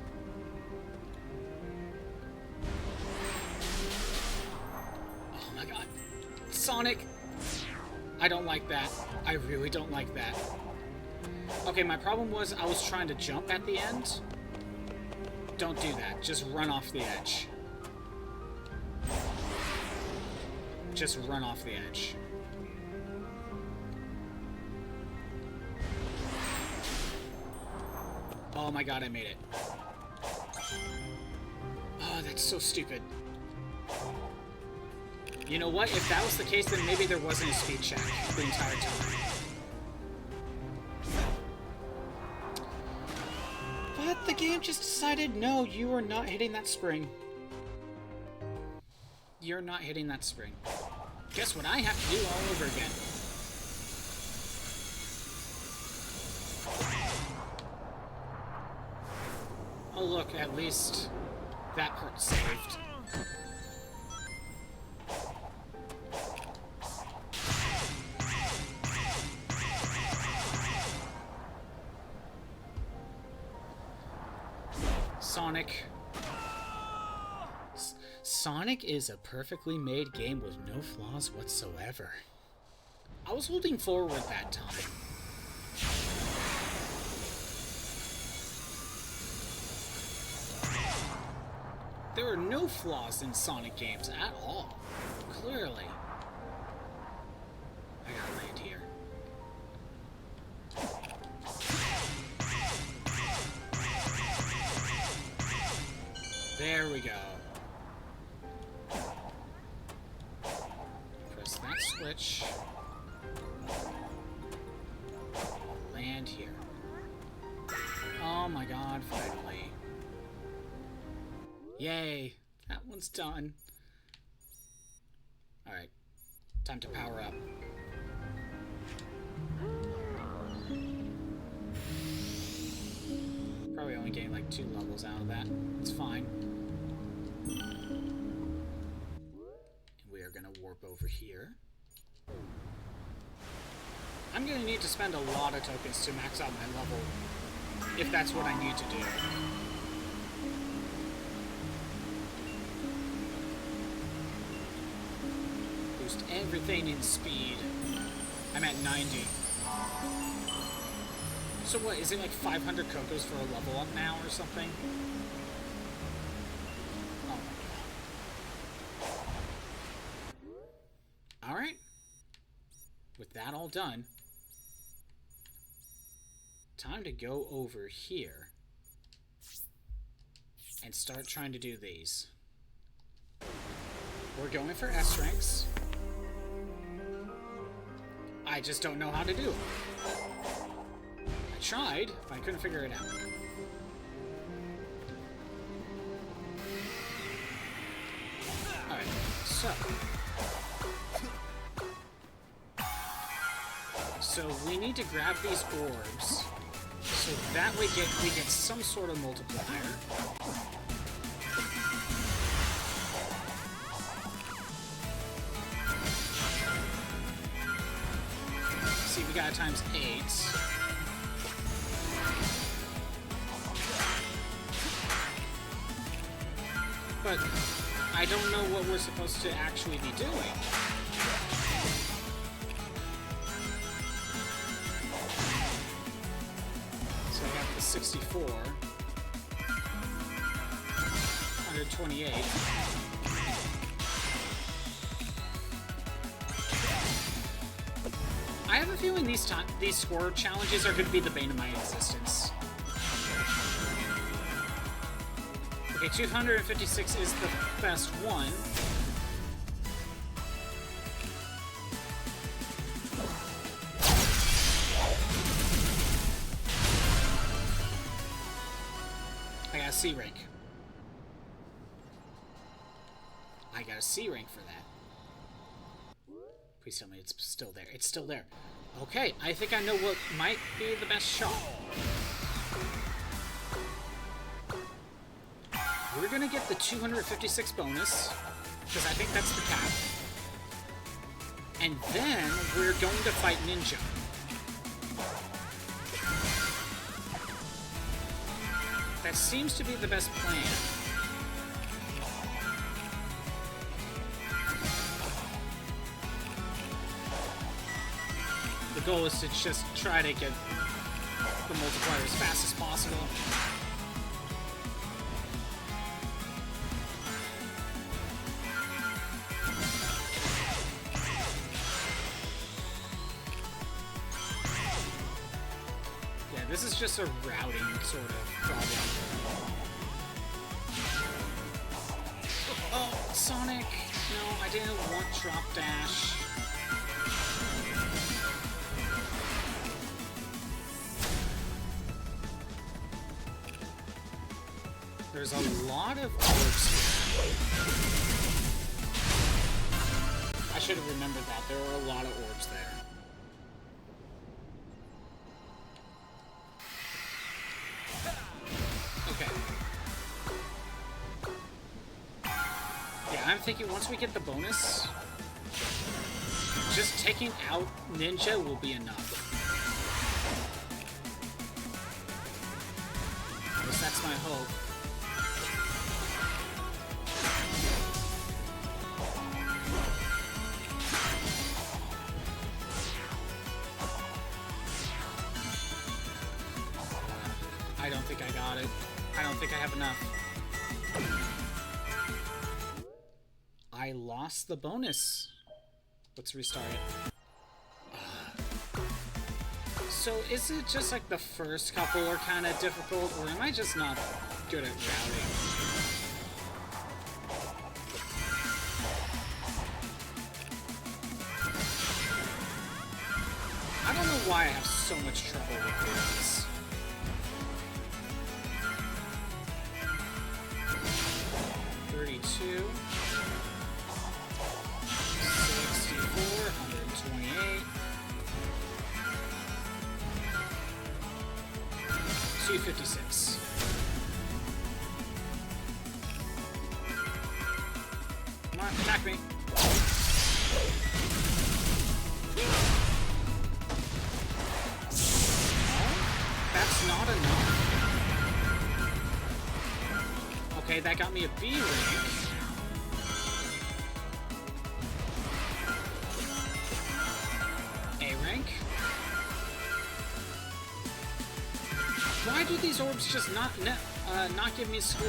Oh my god. Sonic! I don't like that. I really don't like that. Okay, my problem was I was trying to jump at the end. Don't do that. Just run off the edge. Just run off the edge. Oh my god, I made it. Oh, that's so stupid. You know what? If that was the case, then maybe there wasn't a speed check the entire time. But the game just decided, no, you are not hitting that spring. You're not hitting that spring. Guess what I have to do all over again? Oh look, at least that part's saved. Sonic. Sonic is a perfectly made game with no flaws whatsoever. I was holding forward that time. There are no flaws in Sonic games at all. Clearly. I gotta land here. There we go. Press that switch. Land here. Oh my god, finally. Yay! That one's done. Alright. Time to power up. Probably only getting like 2 levels out of that. It's fine. And we are gonna warp over here. I'm gonna need to spend a lot of tokens to max out my level, if that's what I need to do. Boost everything in speed. I'm at 90. So what, is it like 500 Cocos for a level up now or something? Oh my god. Alright. With that all done, time to go over here and start trying to do these. We're going for S ranks. I just don't know how to do it. I tried, but I couldn't figure it out. Alright, so we need to grab these orbs, so that way we get some sort of multiplier. See, we got times 8. But I don't know what we're supposed to actually be doing. So I got the 64. 128. I have a feeling these score challenges are going to be the bane of my existence. Okay, 256 is the best one. I got a C rank. I got a C rank for that. Please tell me it's still there. It's still there. Okay, I think I know what might be the best shot. We're gonna get the 256 bonus, because I think that's the cap. And then we're going to fight Ninja. That seems to be the best plan. The goal is to just try to get the multiplier as fast as possible. Yeah, this is just a routing sort of problem. Oh, Sonic! No, I didn't want drop dash. There's a lot of orbs here. I should have remembered that. There are a lot of orbs there. Okay. Yeah, I'm thinking once we get the bonus, just taking out Ninja will be enough. At least that's my hope. I don't think I got it. I don't think I have enough. I lost the bonus. Let's restart it. So is it just like the first couple are kind of difficult, or am I just not good at routing? I don't know why I have so much trouble with this. $32, 64, 128, 256. Come on, attack me. That's not enough. Okay, that got me a B rank. A rank. Why do these orbs just not give me a score?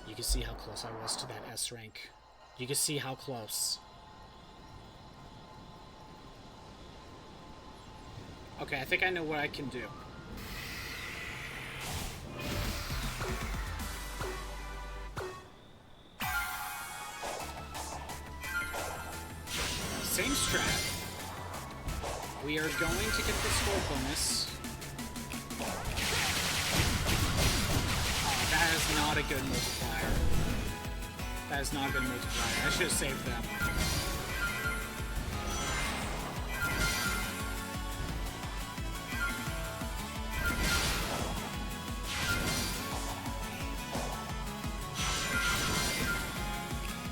You can see how close I was to that S rank. You can see how close. Okay, I think I know what I can do. Same strat. We are going to get the score bonus. Oh, that is not a good multiplier. That is not a good multiplier. I should have saved them.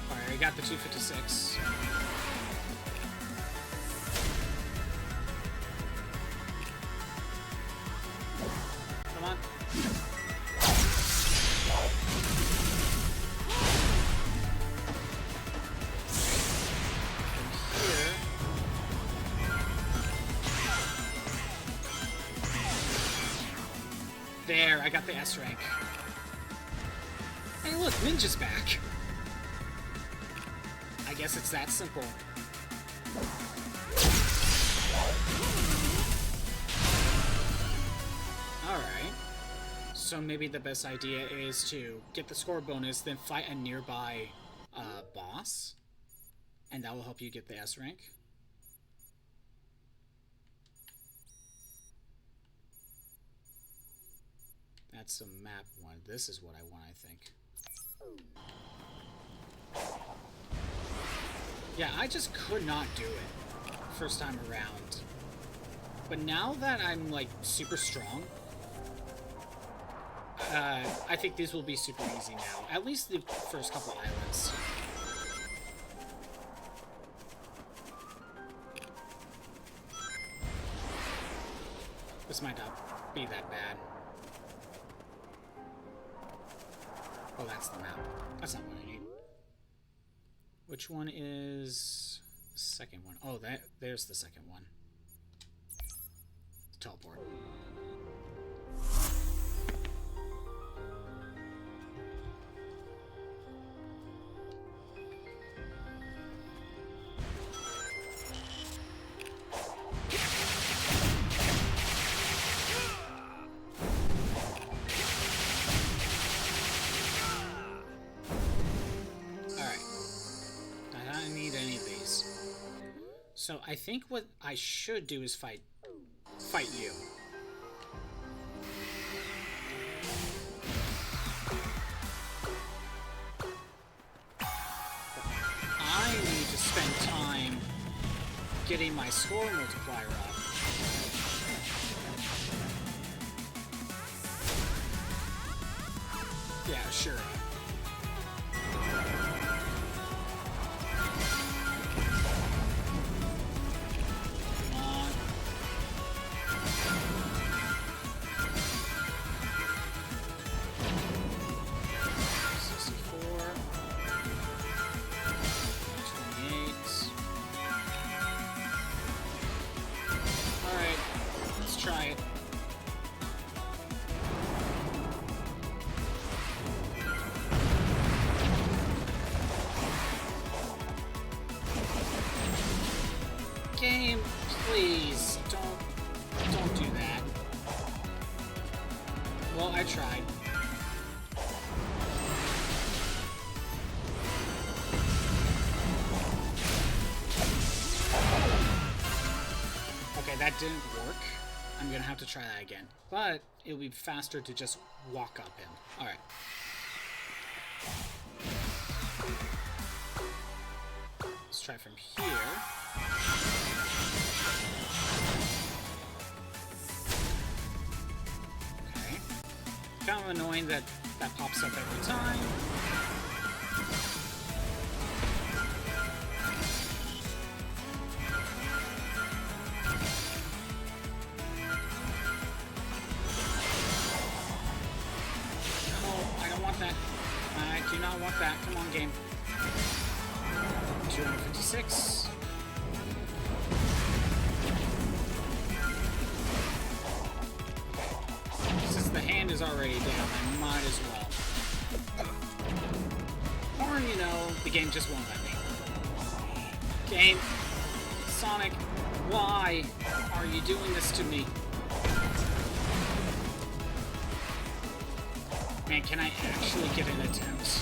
Alright, I got the 256. Come on. From here. There, I got the S rank. Hey look, Ninja's back. I guess it's that simple. Alright. So maybe the best idea is to get the score bonus, then fight a nearby boss. And that will help you get the S rank. That's a map one. This is what I want, I think. Yeah, I just could not do it first time around. But now that I'm, like, super strong, I think these will be super easy now. At least the first couple islands. This might not be that bad. Oh, that's the map. That's not what I need. Which one is the second one? Oh, there's the second one. Teleport. So I think what I should do is fight you. I need to spend time getting my score multiplier up. Yeah, sure. Game, please, don't do that. Well, I tried. Okay, that didn't work. I'm gonna have to try that again. But it'll be faster to just walk up him. Alright. Let's try from here. Okay. Kind of annoying that that pops up every time. Oh, I don't want that. I do not want that. Come on, game. 256. Since the hand is already down, I might as well. Or, you know, the game just won't let me. Game. Sonic, why are you doing this to me? Man, can I actually get an attempt?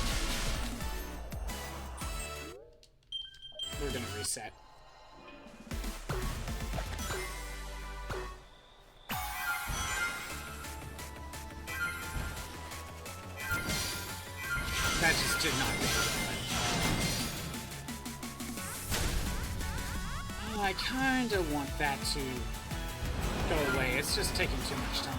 We're gonna reset. That just did not go well. Oh, I kinda want that to go away. It's just taking too much time.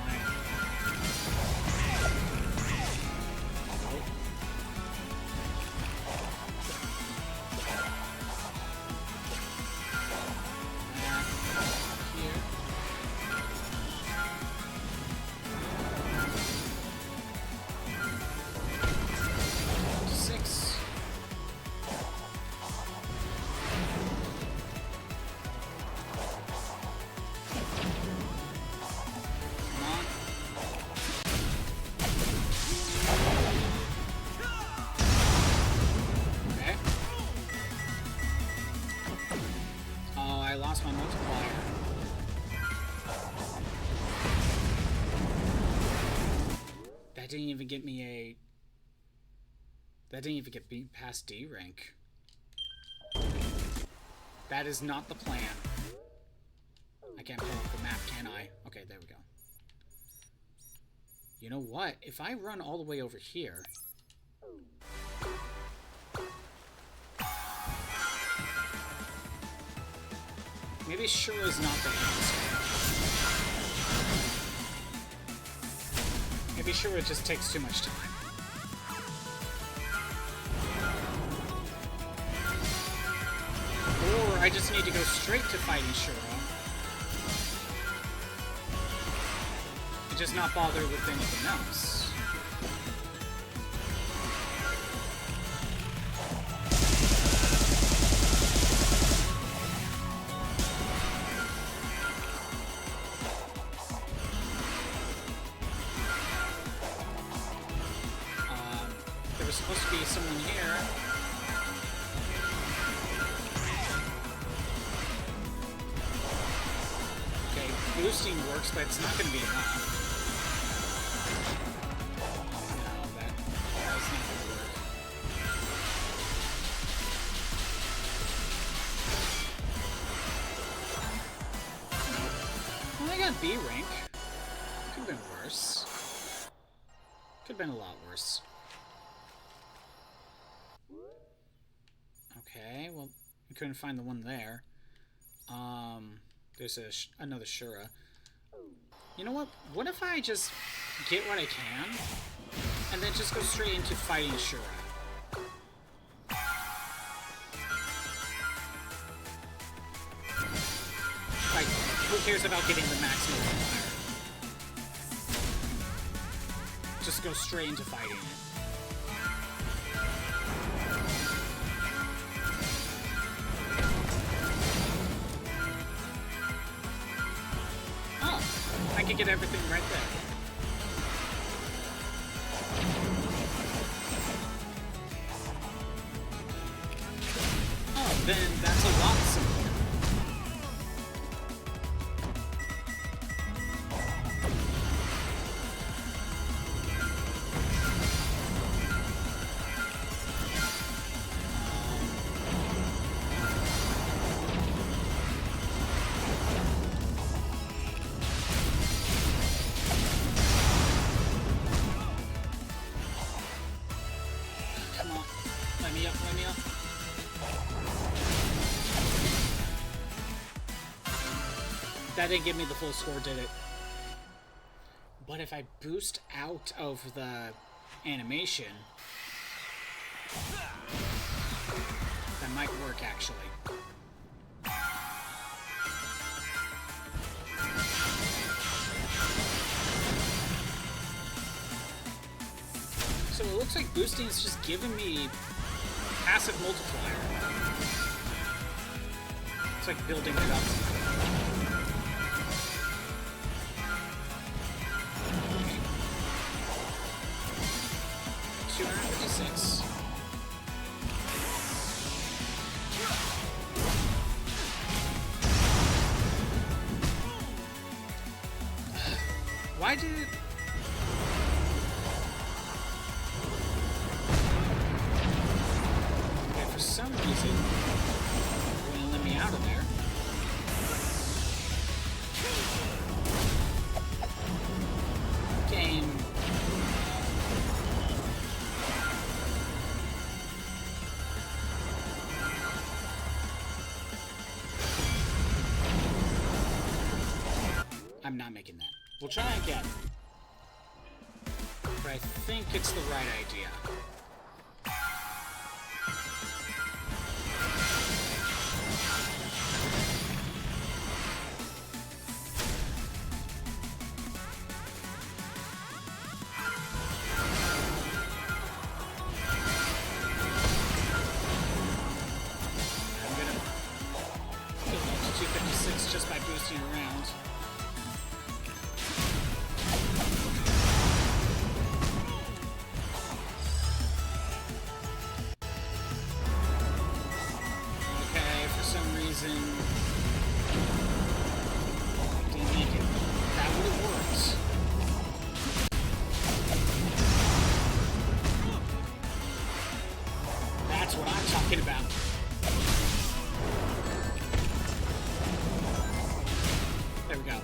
My multiplier. That didn't even get me a... That didn't even get me past D rank. That is not the plan. I can't pull up the map, can I? Okay, there we go. You know what? If I run all the way over here... Maybe Shura's not the answer. Maybe Shura just takes too much time. Or I just need to go straight to fighting Shura. just not bother with anything else. There was supposed to be someone here. Okay, boosting works, but it's not going to be enough. No, that's not going to work. Well, I got B rank. Could have been worse. Could have been a lot worse. Okay, well, we couldn't find the one there. There's another Shura. You know what? What if I just get what I can, and then just go straight into fighting Shura? Like, who cares about getting the maximum fire? Just go straight into fighting it. I could get everything right there. Oh, then that's a lot simpler. That didn't give me the full score, did it? But if I boost out of the animation, that might work, actually. So it looks like boosting is just giving me passive multiplier. It's like building it up. 256. Why did it... Okay, for some reason, it wouldn't let me out of there. Game. I'm not making that. We'll try again. But I think it's the right idea. I'm gonna go up to 256 just by boosting around. Didn't make it. That would have worked. That's what I'm talking about. There we go.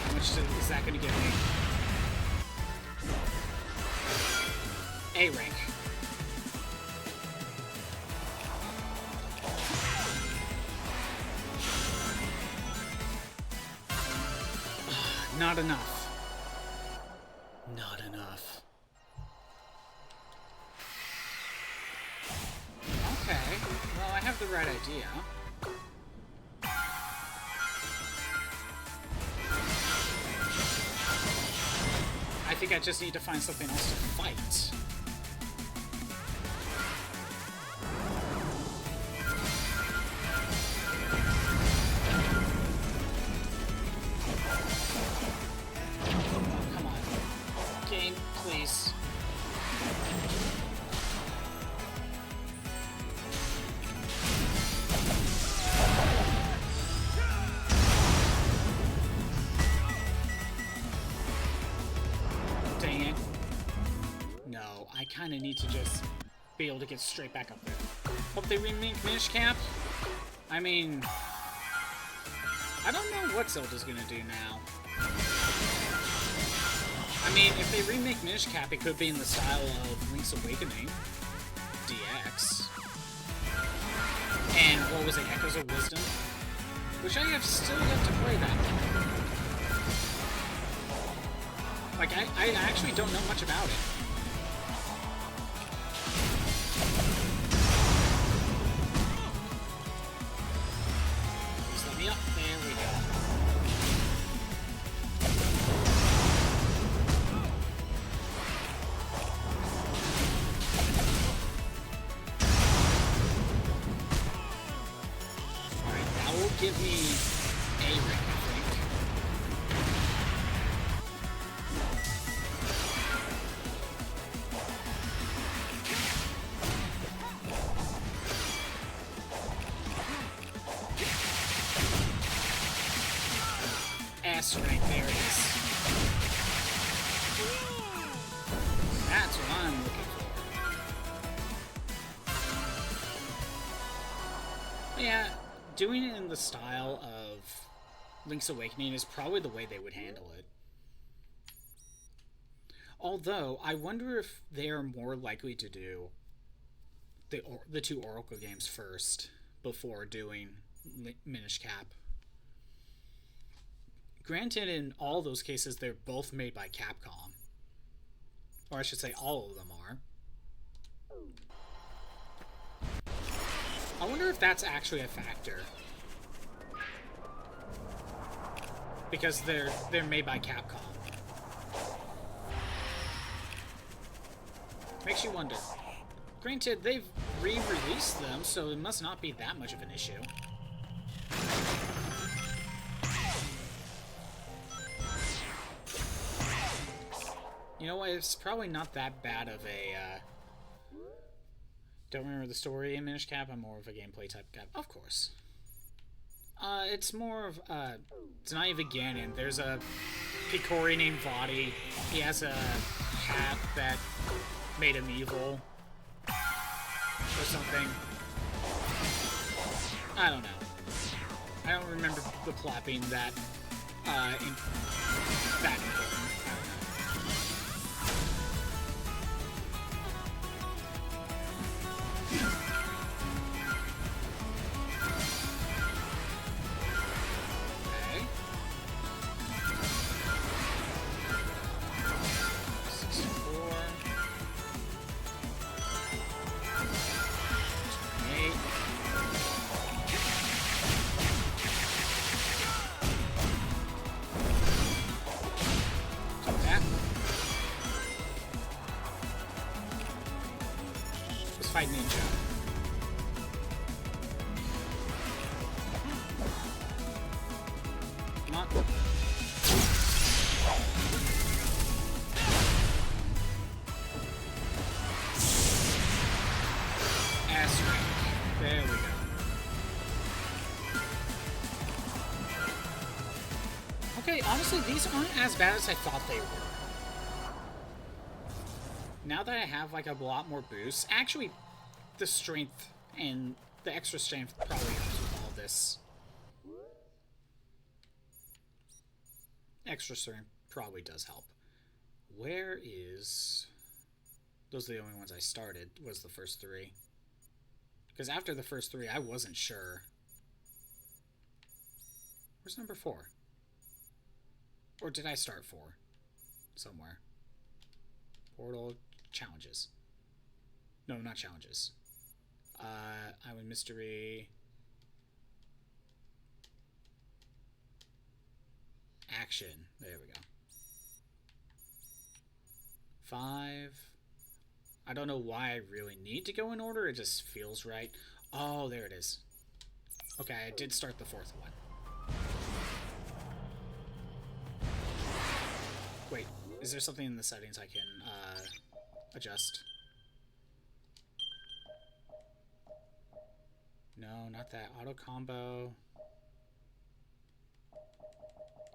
How much is that going to get me? A rank. Not enough. Not enough. Okay, well, I have the right idea. think I just need to find something else to fight. Come on. Game, please. Dang it. No, I kind of need to just be able to get straight back up there. Hope they remake Minish Cap. I mean, I don't know what Zelda's gonna do now. I mean, if they remake Minish Cap, it could be in the style of Link's Awakening DX. And what was it, Echoes of Wisdom? Which I have still yet to play that one. Like, I actually don't know much about it. Just let me up. There we go. Alright, that will give me a ring, I think. S rank, there it is. That's what I'm looking for. Yeah, doing it in the style of Link's Awakening is probably the way they would handle it. Although, I wonder if they are more likely to do the two Oracle games first before doing Minish Cap. Granted, in all those cases, they're both made by Capcom. Or I should say, all of them are. I wonder if that's actually a factor. Because they're made by Capcom. Makes you wonder. Granted, they've re-released them, so it must not be that much of an issue. You know what, it's probably not that bad of a, don't remember the story in Minish Cap, I'm more of a gameplay type guy. Of course. It's more of, it's not even Ganon. There's a Picori named Vadi. He has a hat that made him evil. Or something. I don't know. I don't remember the plot being that, that important. Fight Ninja. Come on. S rank. There we go. Okay, honestly, these aren't as bad as I thought they were. Now that I have like a lot more boosts, actually the strength and the extra strength probably helps with all this. Extra strength probably does help. Where is... Those are the only ones I started, was the first three. Because after the first three, I wasn't sure. Where's number 4? Or did I start 4? Somewhere. Portal challenges. No, not challenges. Island Mystery. Action. There we go. 5. I don't know why I really need to go in order. It just feels right. Oh, there it is. Okay, I did start the 4th one. Wait, is there something in the settings I can adjust? No, not that. Auto combo.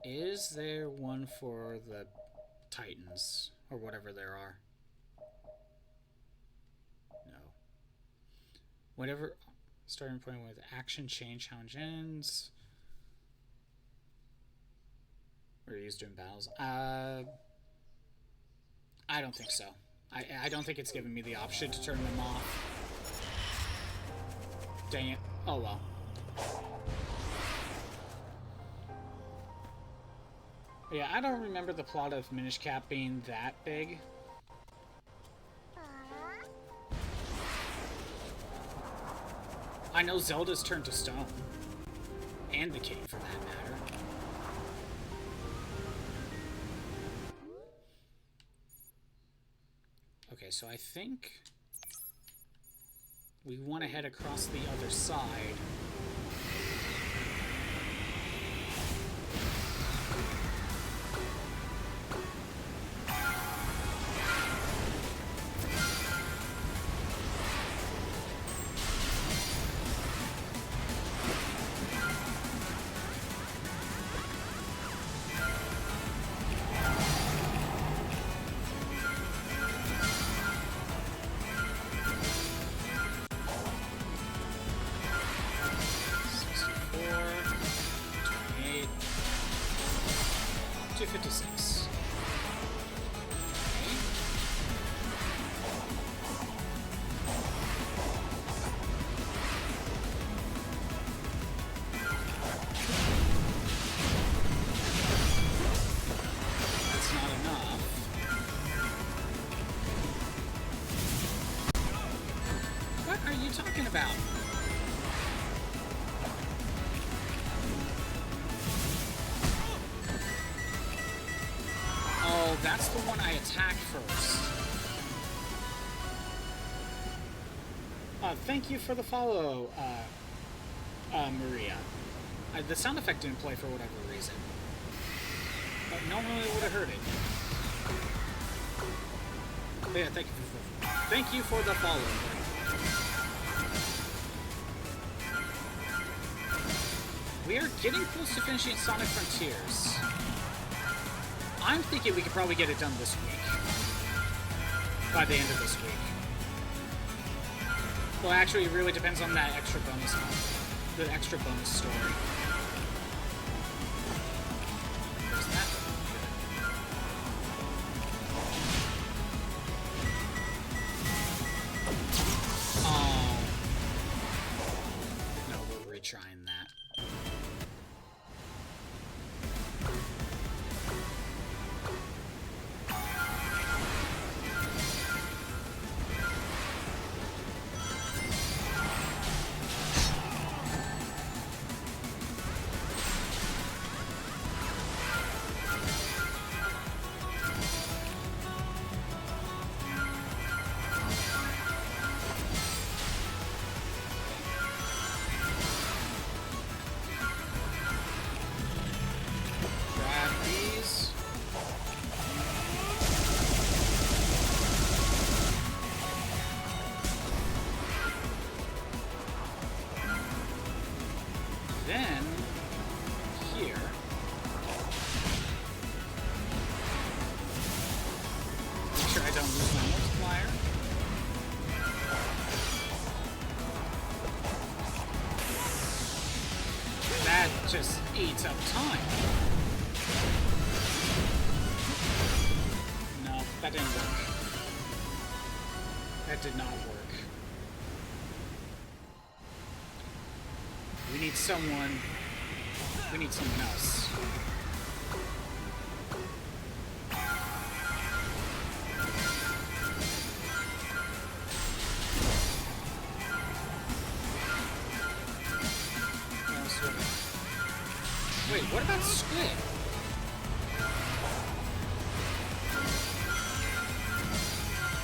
Is there one for the Titans? Or whatever there are? No. Whatever. Starting point with action change challenge ends. Or used during battles. I don't think so. I don't think it's giving me the option to turn them off. Dang it. Oh well. Yeah, I don't remember the plot of Minish Cap being that big. I know Zelda's turned to stone. And the king, for that matter. Okay, so I think we want to head across the other side. About? Oh, that's the one I attacked first. Thank you for the follow, Maria. The sound effect didn't play for whatever reason. But normally it would have heard it. But yeah, thank you for the follow, Maria. We are getting close to finishing Sonic Frontiers. I'm thinking we could probably get it done this week. By the end of this week. Well, actually, it really depends on that extra bonus one. The extra bonus story. Where's that? Oh. No, we're retrying that. Then, here, make sure I don't lose my multiplier. That just eats up time. No, that didn't work. That did not work. We need someone else. Wait, what about Squid?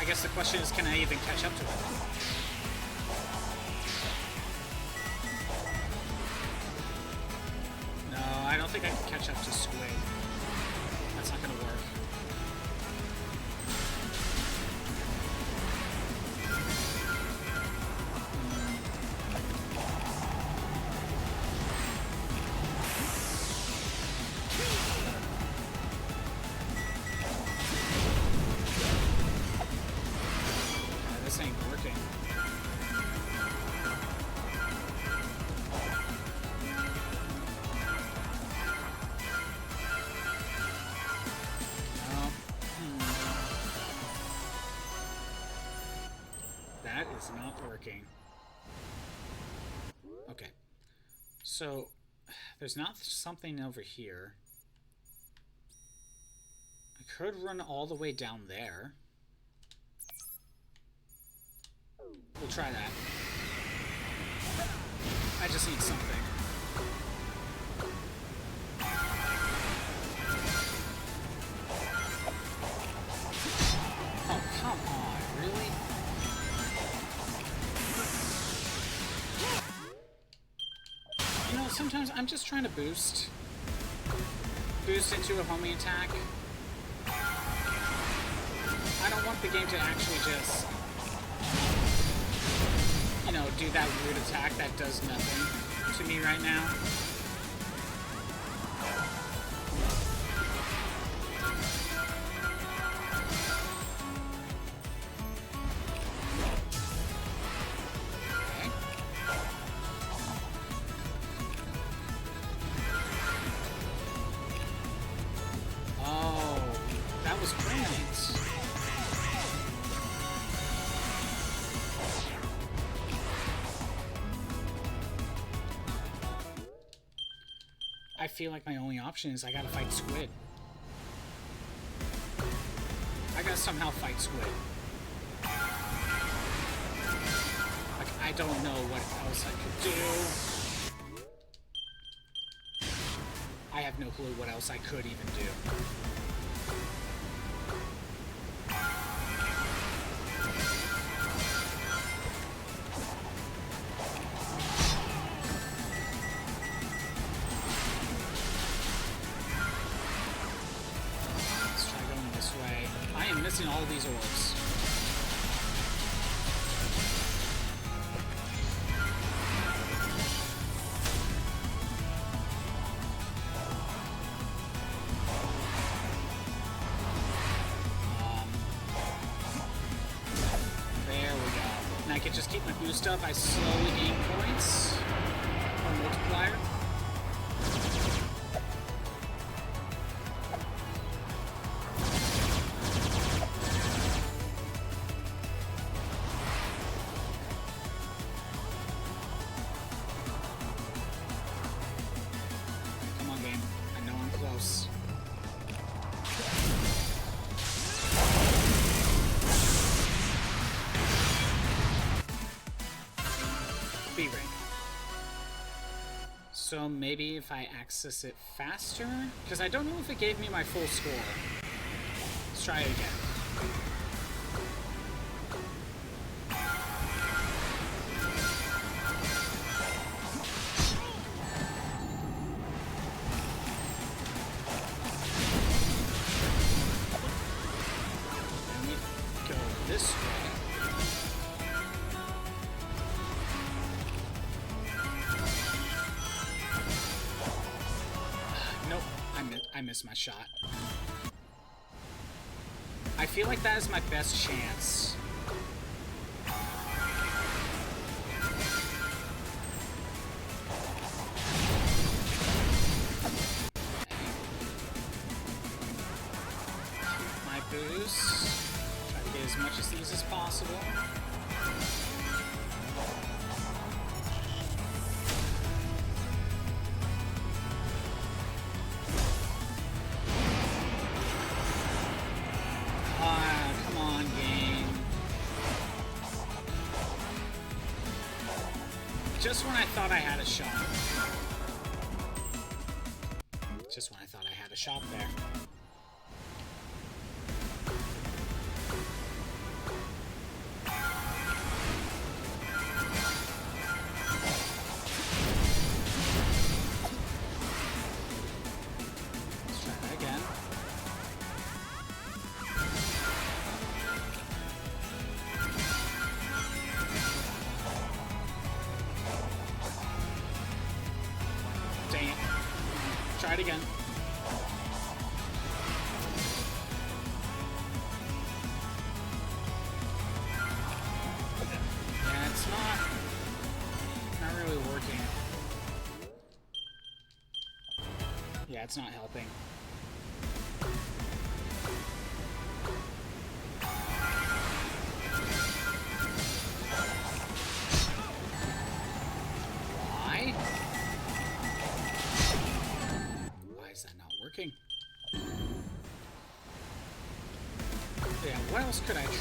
guess the question is, can I even catch up to it? No, I don't think I can catch up to Squid. That's not gonna work. This ain't working. That is not working. Okay. So, there's not something over here. I could run all the way down there. We'll try that. I just need something. Oh, come on, really? You know, sometimes I'm just trying to boost into a homing attack. I don't want the game to actually just, you know, do that weird attack that does nothing to me right now. Okay. Oh, that was brilliant. I feel like my only option is I gotta fight Squid. I gotta somehow fight Squid. Like, I don't know what else I could do. I have no clue what else I could even do. Missing all of these orbs. There we go. And I can just keep my boost up. I slowly gain points or multiplier. So maybe if I access it faster? Because I don't know if it gave me my full score. Let's try it again. Let me go this way. I missed my shot. I feel like that is my best chance. My boost. Try to get as much of these as possible. Just when I thought I had a shot. Just when I thought I had a shot there. Dang it. Try it again. Yeah, it's not really working. Yeah, it's not helping. Why? Why is that not working? Yeah, what else could I try?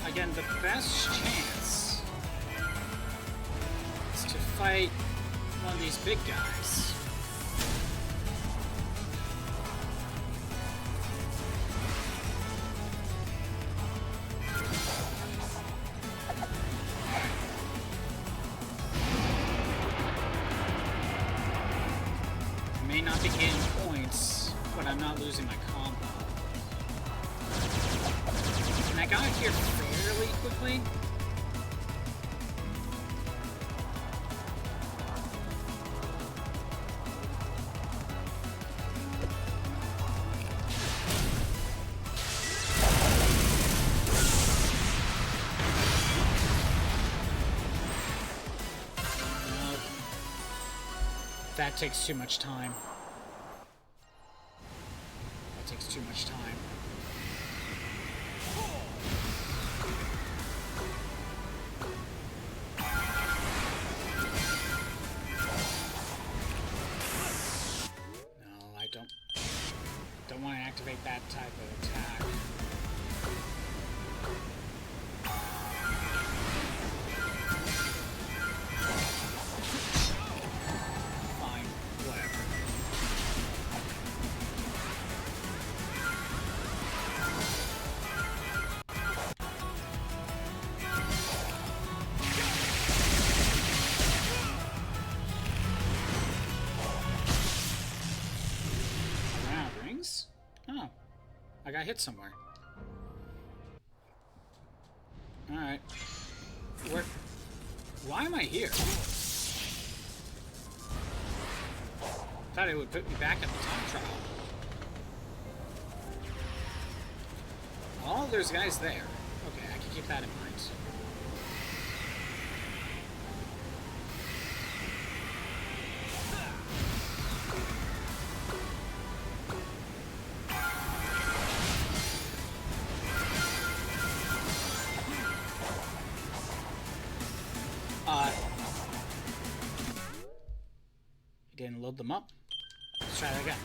Again, the best chance is to fight one of these big guys. I may not be getting points, but I'm not losing my combo. And I got here fairly quickly. Nope. That takes too much time. That takes too much time. Don't want to activate that type of attack. Fine, whatever. Oh, I got hit somewhere. Alright. Where? Why am I here? Thought it would put me back at the time trial. Oh, there's guys there. Okay, I can keep that in mind. Didn't load them up. Let's try that again.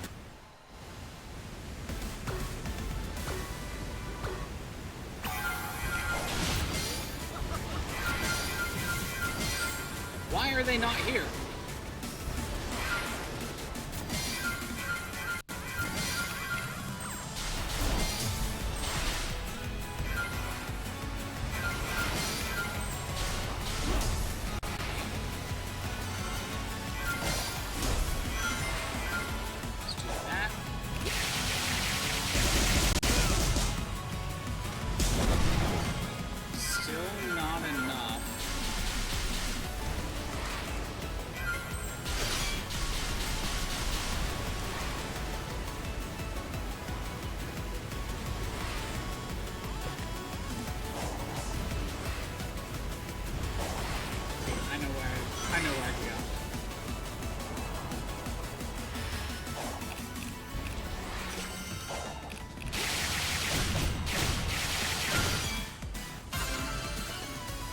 Why are they not here? I know where to go.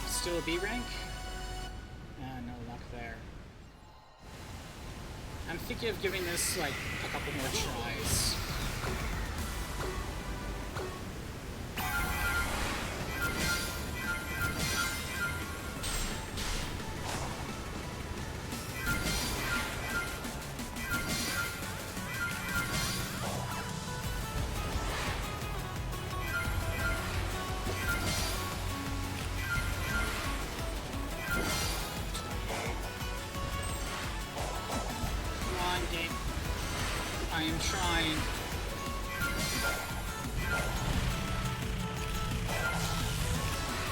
Still a B rank? No luck there. I'm thinking of giving this like a couple more tries. am trying.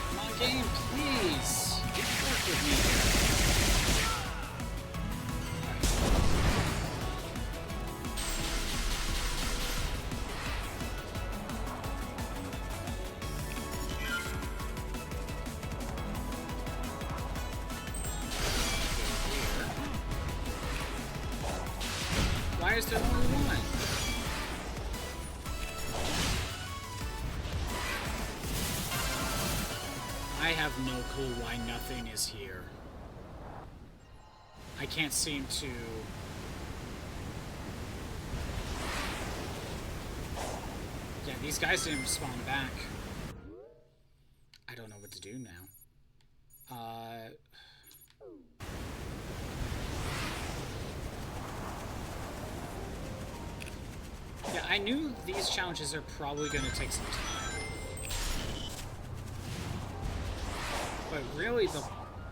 Come on, game, please. Work with me here. Why is there only one? I have no clue why nothing is here. I can't seem to... Yeah, these guys didn't spawn back. I don't know what to do now. Yeah, I knew these challenges are probably going to take some time. But really,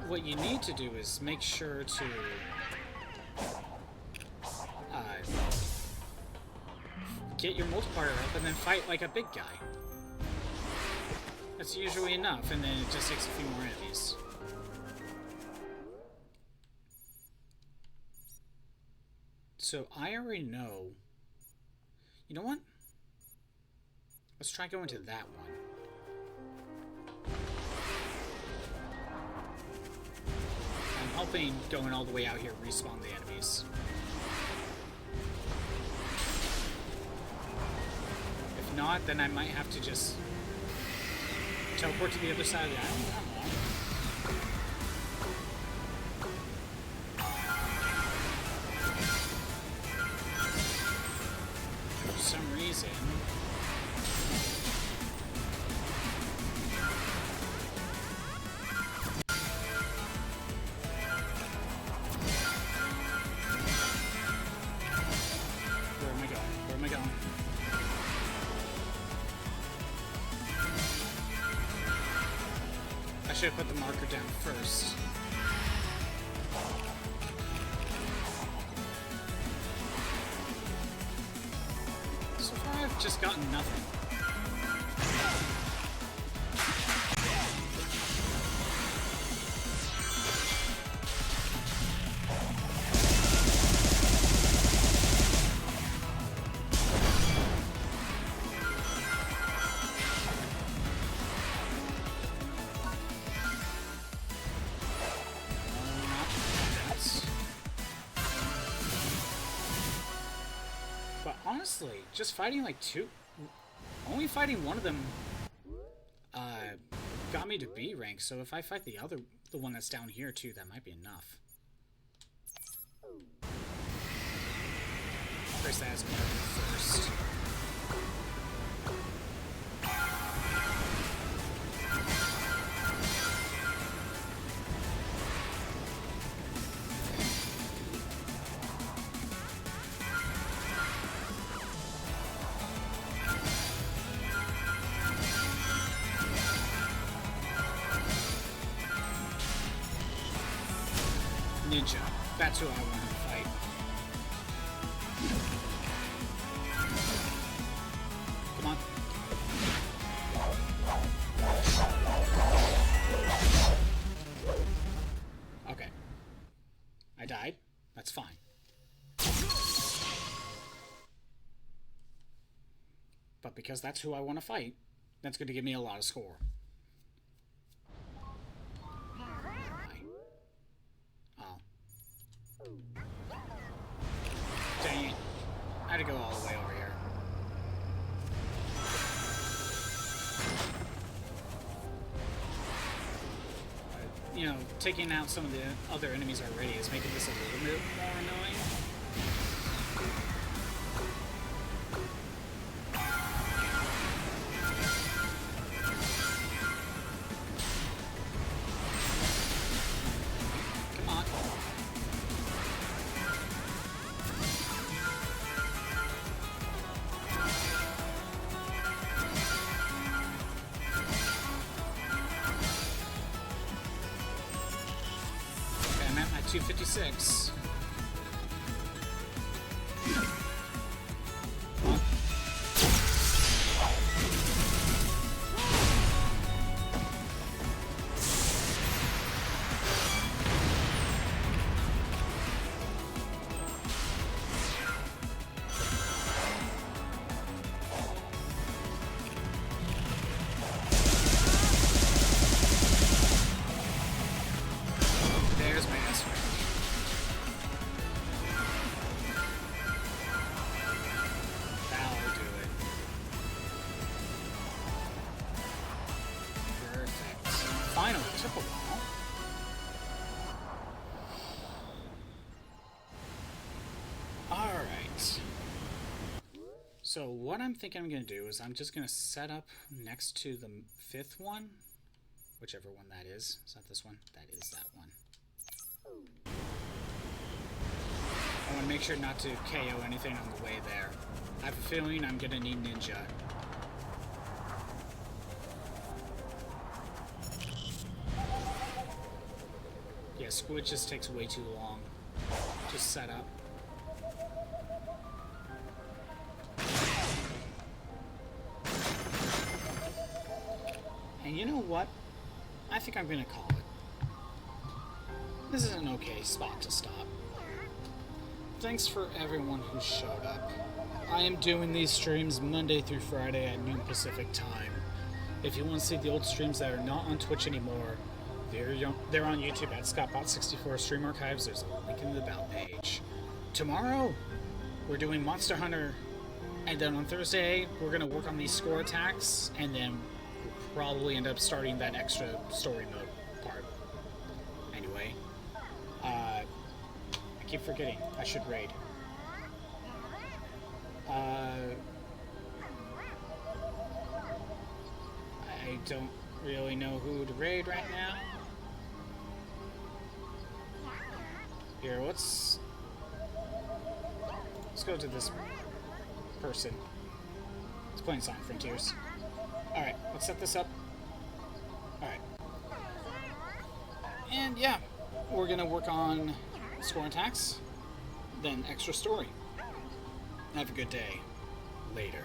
what you need to do is make sure to get your multiplier up and then fight like a big guy. That's usually enough, and then it just takes a few more enemies. So I already know. You know what? Let's try going to that one. I'm hoping going all the way out here respawn the enemies. If not, then I might have to just teleport to the other side of the island. For some reason... Where am I going? Where am I going? I should have put the marker down first. So far I've just gotten nothing. But honestly, just fighting like only fighting one of them got me to B rank, so if I fight the one that's down here too, that might be enough. Press that as first. Ninja. That's who I want to fight. Come on. Okay. I died. That's fine. But because that's who I want to fight, that's going to give me a lot of score. Dang it. I had to go all the way over here. You know, taking out some of the other enemies already is making this a little bit more annoying. I'm at my 256. So what I'm thinking I'm going to do is I'm just going to set up next to the 5th one, whichever one that is. Is that this one? That is that one. I want to make sure not to KO anything on the way there. I have a feeling I'm going to need Ninja. Yeah, Squid just takes way too long to set up. And you know what? I think I'm going to call it. This is an okay spot to stop. Thanks for everyone who showed up. I am doing these streams Monday through Friday at noon Pacific time. If you want to see the old streams that are not on Twitch anymore, they're on YouTube at ScottBot64 Stream Archives. There's a link in the About page. Tomorrow, we're doing Monster Hunter, and then on Thursday, we're going to work on these score attacks, and then we'll probably end up starting that extra story mode part. Anyway, I keep forgetting. I should raid. I don't really know who to raid right now. Here, let's go to this person. It's playing Sonic Frontiers. Alright, let's set this up. Alright. And yeah, we're gonna work on score attacks, then extra story. Have a good day. Later.